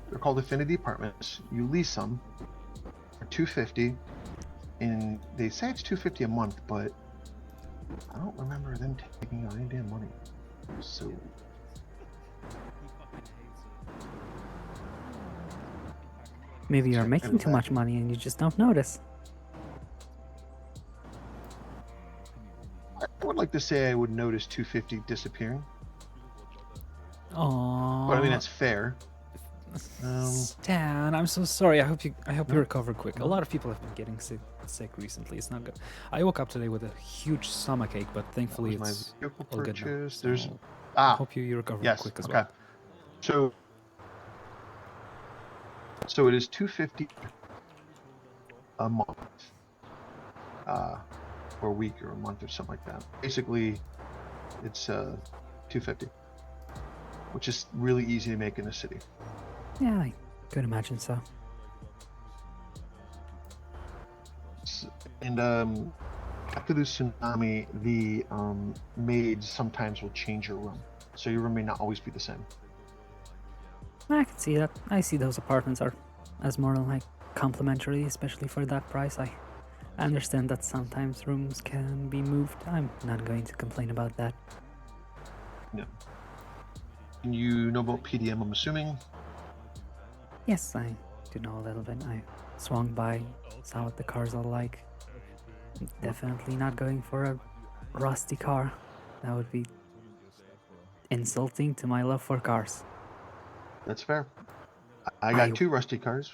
they're called affinity apartments. You lease them for 250, and they say it's 250 a month, but I don't remember them taking out any damn money. So Maybe you're Check making into too that. much money and you just don't notice. I would like to say I would notice 250 disappearing, Aww. but I mean that's fair. Stan, I'm so sorry. I hope you No. recover quick. A No. lot of people have been getting sick recently. It's not good. I woke up today with a huge stomachache, but thankfully That was it's my vehicle all good now. purchase. So There's I hope you recover yes, quick as okay. well. So it is 250 a month, or a week or a month or something like that. Basically, it's 250, which is really easy to make in the city. Yeah, I could imagine so. And after the tsunami, the maids sometimes will change your room, so your room may not always be the same. I can see that. I see those apartments are as more like complimentary, especially for that price. I understand that sometimes rooms can be moved. I'm not going to complain about that. Yeah. And you know about PDM, I'm assuming? Yes, I do know a little bit. I swung by, saw what the cars are like. Definitely not going for a rusty car. That would be insulting to my love for cars. That's fair. I got 2 rusty cars.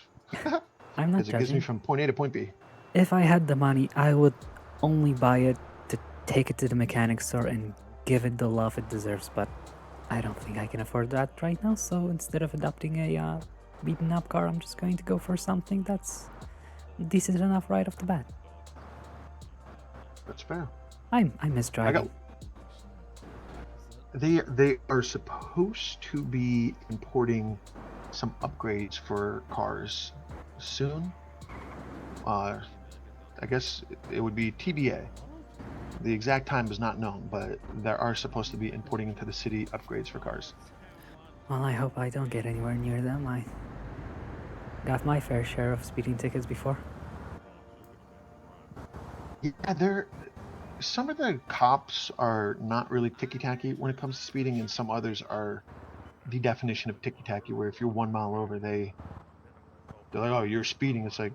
I'm not Because it gets me judging. from point A to point B. If I had the money, I would only buy it to take it to the mechanic store and give it the love it deserves, but I don't think I can afford that right now, so instead of adopting a beaten up car, I'm just going to go for something that's decent enough right off the bat. That's fair. I miss driving. They are supposed to be importing some upgrades for cars soon. I guess it would be TBA. The exact time is not known, but there are supposed to be importing into the city upgrades for cars. Well, I hope I don't get anywhere near them. I got my fair share of speeding tickets before. Yeah, some of the cops are not really ticky-tacky when it comes to speeding, and some others are the definition of ticky-tacky, where if you're 1 mile over, they're like, oh, you're speeding. It's like,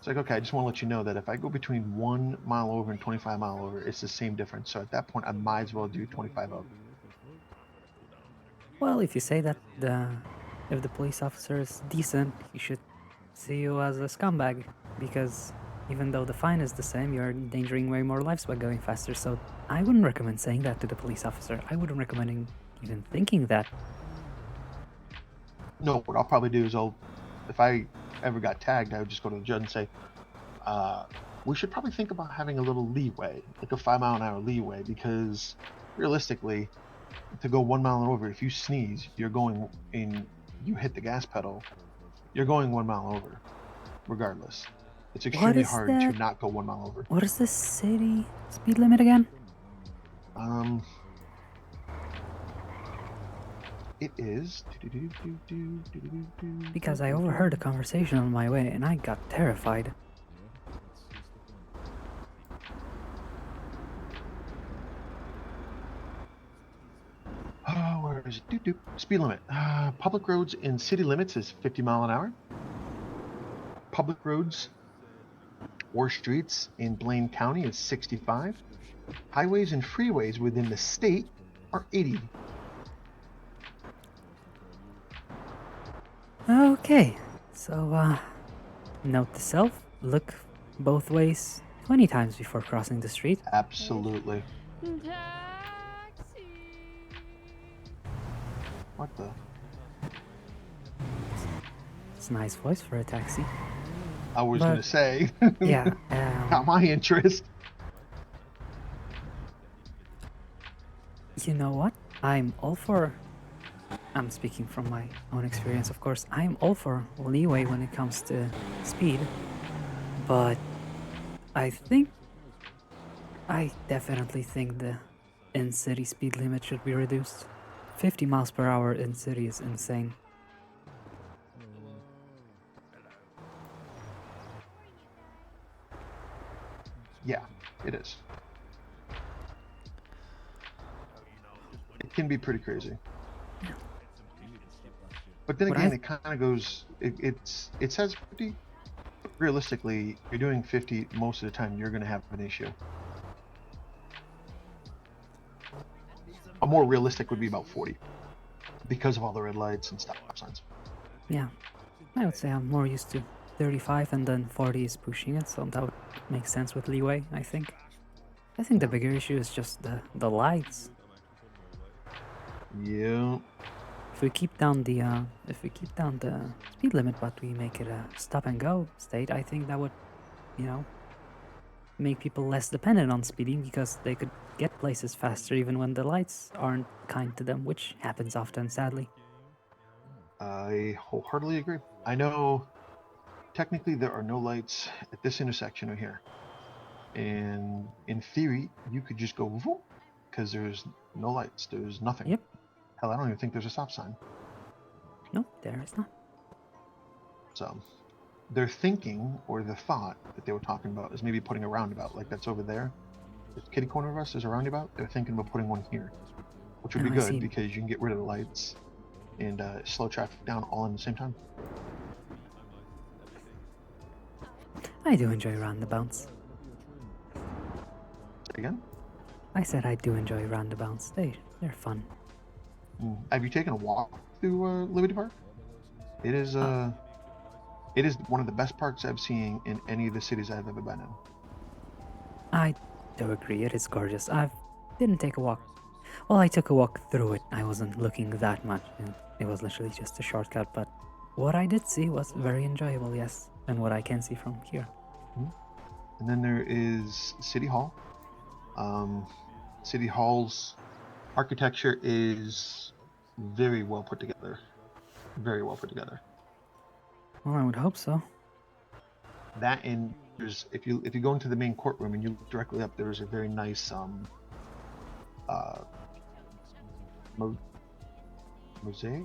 It's like, okay, I just want to let you know that if I go between 1 mile over and 25 mile over, it's the same difference. So at that point, I might as well do 25 up. Well, if you say that if the police officer is decent, he should see you as a scumbag, because even though the fine is the same, you're endangering way more lives by going faster. So I wouldn't recommend saying that to the police officer. I wouldn't recommend even thinking that. No, what I'll probably do is if I ever got tagged, I would just go to the judge and say, we should probably think about having a little leeway, like a 5 mile an hour leeway, because realistically, to go 1 mile and over, if you sneeze, you're going in, you hit the gas pedal, you're going 1 mile over, regardless. It's extremely hard to not go 1 mile over. What is the city speed limit again? It is. Because I overheard a conversation on my way and I got terrified. Oh, where is it? Speed limit. Public roads in city limits is 50 mile an hour. Public roads or streets in Blaine County is 65. Highways and freeways within the state are 80. Okay, so note to self, look both ways 20 times before crossing the street. Absolutely. What the? It's a nice voice for a taxi. I was going to say. Yeah. Not my interest. You know what? I'm speaking from my own experience, of course. I'm all for leeway when it comes to speed. But I definitely think the in-city speed limit should be reduced. 50 miles per hour in city is insane. Yeah, it is. It can be pretty crazy. But then again, it kind of goes. It says 50. Realistically, you're doing 50 most of the time. You're going to have an issue. A more realistic would be about 40, because of all the red lights and stop signs. Yeah, I would say I'm more used to 35, and then 40 is pushing it, so that would make sense with leeway. I think the bigger issue is just the lights. Yeah. If we keep down the speed limit, but we make it a stop and go state, I think that would, make people less dependent on speeding, because they could get places faster even when the lights aren't kind to them, which happens often, sadly. I wholeheartedly agree. I know technically there are no lights at this intersection over here, and in theory you could just go whoop, because there's no lights, there's nothing. Yep. Hell, I don't even think there's a stop sign. No, there is not. So their thinking, or the thought that they were talking about, is maybe putting a roundabout, like that's over there. The kitty corner of us is a roundabout. They're thinking about putting one here, which would be good, because you can get rid of the lights and slow traffic down all in the same time. I do enjoy roundabouts. Say again? I said I do enjoy roundabouts. They're fun. Have you taken a walk through Liberty Park? It is one of the best parks I've seen in any of the cities I've ever been in. I do agree, it is gorgeous. I didn't take a walk. Well, I took a walk through it. I wasn't looking that much. It was literally just a shortcut, but what I did see was very enjoyable, yes, and what I can see from here. And then there is City Hall. City Hall's architecture is very well put together. Very well put together. Well, I would hope so. That, and there's, if you go into the main courtroom and you look directly up, there's a very nice mosaic.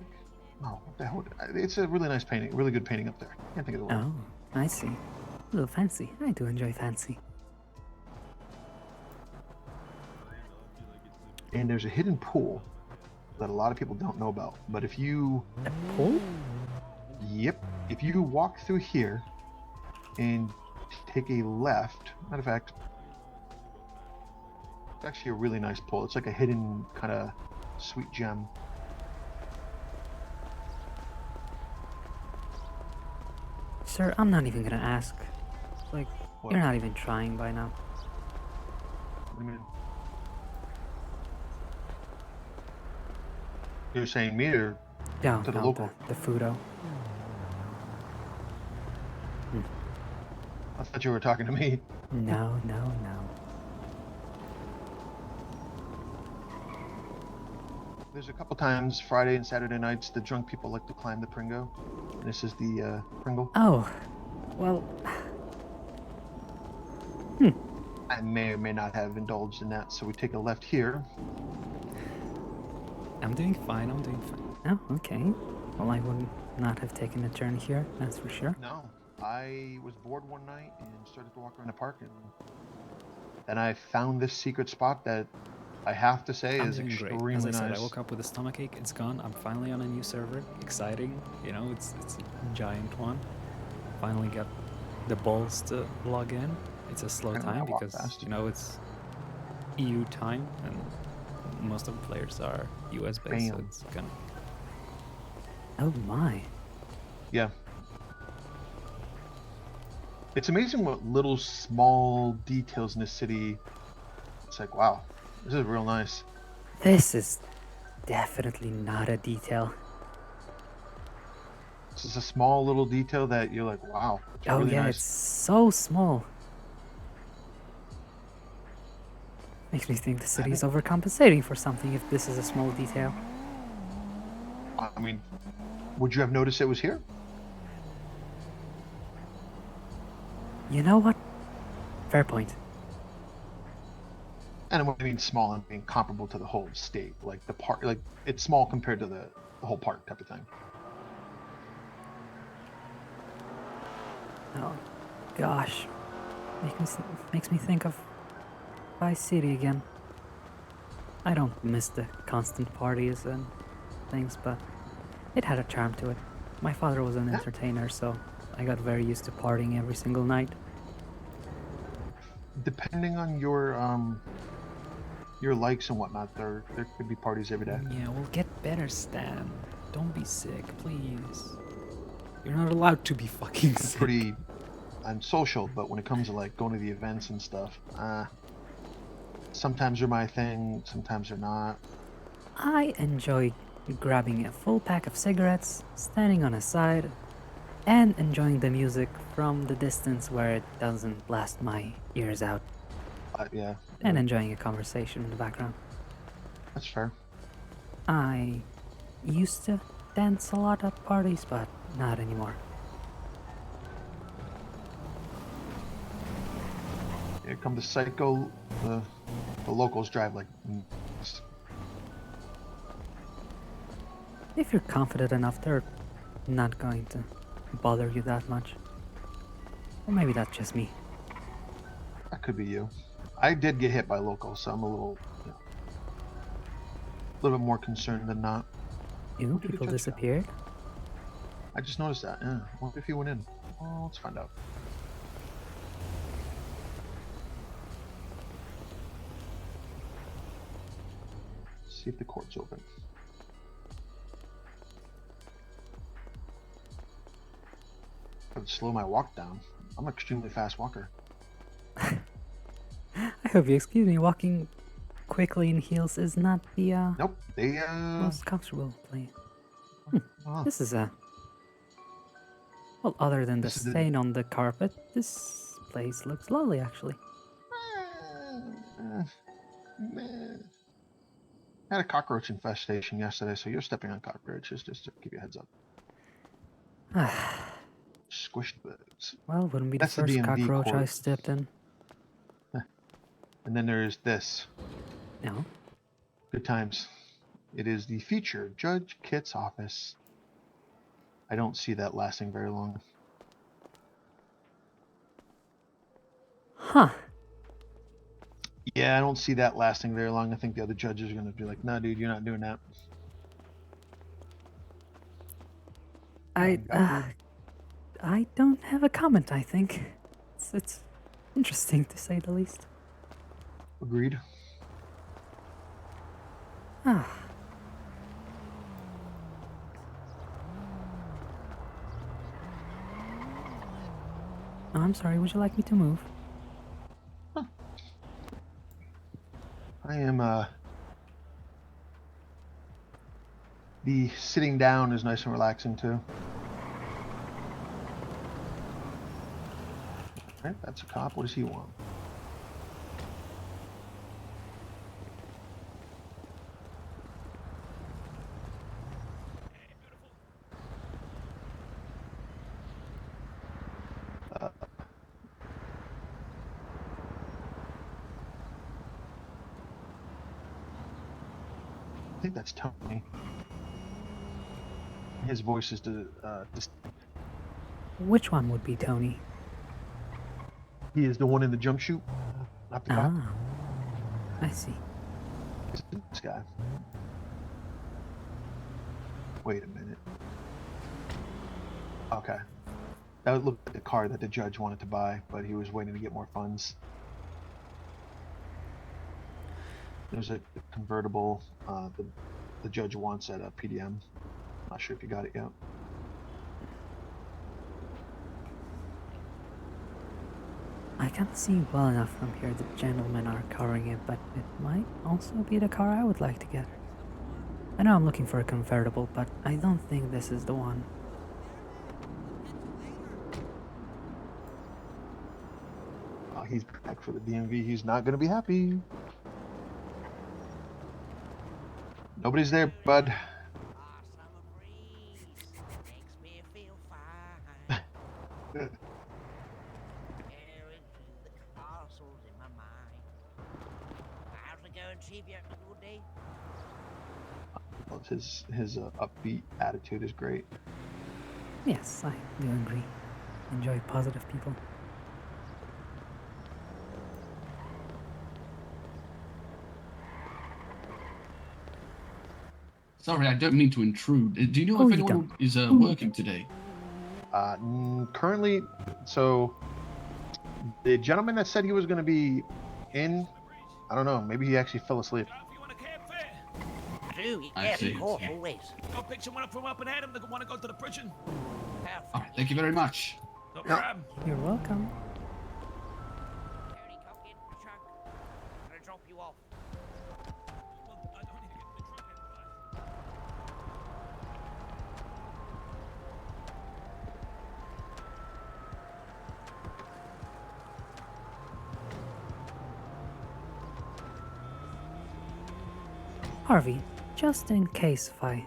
Oh, what the hell? It's a really nice painting, really good painting up there. Can't think of the word. Oh, I see. A little fancy. I do enjoy fancy. And there's a hidden pool that a lot of people don't know about. But if you... A pool? Yep. If you walk through here and take a left. Matter of fact, it's actually a really nice pull. It's like a hidden kind of sweet gem. Sir, I'm not even gonna ask. Like, What? you're not even trying by now. What do you mean? You're saying me or No, to the no, local? the Fudo. I thought you were talking to me. No. There's a couple times Friday and Saturday nights the drunk people like to climb the Pringo. This is the Pringle. Oh, well. I may or may not have indulged in that, so we take a left here. I'm doing fine. Oh, okay. Well, I would not have taken a turn here, that's for sure. No, I was bored one night and started to walk around the park, and then I found this secret spot that I have to say I'm is doing great. extremely As I said, nice. I woke up with a stomachache. It's gone. I'm finally on a new server. Exciting. You know, it's a giant one. Finally got the balls to log in. It's a slow I time walk because, fast. you know, it's EU time and most of the players are US based, so Bam. it's gonna... Oh my. Yeah. It's amazing what little small details in the city. It's like, wow, this is real nice. This is definitely not a detail. It's just a small little detail that you're like, wow. It's Oh really yeah, nice. it's so small. Makes me think the city is overcompensating for something if this is a small detail. I mean, would you have noticed it was here? You know what? Fair point. And when I mean small, I mean comparable to the whole state. Like the park, like it's small compared to the whole park type of thing. Oh, gosh. Makes me think of Vice City again. I don't miss the constant parties and things, but it had a charm to it. My father was an entertainer, so I got very used to partying every single night. Depending on your likes and whatnot, there could be parties every day. Yeah, well, get better, Stan. Don't be sick, please. You're not allowed to be fucking sick. Pretty, I'm social, but when it comes to like going to the events and stuff, sometimes they're my thing, sometimes they're not. I enjoy grabbing a full pack of cigarettes, standing on a side, and enjoying the music from the distance where it doesn't blast my ears out. Yeah. And enjoying a conversation in the background. That's fair. I used to dance a lot at parties, but not anymore. Here come the psycho. The locals drive like. If you're confident enough, they're not going to bother you that much. Or maybe that's just me. That could be you. I did get hit by locals, so I'm a little bit more concerned than not. Ew, people disappeared? I just noticed that. Yeah. What if he went in? Well, let's find out. See if the court's open. I would slow my walk down. I'm an extremely fast walker. I hope you excuse me, walking quickly in heels is not the Nope, they most comfortable play. Oh. This is well, other than the This is the- stain on the carpet, this place looks lovely actually. I had a cockroach infestation yesterday, so you're stepping on cockroaches, just to give you a heads up. Squished bugs. Well, wouldn't be That's the the first D&D cockroach I court. stepped in. And then there's this. No. Good times. It is the feature, Judge Kit's office. I don't see that lasting very long. Huh. Yeah, I don't see that lasting very long. I think the other judges are going to be like, nah, dude, you're not doing that. I don't have a comment, I think. it's interesting to say the least. Agreed. Ah. Oh, I'm sorry, would you like me to move? I am, the sitting down is nice and relaxing too. Alright, that's a cop. What does he want? I think that's Tony. His voice is Which one would be Tony? He is the one in the jumpsuit, not the cop. Ah, I see. It's this guy. Wait a minute. Okay. That would look like the car that the judge wanted to buy, but he was waiting to get more funds. There's a convertible the judge wants at a PDM. Not sure if you got it yet. I can't see well enough from here. The gentlemen are covering it, but it might also be the car I would like to get. I know I'm looking for a convertible, but I don't think this is the one. Oh, he's back for the DMV. He's not going to be happy. Nobody's there, bud. His upbeat attitude is great. Yes, I do agree. Enjoy positive people. Sorry, I don't mean to intrude. Do you know Oh, if you anyone don't. is working today? Currently, so the gentleman that said he was going to be in, I don't know, maybe he actually fell asleep. I see. always. Go pick someone up from up and Adam that want to go to the prison. All right, thank you very much. No problem. You're welcome. Gonna drop you off. Harvey, just in case if I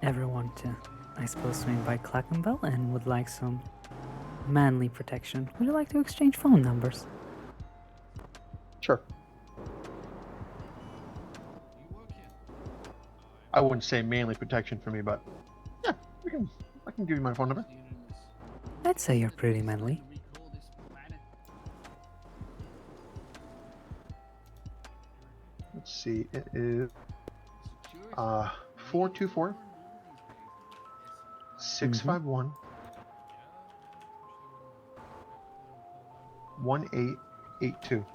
ever want to, I suppose, swing by Clackenville and would like some manly protection, would you like to exchange phone numbers? Sure. I wouldn't say mainly protection for me, but yeah, I can give you my phone number. I'd say you're pretty manly. Let's see, it is 424 651 1882.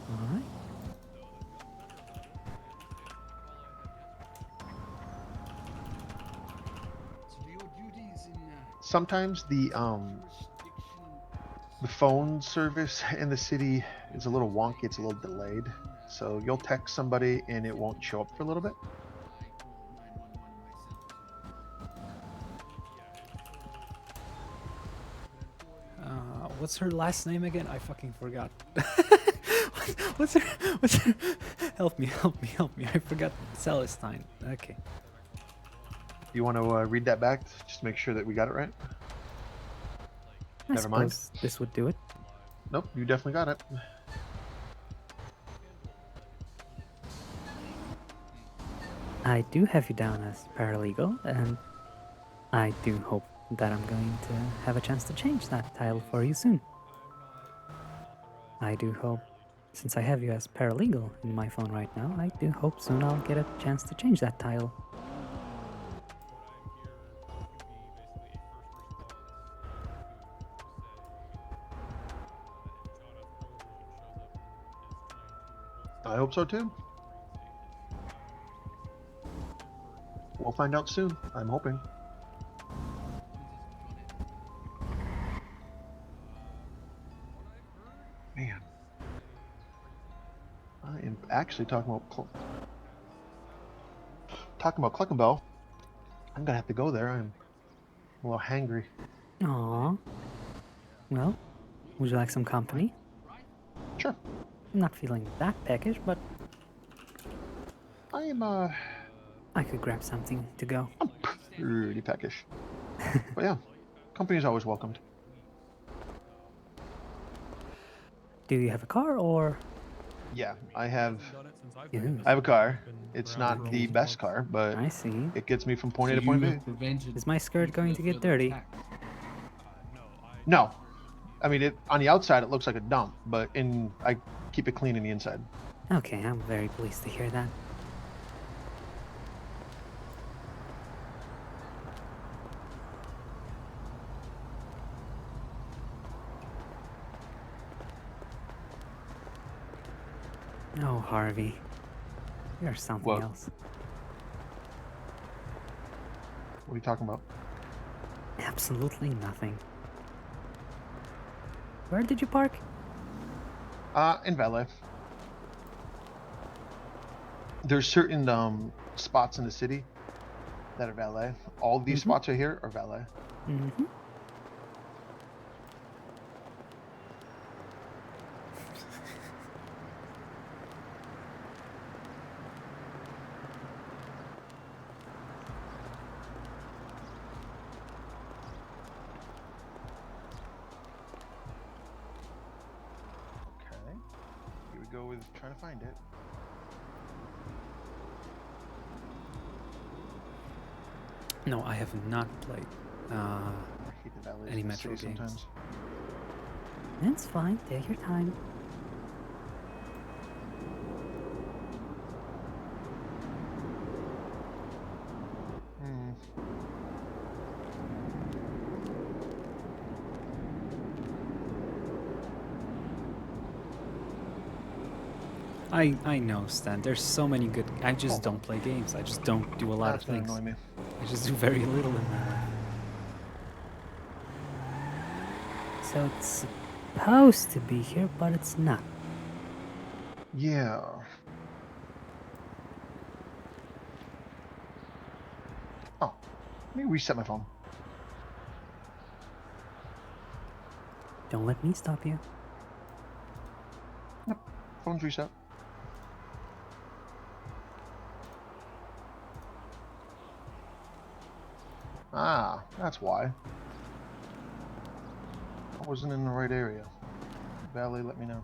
Alright. Sometimes the phone service in the city is a little wonky, it's a little delayed. So you'll text somebody and it won't show up for a little bit. What's her last name again? I fucking forgot. What's her? Help me! I forgot. Celestine. Okay. You want to read that back? Just make sure that we got it right. Never mind. This would do it. Nope, you definitely got it. I do have you down as paralegal, and I do hope that I'm going to have a chance to change that title for you soon. I do hope, since I have you as paralegal in my phone right now, I do hope soon I'll get a chance to change that title. I hope so too. We'll find out soon. I'm hoping. Man, I am actually talking about Cluckenbell. I'm gonna have to go there. I'm a little hangry. Aw. Well, would you like some company? Sure. I'm not feeling that peckish, but I am I could grab something to go. pretty peckish. But yeah, company is always welcomed. Do you have a car or? Yeah, I have Yeah. a car. It's not the best car, but I see. it gets me from point A to point B. Is my skirt going to get dirty? No. I mean, on the outside it looks like a dump, but I keep it clean in the inside. Okay, I'm very pleased to hear that. Oh, Harvey. You're something What? else. What are you talking about? Absolutely nothing. Where did you park? In valet. There's certain spots in the city that are valet. All these spots right here are valet. Mm-hmm. Okay. Here we go with trying to find it. No, I have not played I hate the valets any in the Metro city games. sometimes. That's fine. Take your time. I know, Stan. There's so many good. I just don't play games. I just don't do a lot of That's gonna things. annoy me. I just do very little in my life. So it's supposed to be here, but it's not. Yeah. Oh, let me reset my phone. Don't let me stop you. Yep, phone's reset. Ah, that's why. I wasn't in the right area. Valet, let me know.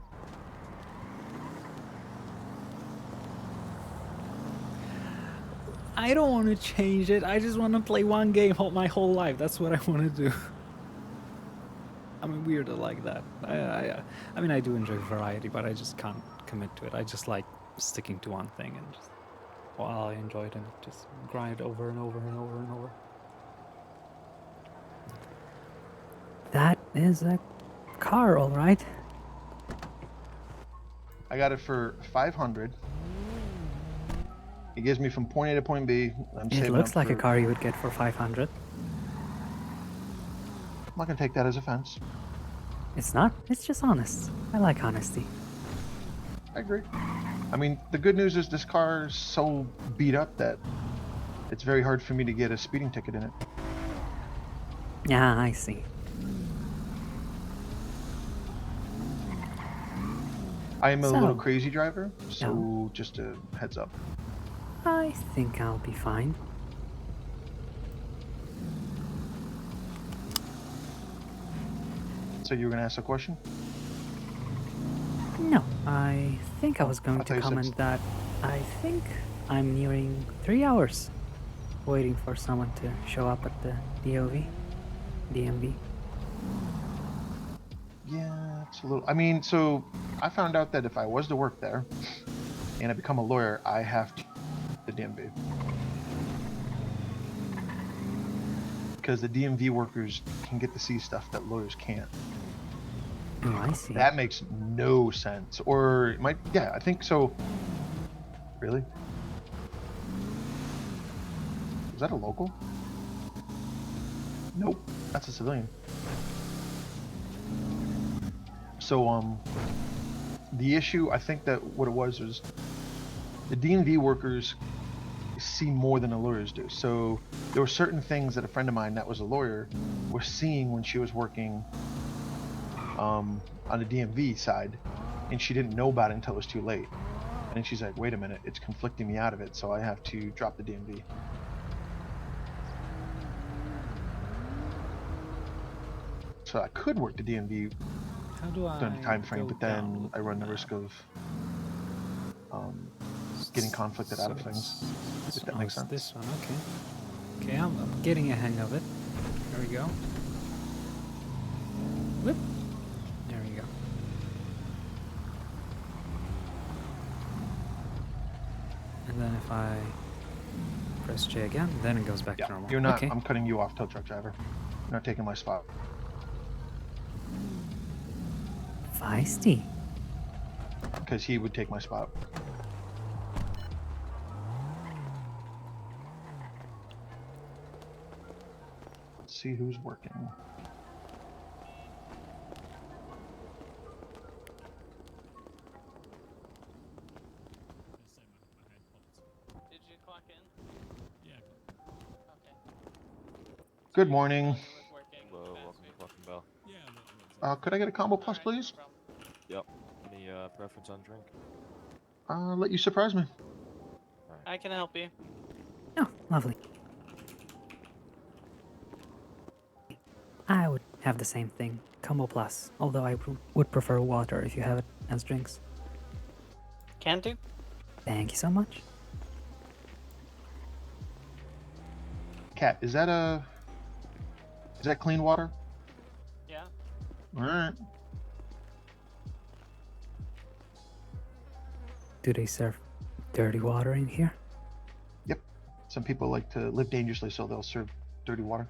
I don't want to change it. I just want to play one game my whole life. That's what I want to do. I'm a weirdo like that. I mean, I do enjoy variety, but I just can't commit to it. I just like sticking to one thing and just, while I enjoy it, and just grind it over and over and over and over. That is a car, all right. I got it for 500. It gives me from point A to point B. It looks like a car you would get for 500. I'm not gonna take that as offense. It's not. It's just honest. I like honesty. I agree. I mean, the good news is this car is so beat up that it's very hard for me to get a speeding ticket in it. Yeah, I see. I am a little So- crazy driver, so just a heads up. I think I'll be fine. So you were gonna ask a question? No, I think I was going I'll to tell you comment six. that I think I'm nearing 3 hours waiting for someone to show up at the DMV. Yeah, it's a little. I mean, so I found out that if I was to work there and I become a lawyer, I have to the DMV. Because the DMV workers can get to see stuff that lawyers can't. Oh, I see. That makes no sense. Or it might, yeah, I think so. Really? Is that a local? Nope, that's a civilian. So, the issue, I think that what it was the DMV workers see more than the lawyers do. So there were certain things that a friend of mine that was a lawyer was seeing when she was working on the DMV side, and she didn't know about it until it was too late. And then she's like, wait a minute, it's conflicting me out of it, so I have to drop the DMV. So I could work the DMV How do I during the time frame, go but then down I run the map? risk of getting conflicted out of things, if that makes sense. This one, okay. Okay, I'm getting a hang of it. There we go. Whoop. There we go. And then if I press J again, then it goes back to normal. You're not, Okay. I'm cutting you off, tow truck driver. You're not taking my spot. Feisty. Because he would take my spot. Let's see who's working. Did you clock in? Yeah. Okay. Good morning. Hello, welcome to Clucking Bell. Could I get a combo plus, please? Yep. Any preference on drink? Let you surprise me. I can help you. Oh, lovely. I would have the same thing, combo plus, although I would prefer water if you have it as drinks. Can do. Thank you so much. Cat, is that clean water? Yeah. Alright. Do they serve dirty water in here? Yep. Some people like to live dangerously, so they'll serve dirty water.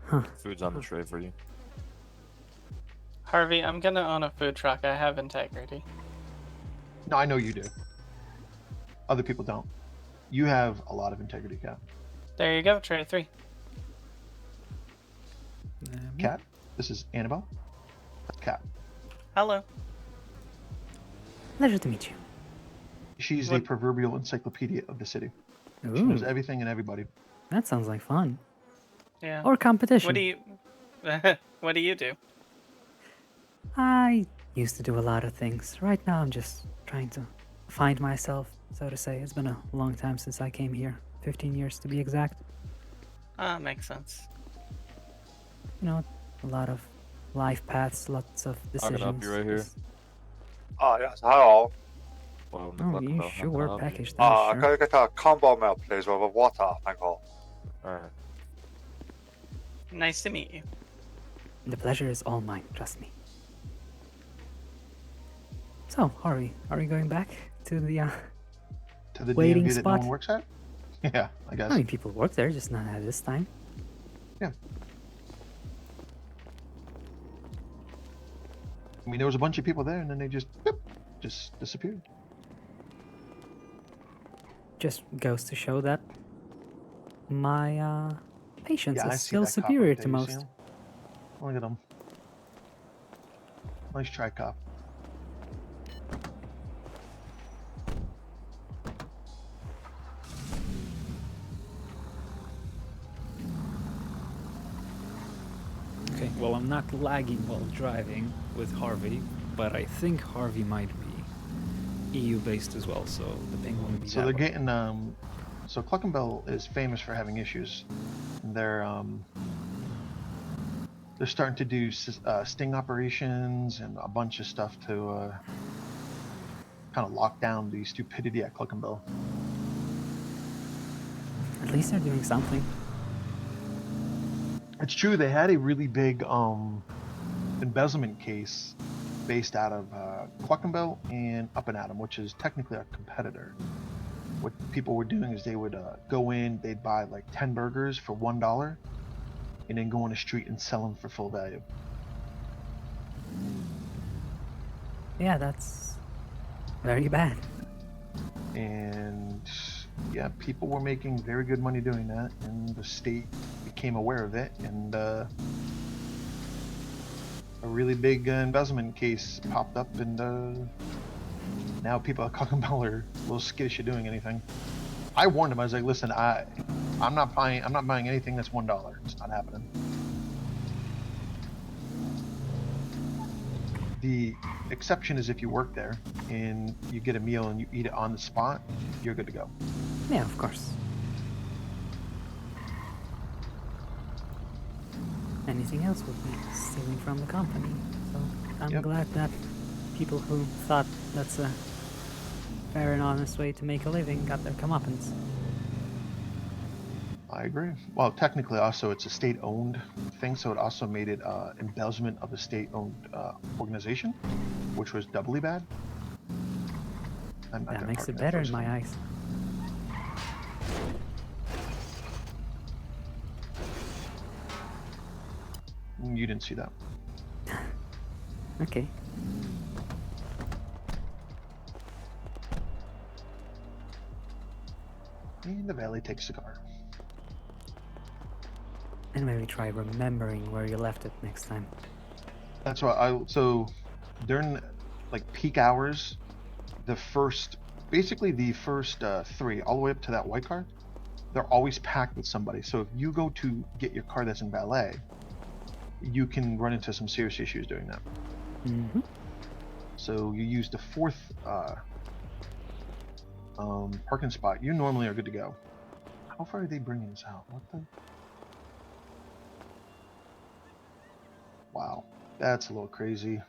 Huh. Food's on the tray for you. Harvey, I'm gonna own a food truck. I have integrity. No, I know you do. Other people don't. You have a lot of integrity, Cat. There you go, tray 3. Cat, this is Annabelle. That's Cat. Hello. Pleasure to meet you. She's the proverbial encyclopedia of the city. She Ooh, knows everything and everybody. that sounds like fun. Yeah. Or competition. What do you what do you do? I used to do a lot of things. Right now I'm just trying to find myself, so to say. It's been a long time since I came here. 15 years to be exact. Ah, makes sense. You know, a lot of life paths, lots of I decisions. can help you right here. Yes, hello. Welcome to Oh, Clucking you Bell. How sure can I help you? packaged that, Can sure. I get a combo meal, please, with a water? Thank you. Alright. Nice to meet you. The pleasure is all mine, trust me. So, Harvey, are we going back to the To the waiting DMV that no spot? one works at? Yeah, I guess. I mean, people work there, just not at this time. Yeah. I mean, there was a bunch of people there, and then they just disappeared. Just goes to show that my patience Yeah, I is see still that cop superior up there, to you see most. him? Look at him. Nice try, cop. Okay, well, I'm not lagging while driving with Harvey, but I think Harvey might be EU-based as well, so the ping won't be So that they're low. getting so Clucking Bell is famous for having issues. They're starting to do sting operations and a bunch of stuff to kind of lock down the stupidity at Clucking Bell. At least they're doing something. It's true, they had a really big embezzlement case based out of Clucking Bell and Up and Atom, which is technically our competitor. What people were doing is they would go in, they'd buy like 10 burgers for $1, and then go on the street and sell them for full value. Yeah, that's very bad. And yeah, people were making very good money doing that, and the state became aware of it, and a really big embezzlement case popped up, and now people at Cockenbell are a little skittish at doing anything. I warned him. I was like, "Listen, I'm not buying anything that's $1. It's not happening." The exception is if you work there and you get a meal and you eat it on the spot, you're good to go. Yeah, of course. Anything else would be stealing from the company. So I'm glad that people who thought that's a fair and honest way to make a living got their comeuppance. I agree. Well, technically, also it's a state-owned thing, so it also made it embezzlement of a state-owned organization, which was doubly bad. That makes it better in my eyes. You didn't see that. Okay. And the valet takes the car. And maybe try remembering where you left it next time. That's why so during like peak hours, basically the first 3 all the way up to that white car, they're always packed with somebody. So if you go to get your car that's in valet, you can run into some serious issues doing that. Mm-hmm. So you use the 4th parking spot, you normally are good to go. How far are they bringing us out? What the? Wow, that's a little crazy.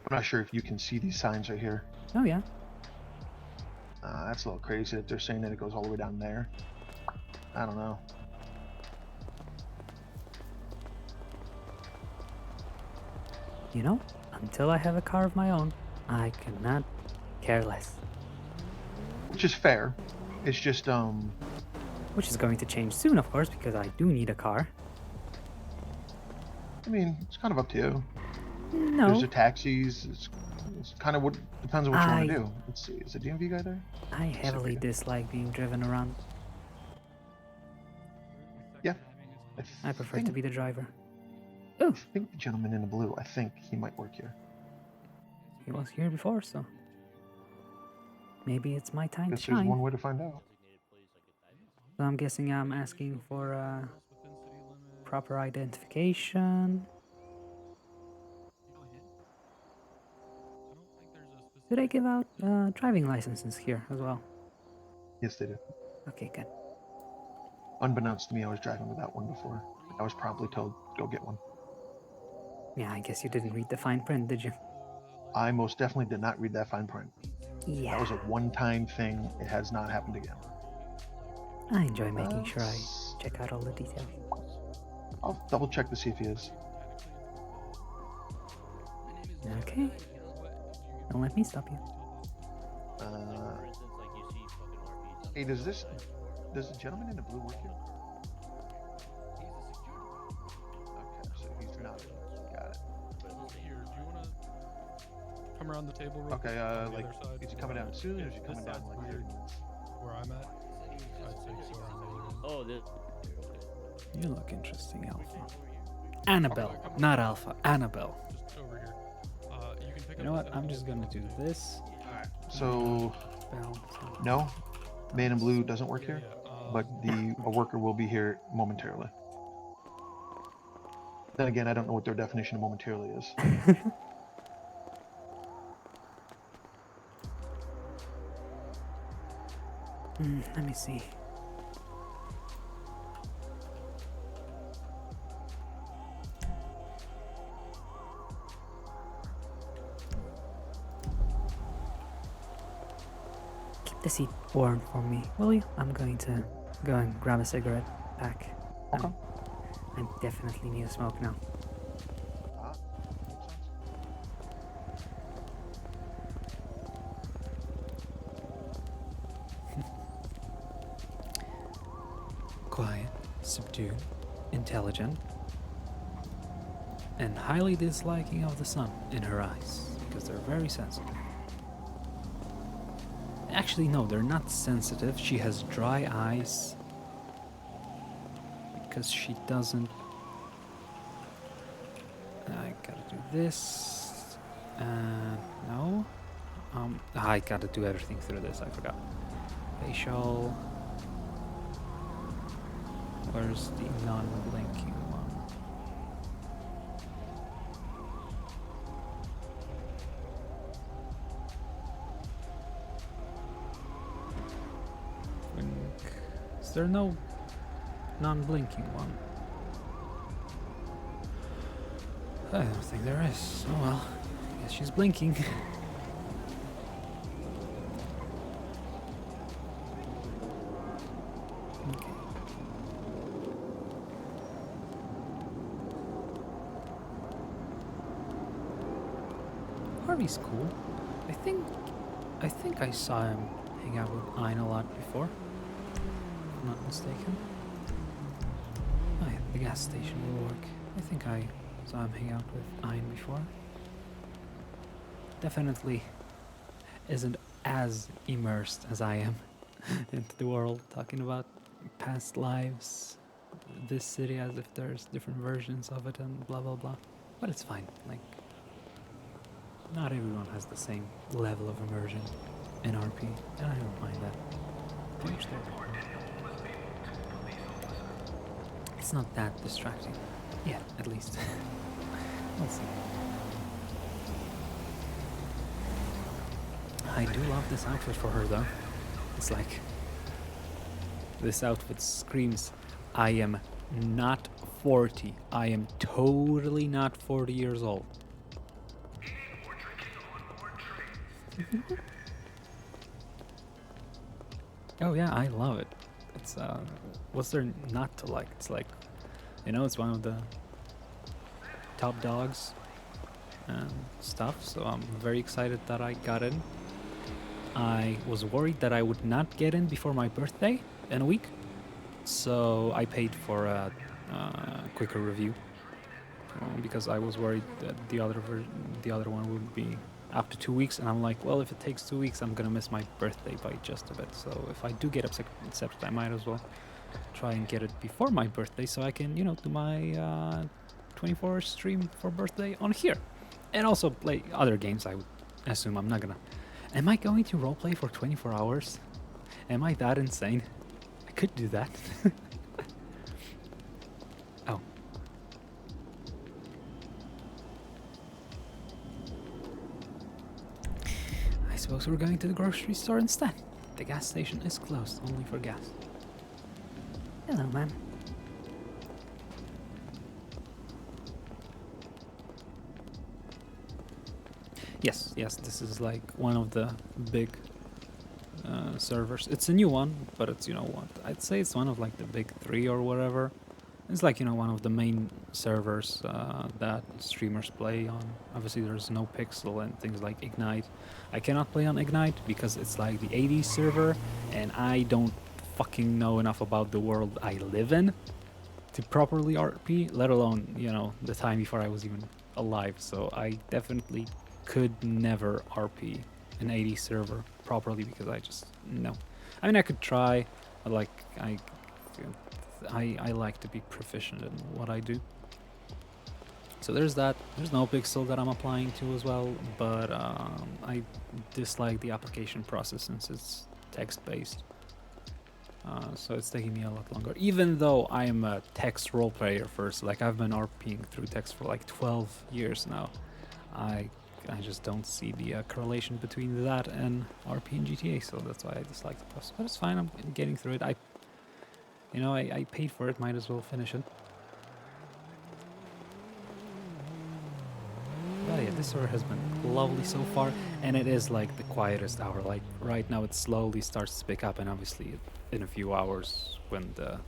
I'm not sure if you can see these signs right here. Oh yeah. That's a little crazy that they're saying that it goes all the way down there. I don't know. You know, until I have a car of my own, I cannot care less. Which is fair. It's just Which is going to change soon, of course, because I do need a car. I mean, it's kind of up to you. No. There's the taxis. It's kind of what depends on what you want to do. Let's see. Is the DMV guy there? I heavily dislike being driven around. Yeah. I prefer to be the driver. I think the gentleman in the blue, I think he might work here. He was here before, so maybe it's my time Guess to shine. there's one way to find out. So I'm guessing I'm asking for proper identification. Do they give out driving licenses here as well? Yes, they do. Okay, good. Unbeknownst to me, I was driving without one before. I was promptly told, go get one. Yeah, I guess you didn't read the fine print, did you? I most definitely did not read that fine print. Yeah. That was a one-time thing. It has not happened again. I enjoy making sure I check out all the details. I'll double check to see if he is. Okay. Don't let me stop you. Hey, does the gentleman in the blue work here? Okay, so he's not. Got it. Here, do you want to come around the table real quick? Okay, on the like, other side? is he coming down soon, or is he coming down like 30 minutes? Where I'm at? I'd say so. Oh, this. You look interesting, Alpha. Annabelle, not Alpha. Annabelle. Just over here. You can pick You know what? I'm just gonna do this. So, no, man in blue doesn't work here, but a worker will be here momentarily. Then again, I don't know what their definition of momentarily is. Let me see. Keep the seat warm for me, will you? I'm going to go and grab a cigarette pack. Okay. I definitely need a smoke now. Quiet, subdued, intelligent. and highly disliking of the sun in her eyes, because they're very sensitive. Actually, no, they're not sensitive. She has dry eyes because she doesn't... I gotta do this. No. I gotta do everything through this, I forgot. Facial. Where's the non-blinking one? Is there no non-blinking one? I don't think there is. Oh well, I guess she's blinking. Okay. Harvey's cool. I think I saw him hang out with Ein a lot before. If I'm not mistaken. Oh yeah, the gas station will work. I think I saw him hang out with Ein before. Definitely isn't as immersed as I am into the world, talking about past lives, this city as if there's different versions of it and blah blah blah. But it's fine, like, not everyone has the same level of immersion in RP, and I don't mind that. It's not that distracting. Yeah, at least. Let's see. I do love this outfit for her though. It's like, this outfit screams, I am not 40. I am totally not 40 years old. Oh yeah, I love it. It's what's there not to like? It's like, you know, it's one of the top dogs and stuff, so I'm very excited that I got in. I was worried that I would not get in before my birthday in a week, so I paid for a quicker review because I was worried that the other one would be after 2 weeks, and I'm like, well, if it takes 2 weeks, I'm gonna miss my birthday by just a bit. So if I do get accepted, I might as well try and get it before my birthday, so I can, you know, do my 24-hour stream for birthday on here, and also play other games. I would assume I'm not gonna. Am I going to roleplay for 24 hours? Am I that insane? I could do that. Oh. I suppose we're going to the grocery store instead. The gas station is closed, only for gas. Hello, man. Yes, this is like one of the big servers. It's a new one, but it's, you know what, I'd say it's one of like the big 3 or whatever. It's like, you know, one of the main servers that streamers play on. Obviously there's no Pixel and things like Ignite. I cannot play on Ignite because it's like the 80s server, and I don't fucking know enough about the world I live in to properly RP, let alone, you know, the time before I was even alive. So I definitely could never RP an 80s server properly because I just, no. I mean, I could try, but like, I like to be proficient in what I do. So there's that. There's no Pixel that I'm applying to as well, but I dislike the application process since it's text-based. So it's taking me a lot longer, even though I am a text role player first. Like, I've been RPing through text for like 12 years now. I just don't see the correlation between that and RP and GTA, so that's why I dislike the process. But it's fine, I'm getting through it. I paid for it, might as well finish it. But yeah, this server has been lovely so far, and it is like the quietest hour. Like right now it slowly starts to pick up, and obviously in a few hours when the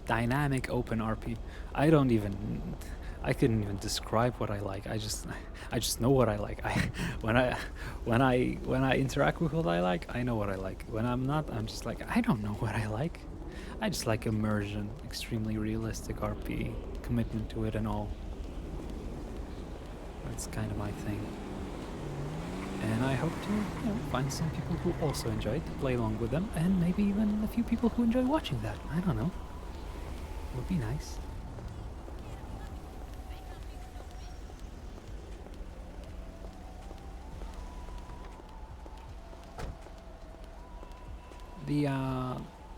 dynamic open RP. I I couldn't even describe what I like. I just know what I like. When I interact with what I like, I know what I like. When I'm not, I'm just like, I don't know what I like. I just like immersion, extremely realistic RP, commitment to it and all. That's kind of my thing. And I hope to, find some people who also enjoy it, play along with them, and maybe even a few people who enjoy watching that. I don't know. It would be nice.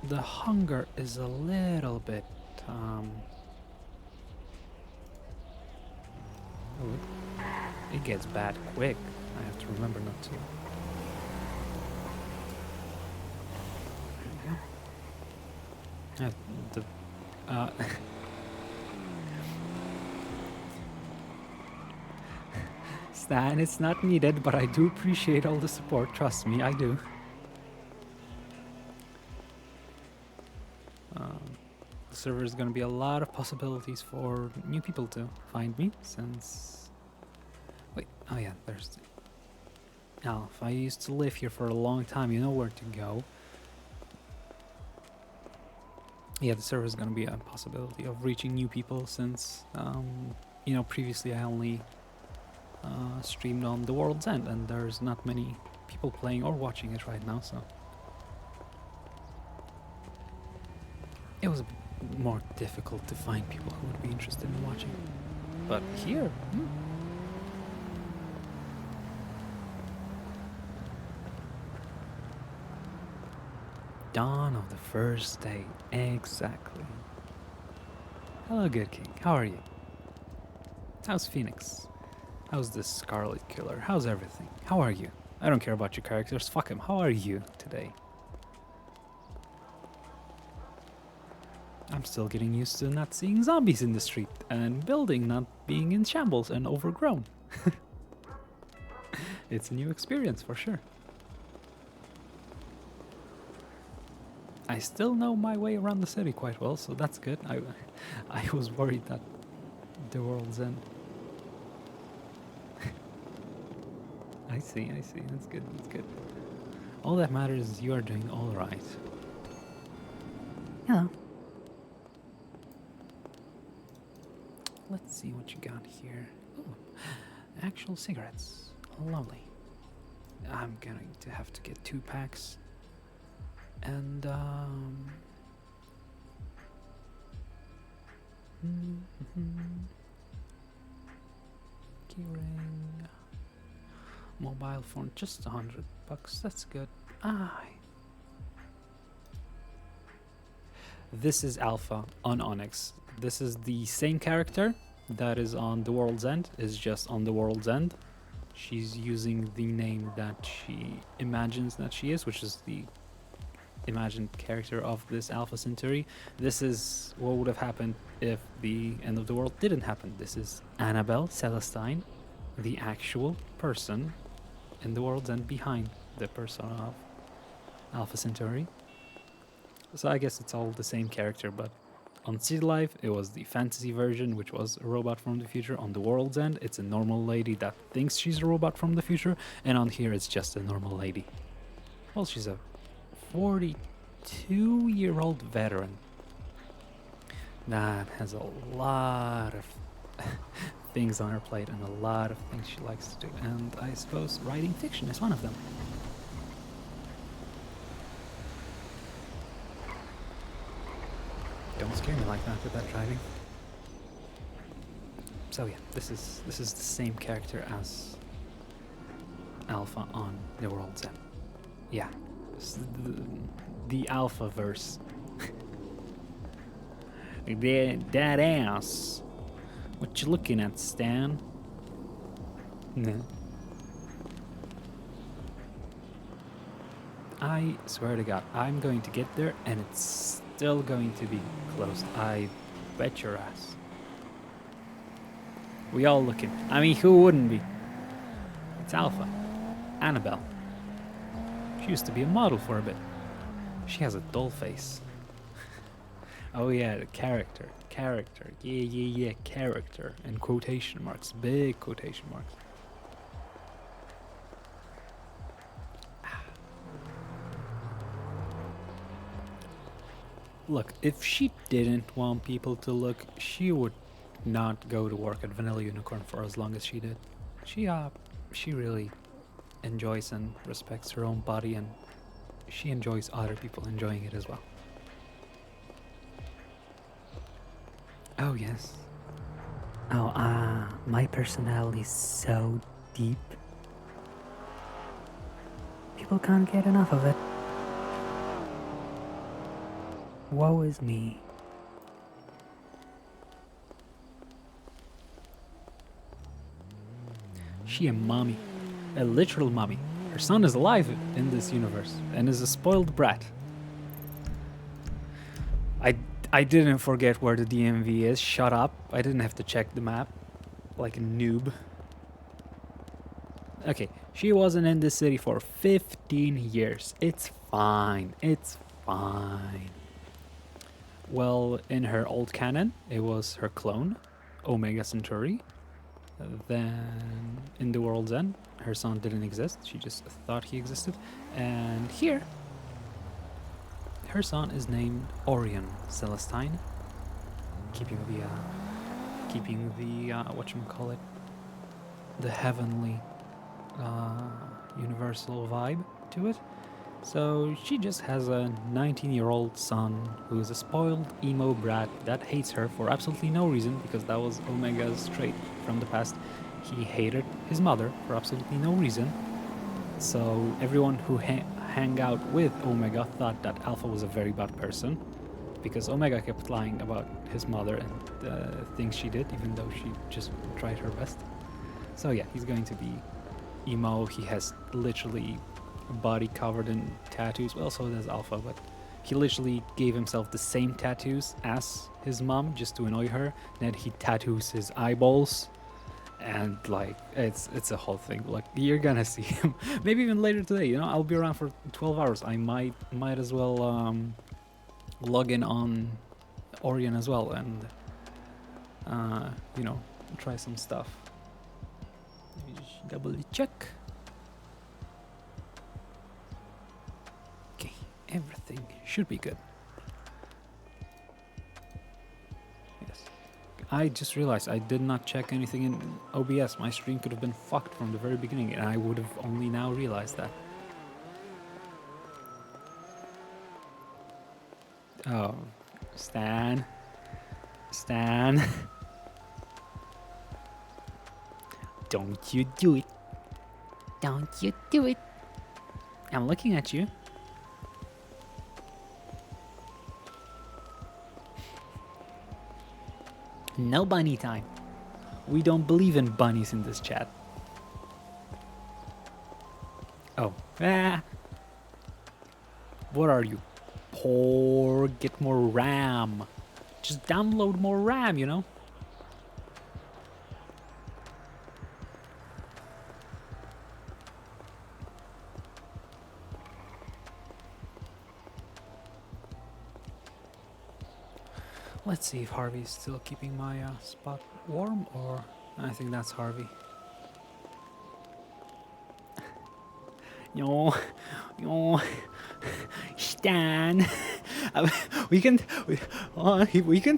The hunger is a little bit, it gets bad quick. I have to remember not to. There we go. Stan, it's not needed, but I do appreciate all the support. Trust me, I do. The server is going to be a lot of possibilities for new people to find me, since... Wait, oh yeah, there's... Alf, I used to live here for a long time, you know where to go. Yeah, the server is going to be a possibility of reaching new people, since, previously I only streamed on the World's End, and there's not many people playing or watching it right now, so... It was a bit more difficult to find people who would be interested in watching. But here... Dawn of the first day, exactly. Hello, Good King. How are you? How's Phoenix? How's this Scarlet Killer? How's everything? How are you? I don't care about your characters. Fuck him. How are you today? I'm still getting used to not seeing zombies in the street and building not being in shambles and overgrown. It's a new experience for sure. I still know my way around the city quite well, so that's good. I was worried that the World's End. I see. That's good. All that matters is you are doing all right. Hello. Let's see what you got here. Ooh, actual cigarettes. Lovely. I'm going to have to get 2 packs. And, keyring. Mobile phone, just $100. That's good. This is Alpha on Onyx. This is the same character that is on the World's End, is just on the World's End. She's using the name that she imagines that she is, which is the imagined character of this Alpha Centauri. This is what would have happened if the end of the world didn't happen. This is Annabelle Celestine, the actual person in the World's End behind the persona of Alpha Centauri. So I guess it's all the same character, but on City Life, it was the fantasy version, which was a robot from the future. On the World's End, it's a normal lady that thinks she's a robot from the future, and on here, it's just a normal lady. Well, she's a 42-year-old veteran that has a lot of things on her plate and a lot of things she likes to do, and I suppose writing fiction is one of them. Don't scare me like that with that driving. So yeah, this is the same character as Alpha on the World's End. Yeah, the Alpha verse. That ass. What you looking at, Stan? No. I swear to God, I'm going to get there and it's still going to be closed. I bet your ass. We all looking. I mean, who wouldn't be? It's Alpha. Annabelle. She used to be a model for a bit. She has a dull face. Oh yeah, the character. character. Yeah, character. In quotation marks. Big quotation marks. Look, if she didn't want people to look, she would not go to work at Vanilla Unicorn for as long as she did. She really enjoys and respects her own body, and she enjoys other people enjoying it as well. Oh, yes. Oh, my personality is so deep. People can't get enough of it. Woe is me. She a mommy. A literal mommy. Her son is alive in this universe and is a spoiled brat. I didn't forget where the DMV is. Shut up. I didn't have to check the map like a noob. Okay, she wasn't in the city for 15 years. It's fine. It's fine. Well, in her old canon, it was her clone, Omega Centauri. Then, in the World's End, her son didn't exist. She just thought he existed. And here, her son is named Orion Celestine, keeping the whatchamacallit, the heavenly, universal vibe to it. So she just has a 19-year-old son who is a spoiled emo brat that hates her for absolutely no reason, because that was Omega's trait from the past. He hated his mother for absolutely no reason. So everyone who hang out with Omega thought that Alpha was a very bad person, because Omega kept lying about his mother and things she did, even though she just tried her best. So yeah, he's going to be emo. He has literally a body covered in tattoos. Well, so does Alpha, but he literally gave himself the same tattoos as his mom just to annoy her. Then he tattoos his eyeballs, and like it's a whole thing. Like, you're gonna see him maybe even later today. You know, I'll be around for 12 hours. I might as well log in on Orion as well and you know, try some stuff. Let me just double check. Okay, everything should be good. Yes. I just realized I did not check anything in OBS. My stream could have been fucked from the very beginning, and I would have only now realized that. Oh, Stan. Don't you do it. Don't you do it. I'm looking at you. No bunny time. We don't believe in bunnies in this chat. Oh. What are you? Poor, get more RAM. Just download more RAM, you know? Let's see if Harvey's still keeping my spot warm, or I think that's Harvey. No, Stan. We can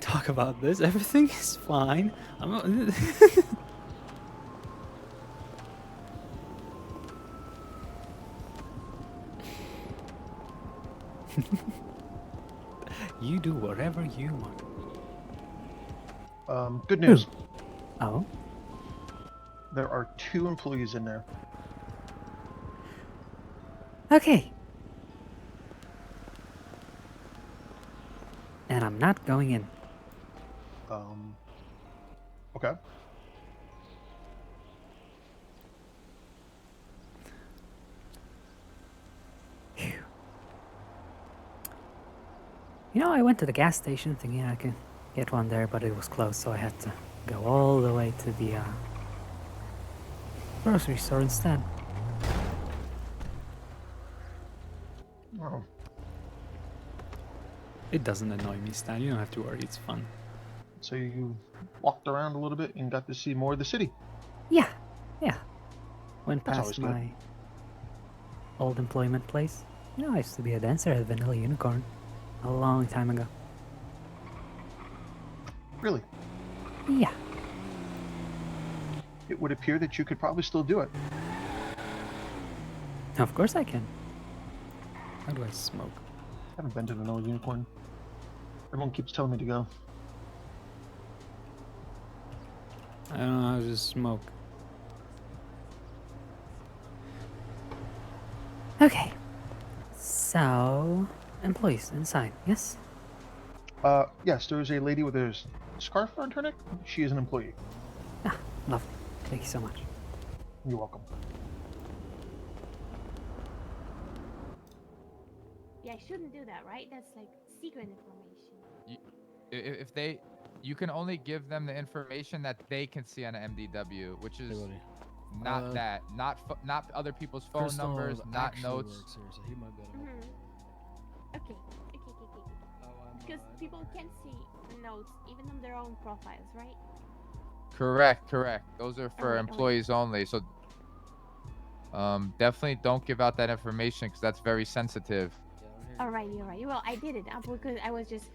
talk about this. Everything is fine. You do whatever you want. Good news. Oh? There are 2 employees in there. Okay. And I'm not going in. Okay. You know, I went to the gas station thinking I could get one there, but it was closed, so I had to go all the way to the grocery store instead. Oh. It doesn't annoy me, Stan. You don't have to worry. It's fun. So you walked around a little bit and got to see more of the city. Yeah. Went That's past always good. my old employment place. You know, I used to be a dancer at Vanilla Unicorn a long time ago. Really? Yeah. It would appear that you could probably still do it. Of course I can. How do I smoke? I haven't been to Vanilla Unicorn. Everyone keeps telling me to go. I don't know how to smoke. Okay. So, employees inside, yes? Yes, there is a lady with a scarf around her neck. She is an employee. Ah, lovely. Thank you so much. You're welcome. Yeah, I shouldn't do that, right? That's like secret information. If they, you can only give them the information that they can see on an MDW, which is not that, not other people's phone Crystal numbers, not actually notes. works here, so he might be able to help. Okay. Because people can see notes even on their own profiles, right? Correct. Those are for Alright, employees only. So, definitely don't give out that information because that's very sensitive. Alright. Well, I did it because I was just,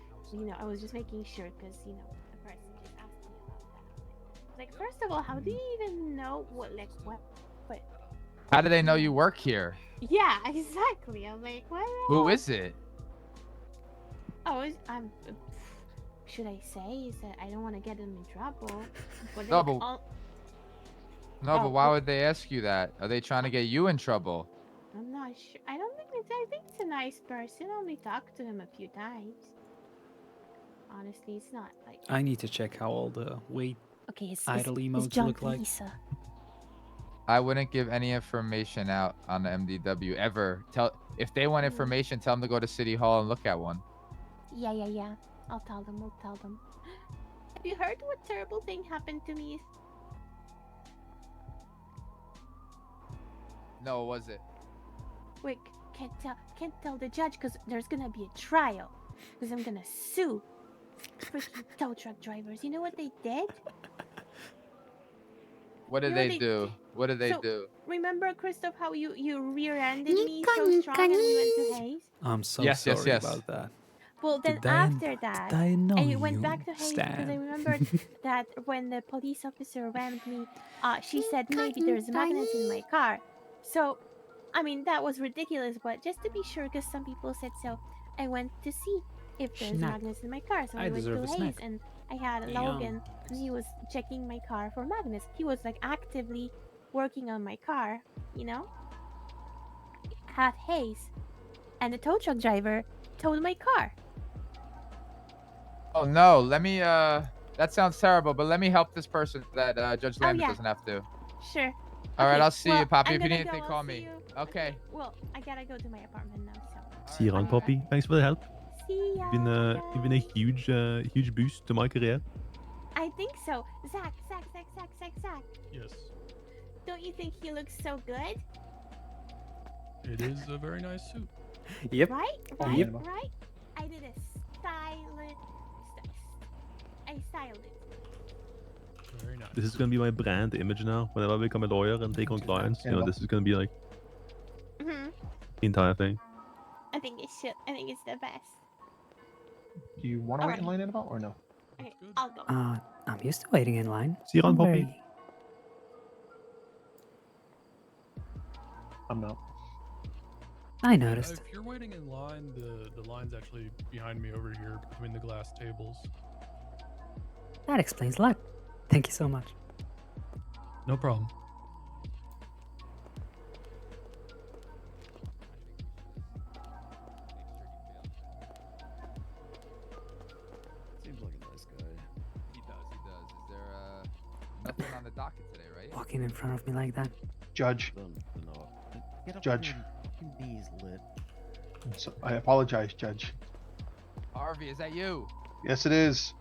I was just making sure because, a person just asked me about that. Like, first of all, how do you even know what? How do they know you work here? Yeah, exactly. I'm like, what? Who is it? Oh, should I say is that I don't want to get them in trouble? But No, then but Oh, why would they ask you that? Are they trying to get you in trouble? I'm not sure. I think it's a nice person. I only talked to him a few times. Honestly, it's not like. I need to check how all the wait idle emotes look like. I wouldn't give any information out on the MDW ever. If they want information, tell them to go to City Hall and look at one. Yeah. I'll tell them. Have you heard what terrible thing happened to me? No, was it? Wait, can't tell the judge because there's gonna be a trial. Because I'm gonna sue freaking tow truck drivers. You know what they did? What did they do? What did they do? Remember, Christoph, how you rear-ended me so strong and we went to Hayes? I'm so Yes. sorry about that. Well, then Did I- after that, did I know and we went you, back to Hayes because I Stan? remembered that when the police officer rammed me, she said maybe there's magnets in my car. So, I mean, that was ridiculous, but just to be sure, because some people said so, I went to see if there's Snack. magnets in my car. So I I went deserve to a Hayes, snack. and I had Yum. Logan, and he was checking my car for magnets. He was like actively working on my car, at Hayes, and the tow truck driver towed my car. Oh no, let me that sounds terrible, but let me help this person that Judge Lambert yeah. doesn't have to. Sure. All right, Okay, I'll see well, you, Poppy. I'm If you gonna need go, anything, I'll call see me. you. Okay. Well, I gotta go to my apartment now, so. See you around, Poppy. Thanks for the help. See ya. You've been a huge boost to my career. I think so. Zach. Yes. Don't you think he looks so good? It is a very nice suit. Yep. Right? Yep. Right? I did a I styled it. Very nice. This is gonna be my brand image now. Whenever I become a lawyer and take on clients, this is gonna be like Mhm. the entire thing. I think it's the best. Do you want to wait in line, Annabelle, or no? Okay, I'll go. I'm used to waiting in line. See you around, I'm Poppy. very- I'm not. I noticed. If you're waiting in line, the line's actually behind me over here between the glass tables. That explains a lot. Thank you so much. No problem. Seems like a nice guy. He does. Is there nothing on the docket today, right? Walking in front of me like that. Judge. Get up Judge. here and your knees lit. So, I apologize, Judge. Harvey, is that you? Yes, it is.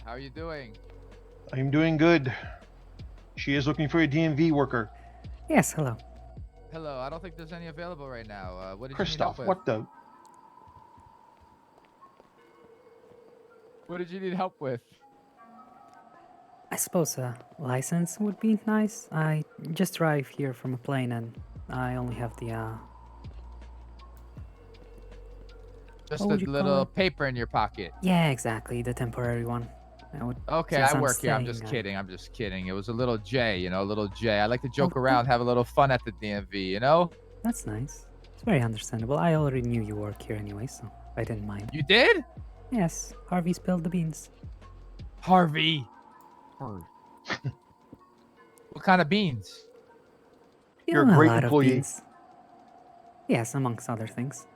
How are you doing? I'm doing good. She is looking for a DMV worker. Yes, hello. Hello. I don't think there's any available right now. What did Christoph, you need help with? what the? What did you need help with? I suppose a license would be nice. I just arrived here from a plane and I only have the Just what a would you call little it? paper in your pocket. Yeah, exactly, the temporary one. Okay, since I I'm work here. I'm staying, just kidding. I'm just kidding. It was a little J, you know, a little J. I like to joke Oh, around, have a little fun at the DMV, you know? That's nice. It's very understandable. I already knew you work here anyway, so I didn't mind. You did? Yes, Harvey spilled the beans. Harvey. What kind of beans? You're a know, great lot of employee. beans. Yes, amongst other things.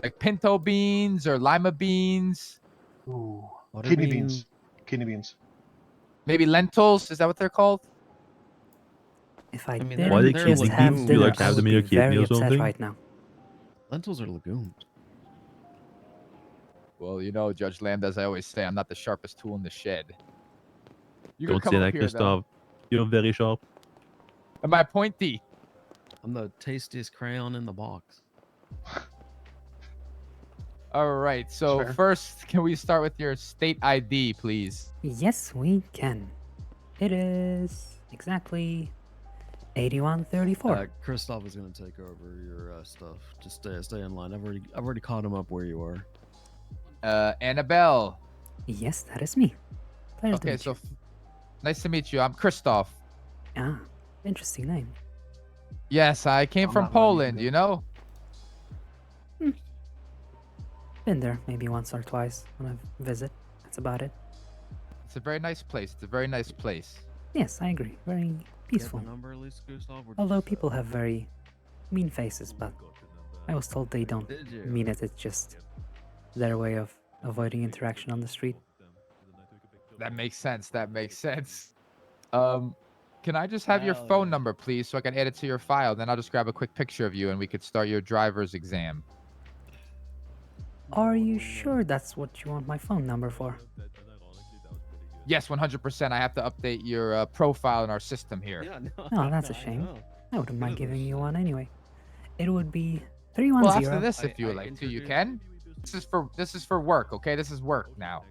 Like pinto beans or lima beans? Ooh, kidney beans. Kidney beans. Maybe lentils? Is that what they're called? If I, mean, didn't why are they just kidney have beans? Do you dinner, like to I have would them in be your kidney very or upset something? right now. Lentils are legumes. Well, you know, Judge Lamb, as I always say, I'm not the sharpest tool in the shed. You can Don't come say up that, here, though. Christoph. You're very sharp. Am I pointy? I'm the tastiest crayon in the box. All right, so Fair. first, can we start with your state ID, please? Yes, we can. It is exactly 8134. Christoph is gonna take over your stuff. Just stay in line. I've already caught him up where you are. Annabelle. Yes, that is me. Pleasure to Okay, meet so you. nice to meet you. I'm Christoph. Ah, interesting name. Yes, I came I'm from not lying, Poland, you know? Been there maybe once or twice on a visit. That's about it. It's a very nice place. It's a very nice place. Yes, I agree. Very peaceful. Number at least, Gustav, or Although just, people have very mean faces, but I was told they don't Did you? mean it. It's just their way of avoiding interaction on the street. That makes sense. That makes sense. Can I just have your phone number, please, so I can add it to your file? Then I'll just grab a quick picture of you and we could start your driver's exam. Are you sure that's what you want my phone number for? Yes, 100%. I have to update your profile in our system here. Oh, that's a shame. I wouldn't mind giving you one anyway. It would be Well, 310. after this, if you would like to, you can. This is for work, okay? This is work now.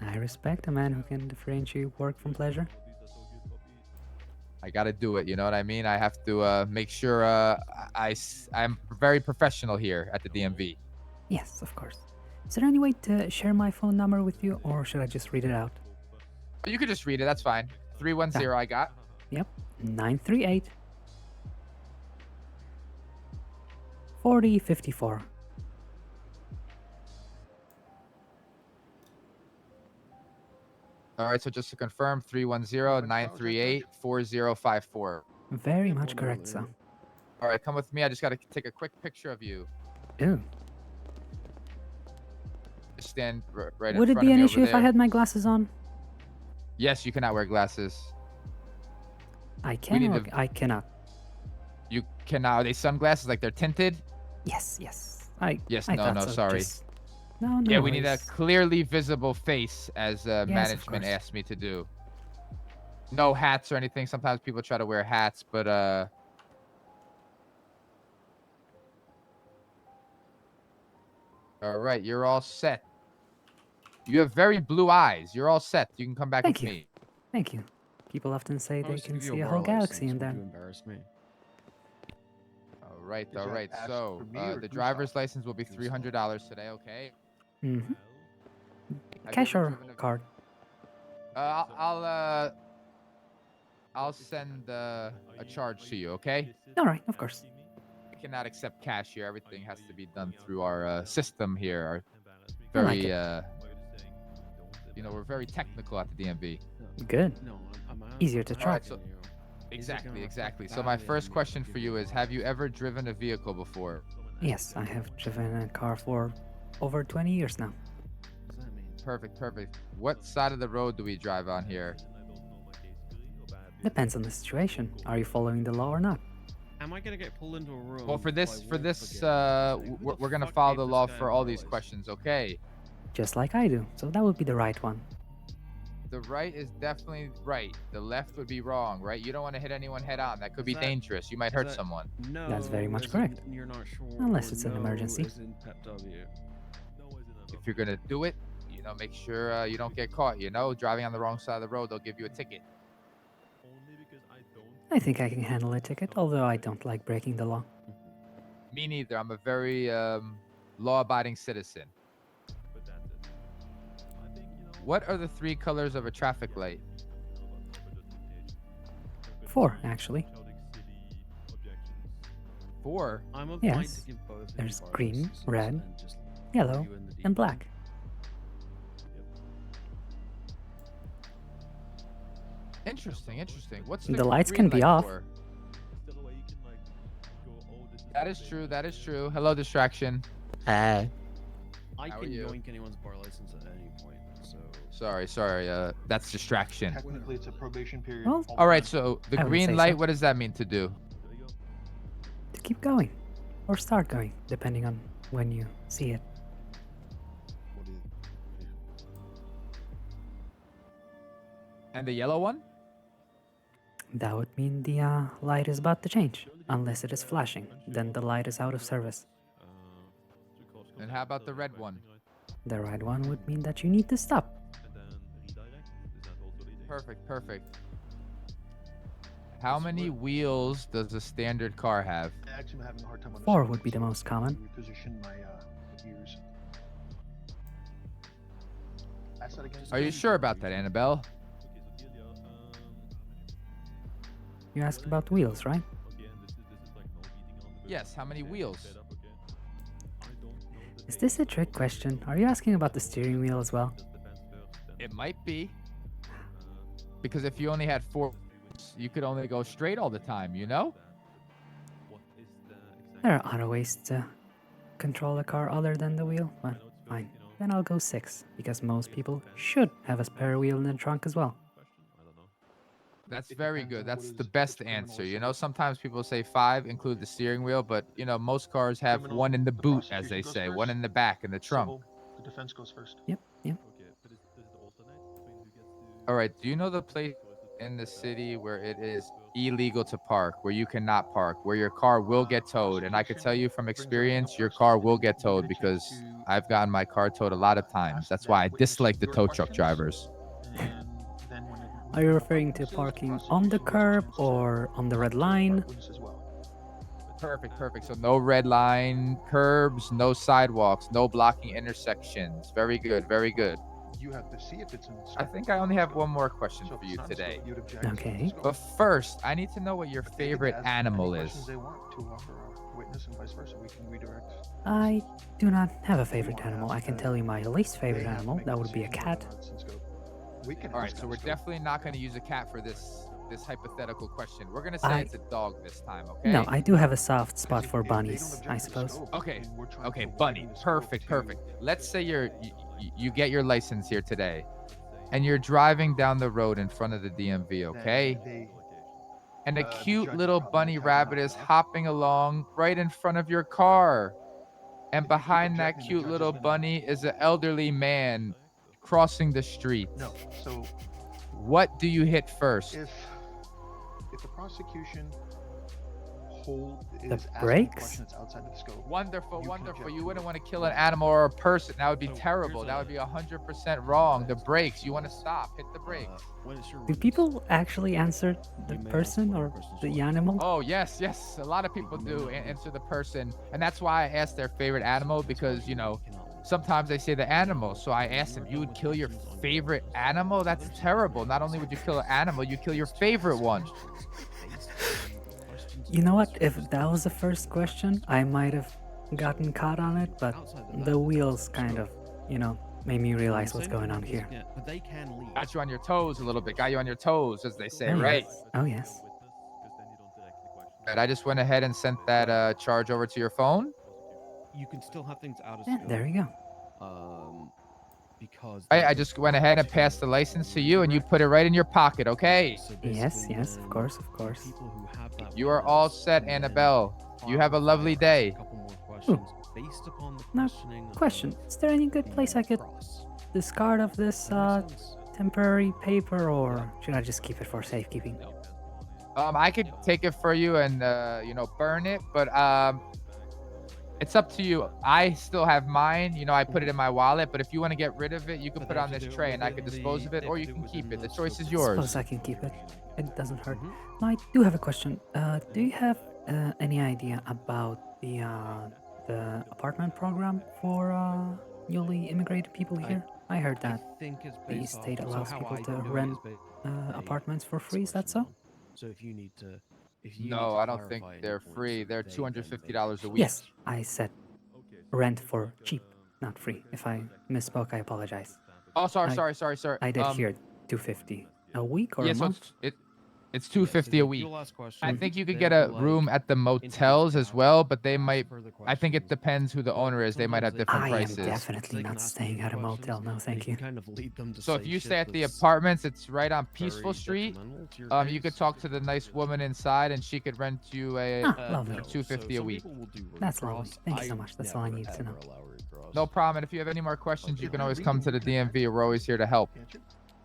I respect a man who can differentiate work from pleasure. I gotta do it. You know what I mean? I have to make sure I'm very professional here at the DMV. Yes, of course. Is there any way to share my phone number with you, or should I just read it out? You could just read it. That's fine. 310. I got. Yep. 938 4054. All right. So just to confirm, 310-938-4054. Very much correct, sir. All right. Come with me. I just gotta take a quick picture of you. Ooh. Just stand right in Would it front be of an me issue over if I there. had my glasses on? Yes, you cannot wear glasses. I can need or to- I cannot? You cannot. Are they sunglasses? Like they're tinted? Yes, yes. Yes. I No. thought No. so, Sorry. just- No, no Yeah, we need a worries. clearly visible face, as of management course. asked me to do. No hats or anything. Sometimes people try to wear hats, but all right, you're all set. You have very blue eyes. You're all set. You can come back Thank with you. me. Thank you. People often say they was to can give you see a a whole bar galaxy license. in Would there. you embarrass me? All right. Did All you right. ask So for me or the Gustav? driver's license will be $300 today. Okay. Mm-hmm. Have Cash you ever or driven a- card? I'll send a charge to you. Okay. All right, of course. We cannot accept cash here. Everything has to be done through our system here. Our I like very we're very technical at the DMV. Good. No, I'm Easier to All track. right, so exactly. So my first question for you is: have you ever driven a vehicle before? Yes, I have driven a car for over 20 years now. Perfect. What side of the road do we drive on here? Depends on the situation. Are you following the law or not? Am I gonna get pulled into a room? Well, for this, by Wolf again? we're gonna fuck follow made the this law guy for all these noise? questions. Okay. Just like I do. So that would be the right one. The right is definitely right. The left would be wrong, right? You don't want to hit anyone head on. That could be dangerous. You might hurt someone. No. That's very much as correct. in You're not sure. Unless or it's an no emergency. as in Pep W. If you're gonna do it, make sure you don't get caught. Driving on the wrong side of the road, they'll give you a ticket. Only because I don't. I think I can handle a ticket, although I don't like breaking the law. Me neither. I'm a very law-abiding citizen. But that's it. I think What are the 3 colors of a traffic light? 4, actually. 4? I'm of Yes. to give both of There's you bar green, licenses red, and just yellow, you in the and deep black. Interesting. What's The lights green can be light off. for? still a way you can like go. Oh, this is That is true. Hello, distraction. Hey. I How are can you? yoink anyone's bar license at any point, so Sorry. That's distraction. Technically, it's a probation period. Well, All right. So the I wouldn't green say light. so. What does that mean to do? To keep going. Or start going, depending on when you see it. what do you? And the yellow one? That would mean the light is about to change. Unless it is flashing, then the light is out of service. And how about the red one? The red one would mean that you need to stop. And then redirect. Is that also leading? Perfect. How many wheels does a standard car have? Actually, I'm having a hard time 4 understanding would be the most common. Reposition my ears. Ask that again. Are you sure about that, Annabelle? Okay, so Delia, You ask about wheels, right? okay, and this is like no beating on the Yes. How many wheels? setup, okay? I don't know the Is this a trick question? Are you asking about the steering wheel as well? just depends first. Then It might be. Because if you only had 4, you could only go straight all the time. what is the exact? There are other ways to control a car other than the wheel, but fine. Then I'll go 6, because most people should have a spare wheel in the trunk as well. Question? I don't know. That's It very depends good. on That's what the is best criminal answer. assault. Sometimes people say 5, include the steering wheel, but most cars have Criminal, one in the the boot, as they prosecution goes say, one first. in the back, in the trunk. Civil, the defense goes first. Yep. Okay, but does it alternate between who gets to? All right. Do you know the place in the city where it is illegal to park, where you cannot park, where your car will get towed? And I could tell you from experience, your car will get towed because I've gotten my car towed a lot of times. That's why I dislike the tow truck drivers. And then when it Are you referring to parking on the curb or on the red line? as well. Perfect. So no red line curbs, no sidewalks, no blocking intersections. Very good. You have to see if it's in the I scope. think I only have one more question So for if you it's not in the today. scope, you'd object to the Okay. scope. But first, I need to know what your But they can favorite ask any animal questions is. they want to offer a witness and vice versa. We can redirect. I do not have a favorite animal. I can tell you my least favorite They have to animal. make That a would be a decision cat. whether or not it's in scope. We can All right, ask so on we're scope. definitely not going to use a cat for this hypothetical question. We're going to say I- it's a dog this time, okay? No, I do have a soft spot Because for if they don't bunnies, object I to the suppose. scope, Okay, then we're trying Okay, to bunny. widen the scope Perfect. to- Let's say you get your license here today, and you're driving down the road in front of the DMV, then okay? they- And a the cute judge little probably bunny tell you rabbit not is to. hopping along right in front of your car. And If you keep behind that objecting, the cute judge is little gonna- bunny is an elderly man crossing the street. No. So What do you hit first? if the prosecution is The asking a brakes? question that's outside of the scope, Wonderful. you can object You to wouldn't it. want to kill an animal or a person. That would be So terrible. here's That a- would be 100% wrong. The brakes. You want to stop. Hit the brakes. When it's your Do witness, people actually answer the You may ask person whatever or questions the you want. animal? Oh, yes. A lot of people do answer the person. And that's why I asked their favorite animal because, sometimes they say the animal. So I asked them, you would kill your favorite animal? That's terrible. Not only would you kill an animal, you kill your favorite one. You know what? If that was the first question, I might have gotten caught on it, but the wheels kind of, made me realize what's going on here. But they can leave. Got you on your toes a little bit. Got you on your toes, as they say, Oh, right? yes. Oh, yes. And I just went ahead and sent that charge over to your phone. You can still have things out of Yeah, scope. there you go. Because I just went ahead and passed the license to you, and you put it right in your pocket, okay? So Yes, basically, yes, of course, of course. People who have that You are all witness, set, and then Annabelle. You have a lovely day. a couple more questions based upon the Now, questioning. question. Is there any good place I could discard of this temporary paper, or should I just keep it for safekeeping? I could take it for you and burn it, but It's up to you. I still have mine. You know, I put it in my wallet, but if you want to get rid of it, you can put it on this tray and I can dispose of it, or you can keep it. The choice is I yours. suppose I can keep it. It doesn't hurt. Now, I do have a question. Do you have any idea about the apartment program for newly immigrated people here? I heard that the state allows people to rent apartments for free. Is that so? So if you need to, No, I don't think they're free. They're $250 a week. Yes, I said rent for cheap, not free. If I misspoke, I apologize. Oh, sorry, I- sorry, sir. I did hear 250 a week or Yeah, a so month. it's $250 a week. you'll ask questions, I think you could they get will, a like, room at the motels as well, but they might. I think it depends who the owner is. They might have different I prices. am definitely not staying at a motel. No, thank you. kind of lead them to So if say you shit stay at the that's apartments, it's right on Peaceful very Street. detrimental to your You could case. talk to the nice woman inside, and she could rent you a lovely. for $250 a week. That's lovely. Thank you so much. That's all I need to know. No problem. And if you have any more questions, you can always come to the DMV. We're always here to help.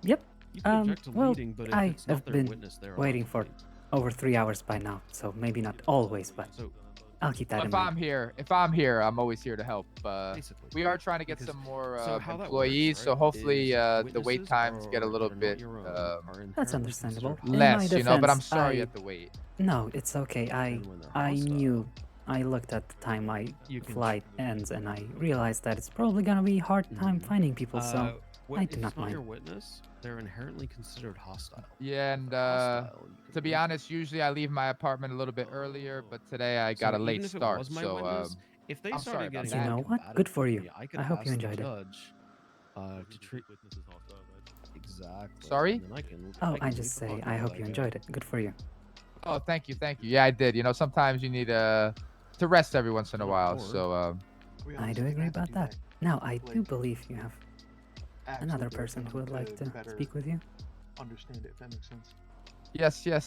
Yep. object to Well, leading, but if I it's not have their been witness, they're waiting for over 3 hours by now, so maybe not always, but I'll keep that in mind. If I'm here, I'm always here to help. We are trying to get some more employees, so hopefully the wait times get a little bit That's understandable. In my less, you know. But I'm defense, sorry you I- have to wait. No, it's okay. I knew. I looked at the time my flight ends, and I realized that it's probably gonna be a hard time finding people. So I do not If your mind. witness, they're inherently considered hostile. Yeah, and to be honest, usually I leave my apartment a little bit earlier, but today I got a even late if it start, was my so witness, if they I'm sorry started about getting that. You know what? Good for you. I hope you enjoyed it. To treat exactly. Sorry? and then I can- Oh, can I leave just the say fucking I hope guy. you enjoyed it. Good for you. Oh, thank you, thank you. Yeah, I did. You know, sometimes you need to rest every once in a while. So I do agree about that. Now, I do believe you have another person who would like to speak with you. Understand it, if that makes sense.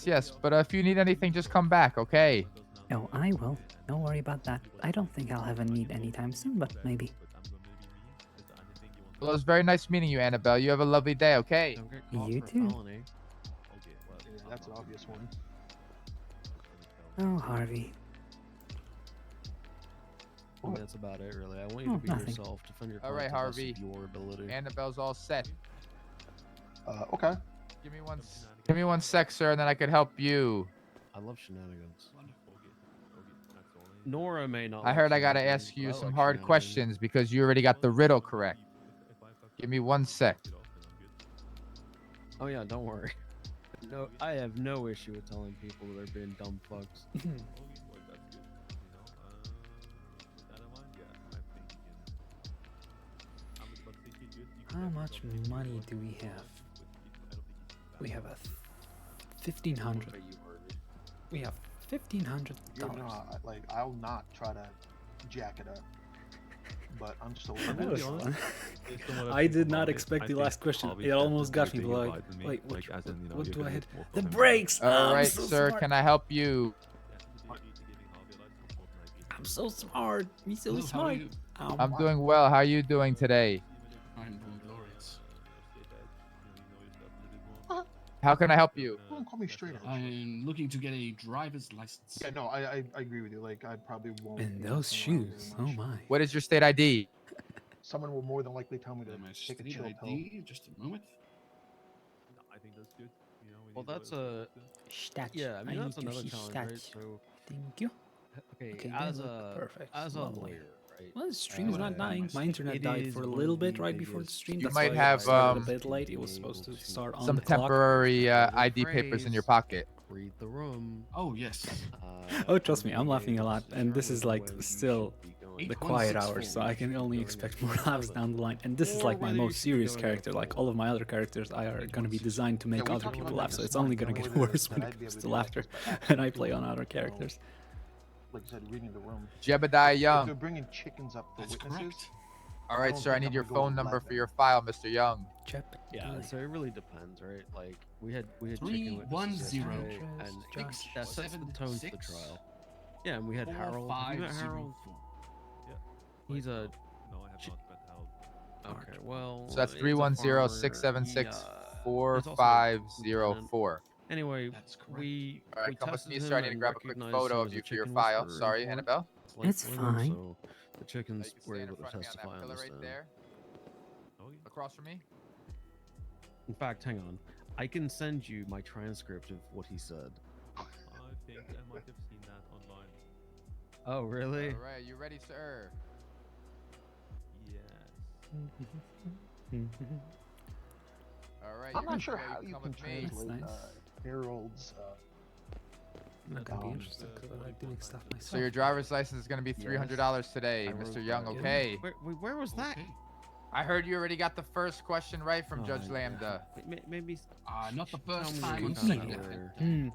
yes. But if you need anything, just come back, okay? No, I will. Don't worry about that. I don't think I'll have a need anytime soon, but maybe. Well, it was very nice meeting you, Annabelle. You have a lovely day, okay? You too. Yeah, that's an obvious one. Oh, Harvey. And that's about it, really. I want you Oh, to be nothing. yourself, defend your All right, cause to the Harvey. best of your ability. Annabelle's all set. Okay. Give me one sec, sir, and then I could help you. I love shenanigans. Nora may not. I heard I gotta ask you some hard questions because you already got the riddle correct. Give me one sec. Oh yeah, don't worry. No, I have no issue with telling people they're being dumb fucks. How much money do we have? We have a 1,500. We have You're $1,500. not, like, I'll not try to jack it up. But I'm just a That little was bit fun. I did not expect the last question. It almost got me. Like, wait, what do I hit? The brakes! All I'm right, so sir. smart. Can I help you? I'm so smart. Me so smart. I'm doing well. How are you doing today? I'm doing glorious. How can I help you? Don't call me straight edge. I'm looking to get a driver's license. Yeah, no, I agree with you. Like, I probably won't. And be those messing around shoes. very Oh much. my. What is your state ID? Someone will more than likely tell me to My take a state chill pill. ID, just a moment. I think that's good. You know, Well, that's a Stats. yeah. I mean, I that's need to another see challenge, right? stats. So, Thank you. okay, Okay, as they look a perfect. as a Lovely. lawyer, right? Well, the stream's not dying. My internet it died is for a one little of bit the right before the biggest stream. You That's might why have, I started a bit late. It was supposed to start on Some the clock. temporary ID papers in your pocket. Read the room. Oh, yes. Oh, trust me, I'm laughing a lot, and this is like still the quiet hours, so I can only expect more laughs down the line. And this is like my most serious character. Like all of my other characters, I are gonna be designed to make other people laugh, so it's only gonna get worse when it comes to laughter when I play on other characters. Like I said, reading the room. Jebediah If Young. they're bringing chickens up for witnesses. All right, sir. I need your phone number for your file, Mr. Young. Yeah, so it really depends, right? Like we had chicken 310 witnesses yesterday, and Josh, that sets the tone for the 676 trial. Yeah, and we had Harold. Have you met Harold? He's a. No, I have not met Harold. Okay, well. So that's he's a farmer. 310-676-4504. Anyway, All we right, come with tested me, him sir. I need to and grab a quick recognized photo him of as a you for your chicken file. whisperer Sorry, in court. Annabelle. flight It's for them, fine. so the chickens were Stand in able to front of me on testify that on pillar this. right there. Across from me. In fact, hang on. I can send you my transcript of what he said. I think I might have seen that online. Oh, really? All right, you ready, sir? Yes. All right. I'm you not ready sure to go? how you come can with me. translate Harold's. That could be interesting because I like doing stuff myself. So your driver's license is going to be $300 today, I wrote Mr. Young. that. Okay. Where was that? I heard you already got the first question right from Judge Oh, Lambda. Maybe. Not the tell first me time what I've you seen got it. there.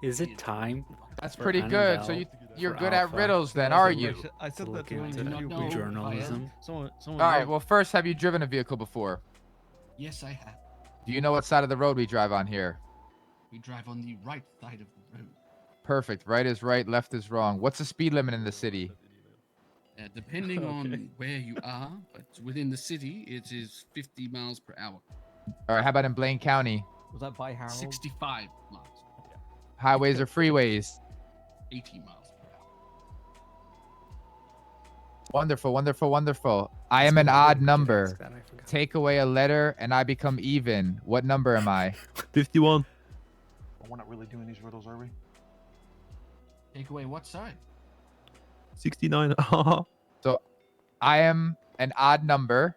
Is it time? That's for pretty good. So Annabelle, you're for good at Alpha riddles then, to are look- you? I said to that look to him into a few weeks ago. journalism? Someone All right. Well, first, have you driven a vehicle before? Yes, I have. Do you know what side of the road we drive on here? We drive on the right side of the road. Perfect. Right is right, left is wrong. What's the speed limit in the city? Depending on where you are, but within the city, it is 50 miles per hour. All right. How about in Blaine County? Was that by Harold? 65 miles. Highways or freeways? 80 miles per hour. Wonderful, wonderful, wonderful. I am an odd number. Take away a letter and I become even. What number am I? 51. We're not really doing these riddles, are we? Take away what side? 69. So I am an odd number.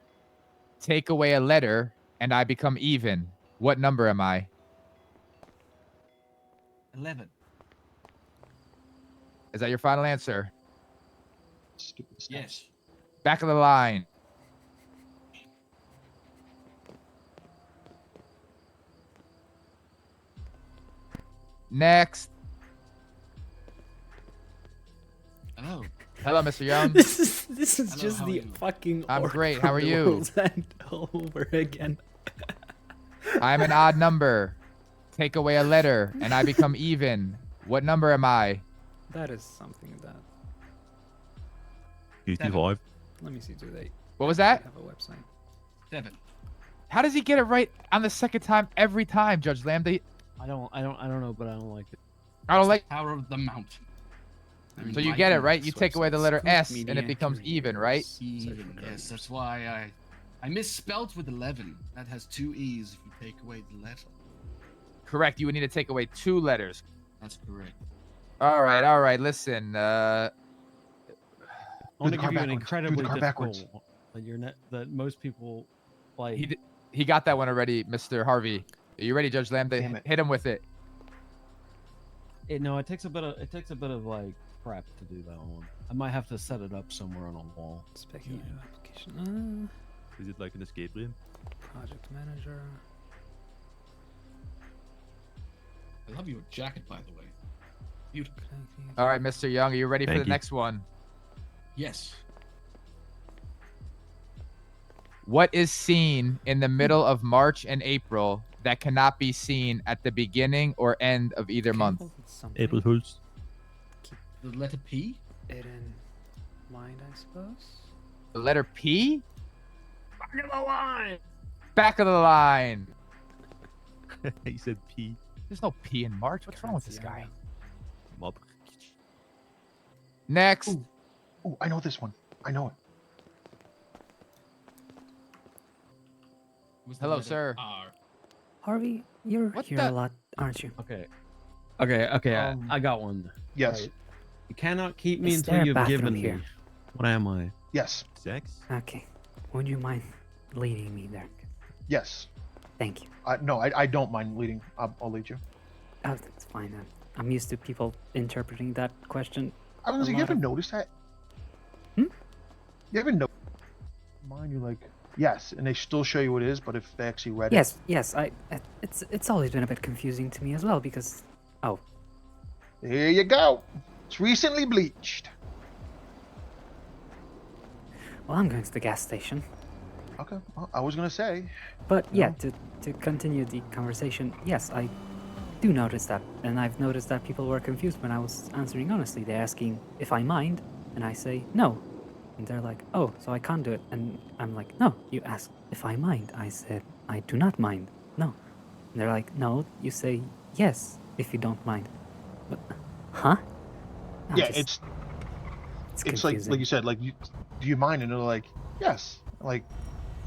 Take away a letter and I become even. What number am I? 11. Is that your final answer? Stupid stuff. Yes. Back of the line. Next. Hello. Hello, Mr. Young. This is Hello, just how are the you? fucking. I'm orc great, from how are the you? World's End all over again. I am an odd number. Take away a letter and I become even. What number am I? That is something that. 55. Let me see. Do they? What was that? Have a website. 7. How does he get it right on the second time every time, Judge Lambda? I don't know, but I don't like it. I don't like. Power of the mountain. So you get it right. You take away the letter S and it becomes even, right? Even. Yes, that's why I misspelt with 11. That has 2 E's if you take away the letter. Correct. You would need to take away 2 letters. That's correct. All right, all right. Listen, I want to car give you an backwards. Do the incredibly car backwards. difficult that most people like. he got that one already, Mr. Harvey. Are you ready, Judge Lambda? Damn it. Hit him with it. No, it takes a bit of like prep to do that one. I might have to set it up somewhere on a wall. Speculative application. Is it like an escape room? Project manager. I love your jacket, by the way. Beautiful. All right, Mr. Young, are you ready for Thank the you. next one? Yes. What is seen in the middle of March and April that cannot be seen at the beginning or end of either month? April Fools. The letter P? It in mind, I suppose. The letter P? Back of the line. Back of the line. He said P. There's no P in March. What's wrong with this guy? Mob. Next. Oh, I know this one. I know it. Was the Hello, letter sir. R? Harvey, you're What here the- a lot, aren't you? Okay. I got one. Yes. Right. You cannot keep me Is there until a you've bathroom given here? me. What am I? Yes. Sex? Okay. Would you mind leading me there? Yes. Thank you. No, I don't mind leading. I'll lead you. Oh, that's fine then. I'm used to people interpreting that question. I was like, you ever notice that? Hmm? You ever know? Mine, you're like, yes, and they still show you what it is, but if they actually read Yes, yes. It's always been a bit confusing to me as well because, oh, it. There you go. It's recently bleached. well, I'm going to the gas station. Okay. Well, I was gonna say. But you yeah, know. to continue the conversation, yes, I do notice that, and I've noticed that people were confused when I was answering honestly. They're asking if I mind, and I say no, and they're like, "Oh, so I can't do it," and I'm like, "No, you asked if I mind." I said, "I do not mind." No, and they're like, "No, you say yes if you don't mind." But, huh? No, Yeah, just- it's it's like you said, like, do you mind? And they're like, yes. Like,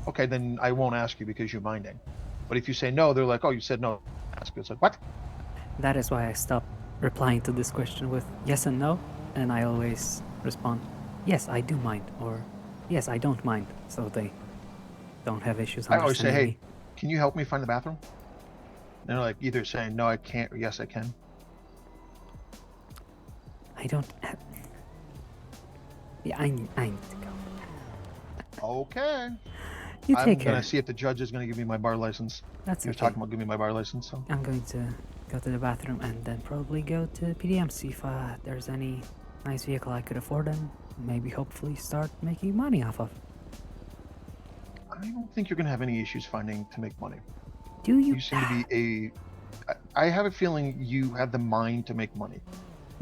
okay, then I won't ask you because you're minding. But if you say no, they're like, oh, you said no. Ask you. It's like, what? That is why I stopped replying to this question with yes and no, and I always respond, yes, I do mind, or yes, I don't mind, so they don't have issues I always say, understanding hey, can you help me find the bathroom? And they're like either saying no, I can't, or yes, I can. I don't have... Yeah, I need to go. Okay. You take I'm care. gonna see if the judge is gonna give me my bar license. That's He was okay. talking about giving me my bar license, so. I'm going to go to the bathroom and then probably go to PDM, see if there's any nice vehicle I could afford and maybe hopefully start making money off of. I don't think you're gonna have any issues finding to make money. Do you? You seem to be I have a feeling you have the mind to make money.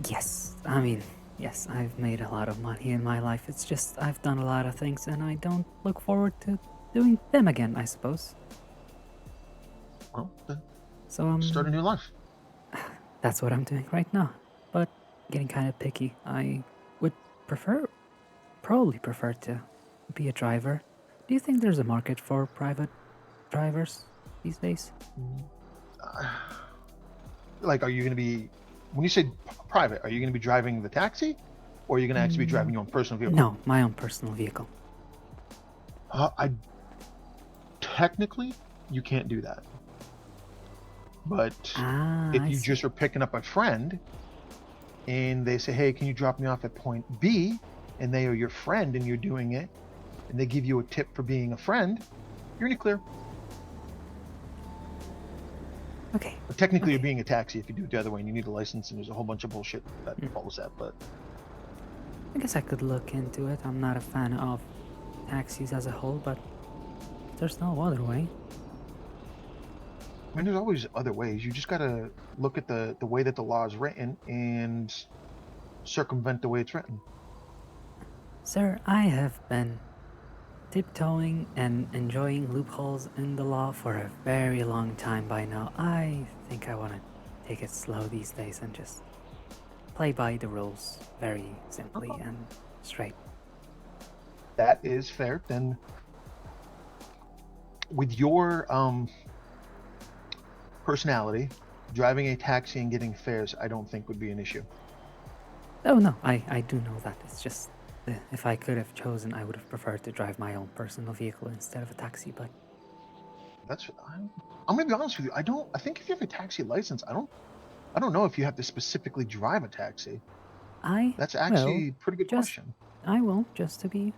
Yes, I mean, yes, I've made a lot of money in my life. It's just I've done a lot of things and I don't look forward to doing them again, I suppose. Well, then so start a new life. That's what I'm doing right now. But getting kind of picky. I would probably prefer to be a driver. Do you think there's a market for private drivers these days? Like, are you going to be, when you say private, are you going to be driving the taxi, or are you going to actually be driving your own personal vehicle? No, my own personal vehicle. Technically, you can't do that. But if you just are picking up a friend, and they say, hey, can you drop me off at point B, and they are your friend, and you're doing it, and they give you a tip for being a friend, you're in the clear. Okay. But technically, you're being a taxi if you do it the other way, and you need a license, and there's a whole bunch of bullshit that follows that. But I guess I could look into it. I'm not a fan of taxis as a whole, but there's no other way. I mean, there's always other ways. You just gotta look at the way that the law is written and circumvent the way it's written. Sir, I have been tiptoeing and enjoying loopholes in the law for a very long time by now. I think I want to take it slow these days and just play by the rules very simply and straight. That is fair. Then with your personality, driving a taxi and getting fares, I don't think would be an issue. Oh no, I do know that. It's just if I could have chosen, I would have preferred to drive my own personal vehicle instead of a taxi, but that's I'm gonna be honest with you. I think if you have a taxi license, I don't know if you have to specifically drive a taxi. That's actually a pretty good question. I will, just to be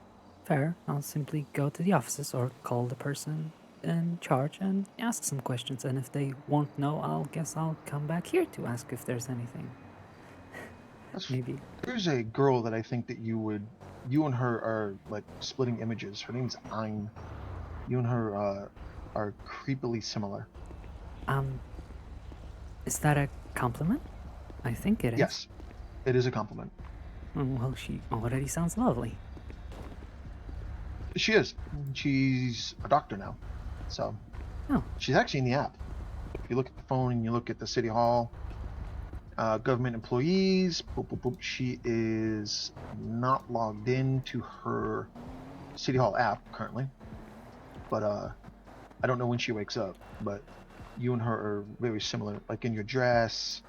fair. I'll simply go to the offices or call the person in charge and ask some questions, and if they won't know, I'll come back here to ask if there's anything. Maybe. There's a girl that I think that you and her are like splitting images. Her name's 𝑭𝑰𝑹𝑺𝑻. You and her are creepily similar. Is that a compliment? I think it is. Yes, it is a compliment. Well, she already sounds lovely. She is. She's a doctor now. So she's actually in the app. If you look at the phone and you look at the city hall, government employees, boop, boop, boop, she is not logged in to her city hall app currently. But I don't know when she wakes up, but you and her are very similar, like in your dress,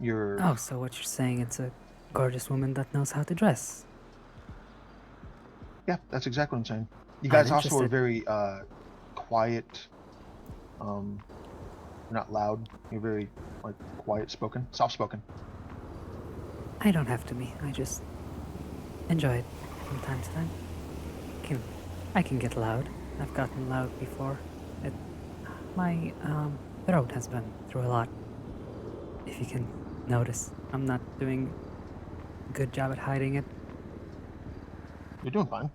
your... Oh, so what you're saying, it's a gorgeous woman that knows how to dress. Yeah, that's exactly what I'm saying. You guys also are very quiet. You're not loud. You're very like quiet spoken, soft spoken. I don't have to be. I just enjoy it from time to time. I can get loud. I've gotten loud before. My throat has been through a lot. If you can notice, I'm not doing a good job at hiding it. You're doing fine.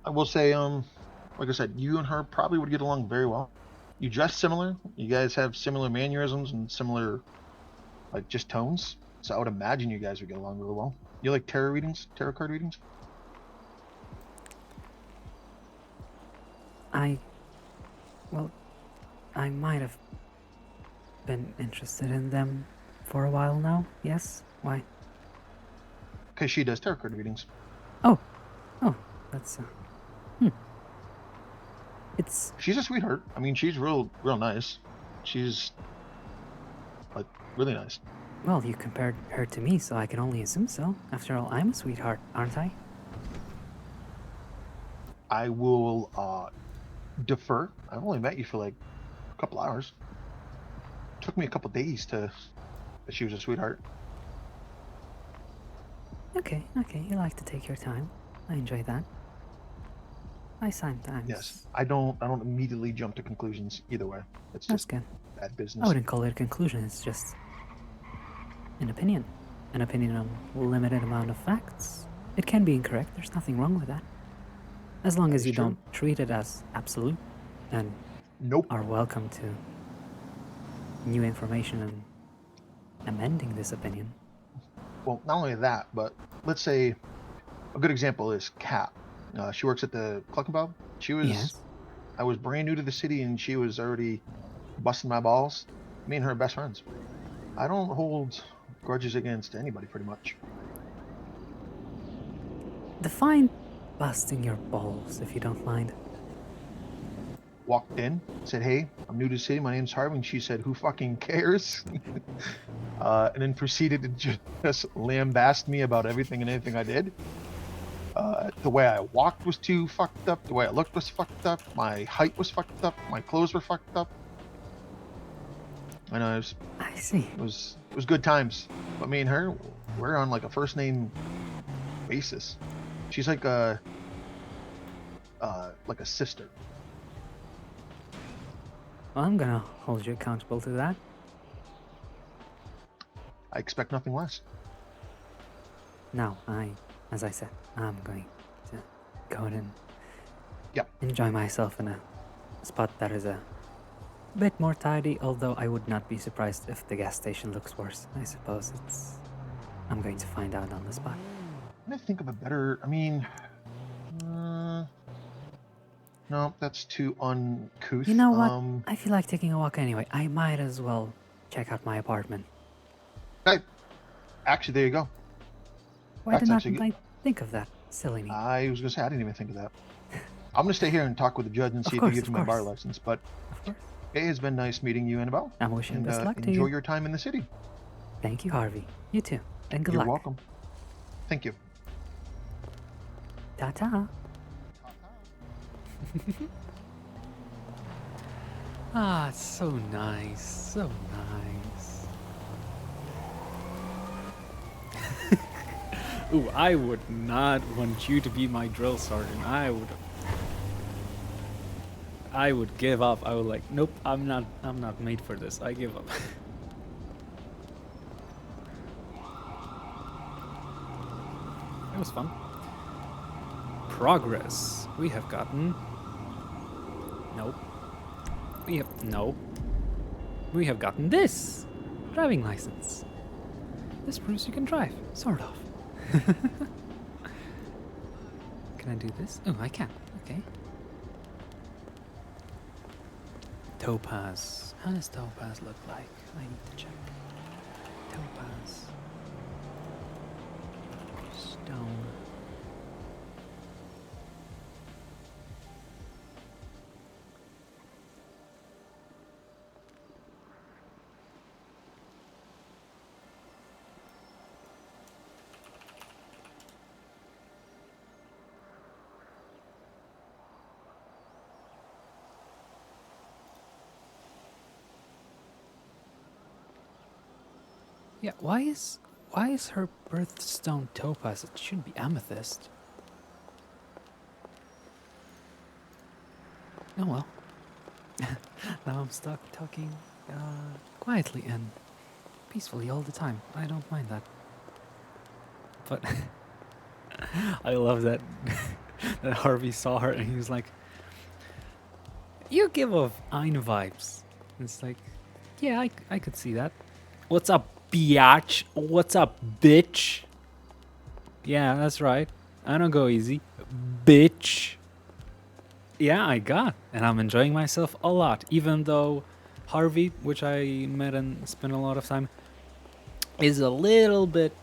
I will say, like I said, you and her probably would get along very well. You dress similar. You guys have similar mannerisms and similar, like, just tones. So I would imagine you guys would get along really well. You like tarot card readings? I might have been interested in them for a while now. Yes? Why? Because she does tarot card readings. Oh, that's It's. She's a sweetheart. I mean, she's real nice. She's like really nice. Well, you compared her to me, so I can only assume so. After all, I'm a sweetheart, aren't I? I will defer. I've only met you for like a couple hours. Took me a couple days to that she was a sweetheart. Okay, you like to take your time. I enjoy that. I sometimes. Yes, I don't immediately jump to conclusions either way. It's That's just good. bad business. I wouldn't call it a conclusion, it's just an opinion. An opinion on a limited amount of facts. It can be incorrect, there's nothing wrong with that. As long as you don't treat it as absolute and are welcome to new information and amending this opinion. Well, not only that, but let's say a good example is Kat. She works at the Cluck and Bob. She was. Yes. I was brand new to the city, and she was already busting my balls. Me and her are best friends. I don't hold grudges against anybody, pretty much. Define busting your balls, if you don't mind. Walked in, said, "Hey, I'm new to the city. My name's Harvey." And she said, "Who fucking cares?" And then proceeded to just lambast me about everything and anything I did. The way I walked was too fucked up. The way I looked was fucked up. My height was fucked up. My clothes were fucked up. And I see. It was good times. But me and her, we're on like a first name basis. She's like a sister. Well, I'm gonna hold you accountable to that. I expect nothing less. Now, as I said, I'm going to go and Yep. enjoy myself in a spot that is a bit more tidy, although I would not be surprised if the gas station looks worse. I suppose I'm going to find out on the spot. I'm gonna think of a better, no, that's too uncouth. You know what? I feel like taking a walk anyway. I might as well check out my apartment. Actually, there you go. Why did not I think of that? Silly me. I was gonna say I didn't even think of that. I'm gonna stay here and talk with the judge and see if he gives me my bar license. But it has been nice meeting you, Annabelle. I'm wishing best luck to you. Enjoy your time in the city. Thank you, Harvey. You too. And good You're luck. welcome. Thank you. Ta-ta. Ah, it's so nice. So nice. Ooh, I would not want you to be my drill sergeant. I would give up. I would like, nope, I'm not made for this. I give up. It was fun. Progress. We have gotten. Nope. We have gotten this driving license. This proves you can drive, sort of. Can I do this? Oh, I can. Okay. Topaz. How does topaz look like? I need to check. Topaz. Stone. Yeah, why is her birthstone topaz? It should be amethyst. Oh well. Now I'm stuck talking quietly and peacefully all the time. I don't mind that. But I love that that Harvey saw her and he was like, "You give off 𝑭𝑰𝑹𝑺𝑻." It's like, yeah, I could see that. What's up, biatch? What's up, bitch? Yeah, that's right. I don't go easy, bitch. Yeah, I got, and I'm enjoying myself a lot. Even though Harvey, which I met and spent a lot of time, is a little bit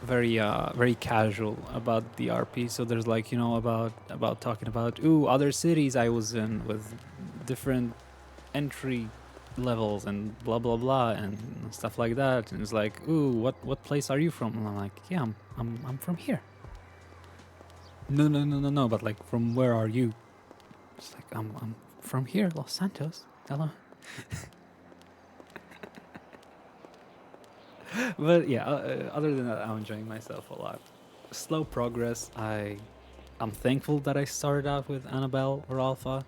very casual about the RP. So there's like, you know, about talking about other cities I was in with different entry levels and blah blah blah and stuff like that. And it's like, what place are you from? And I'm like, yeah, I'm from here. No, but like, from where are you? It's like, I'm from here, Los Santos. Hello. But yeah, other than that, I'm enjoying myself a lot. Slow progress. I'm thankful that I started out with Annabelle or Alpha,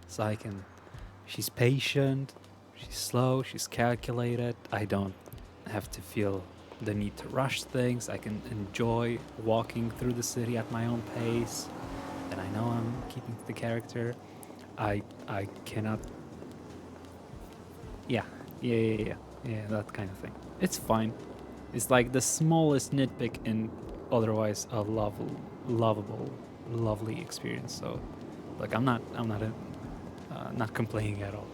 so I can. She's patient, she's slow, she's calculated. I don't have to feel the need to rush things. I can enjoy walking through the city at my own pace, and I know I'm keeping the character. I cannot. Yeah, that kind of thing. It's fine. It's like the smallest nitpick in otherwise a lovable, lovely experience. So, like, I'm not complaining at all.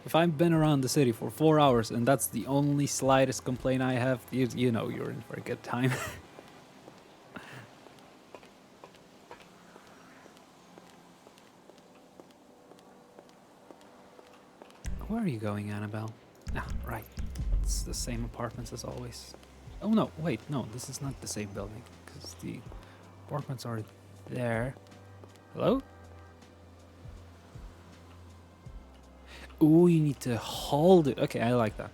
If I've been around the city for 4 hours and that's the only slightest complaint I have, you know you're in for a good time. Where are you going, Annabelle? Ah, right. It's the same apartments as always. Oh no, wait, no, this is not the same building, because the apartments are there. Hello? Ooh, you need to hold it. Okay, I like that.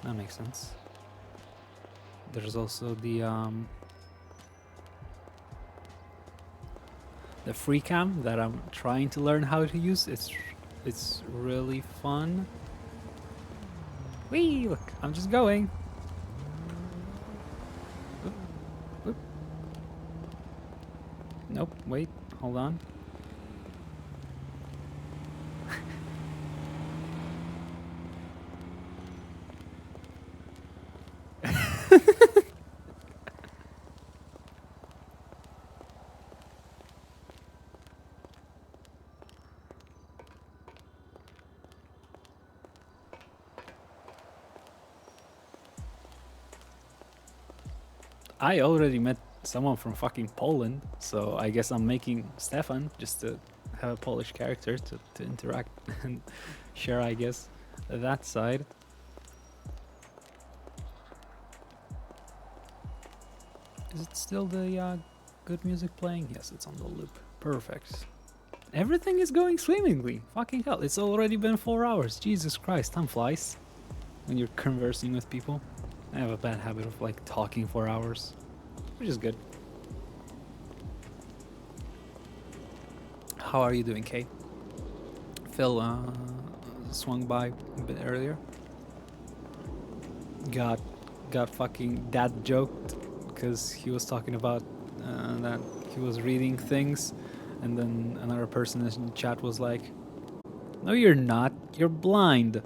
That makes sense. There's also the free cam that I'm trying to learn how to use. It's really fun. Whee! Look, I'm just going. Oop, oop. Nope, wait, hold on. I already met someone from fucking Poland, so I guess I'm making Stefan just to have a Polish character to interact and share, I guess, that side. Is it still the good music playing? Yes, it's on the loop. Perfect. Everything is going swimmingly. Fucking hell, it's already been 4 hours. Jesus Christ, time flies when you're conversing with people. I have a bad habit of like talking for hours, which is good. How are you doing, Kate? Phil swung by a bit earlier. Got fucking dad joked because he was talking about that he was reading things, and then another person in the chat was like, "No, you're not. You're blind."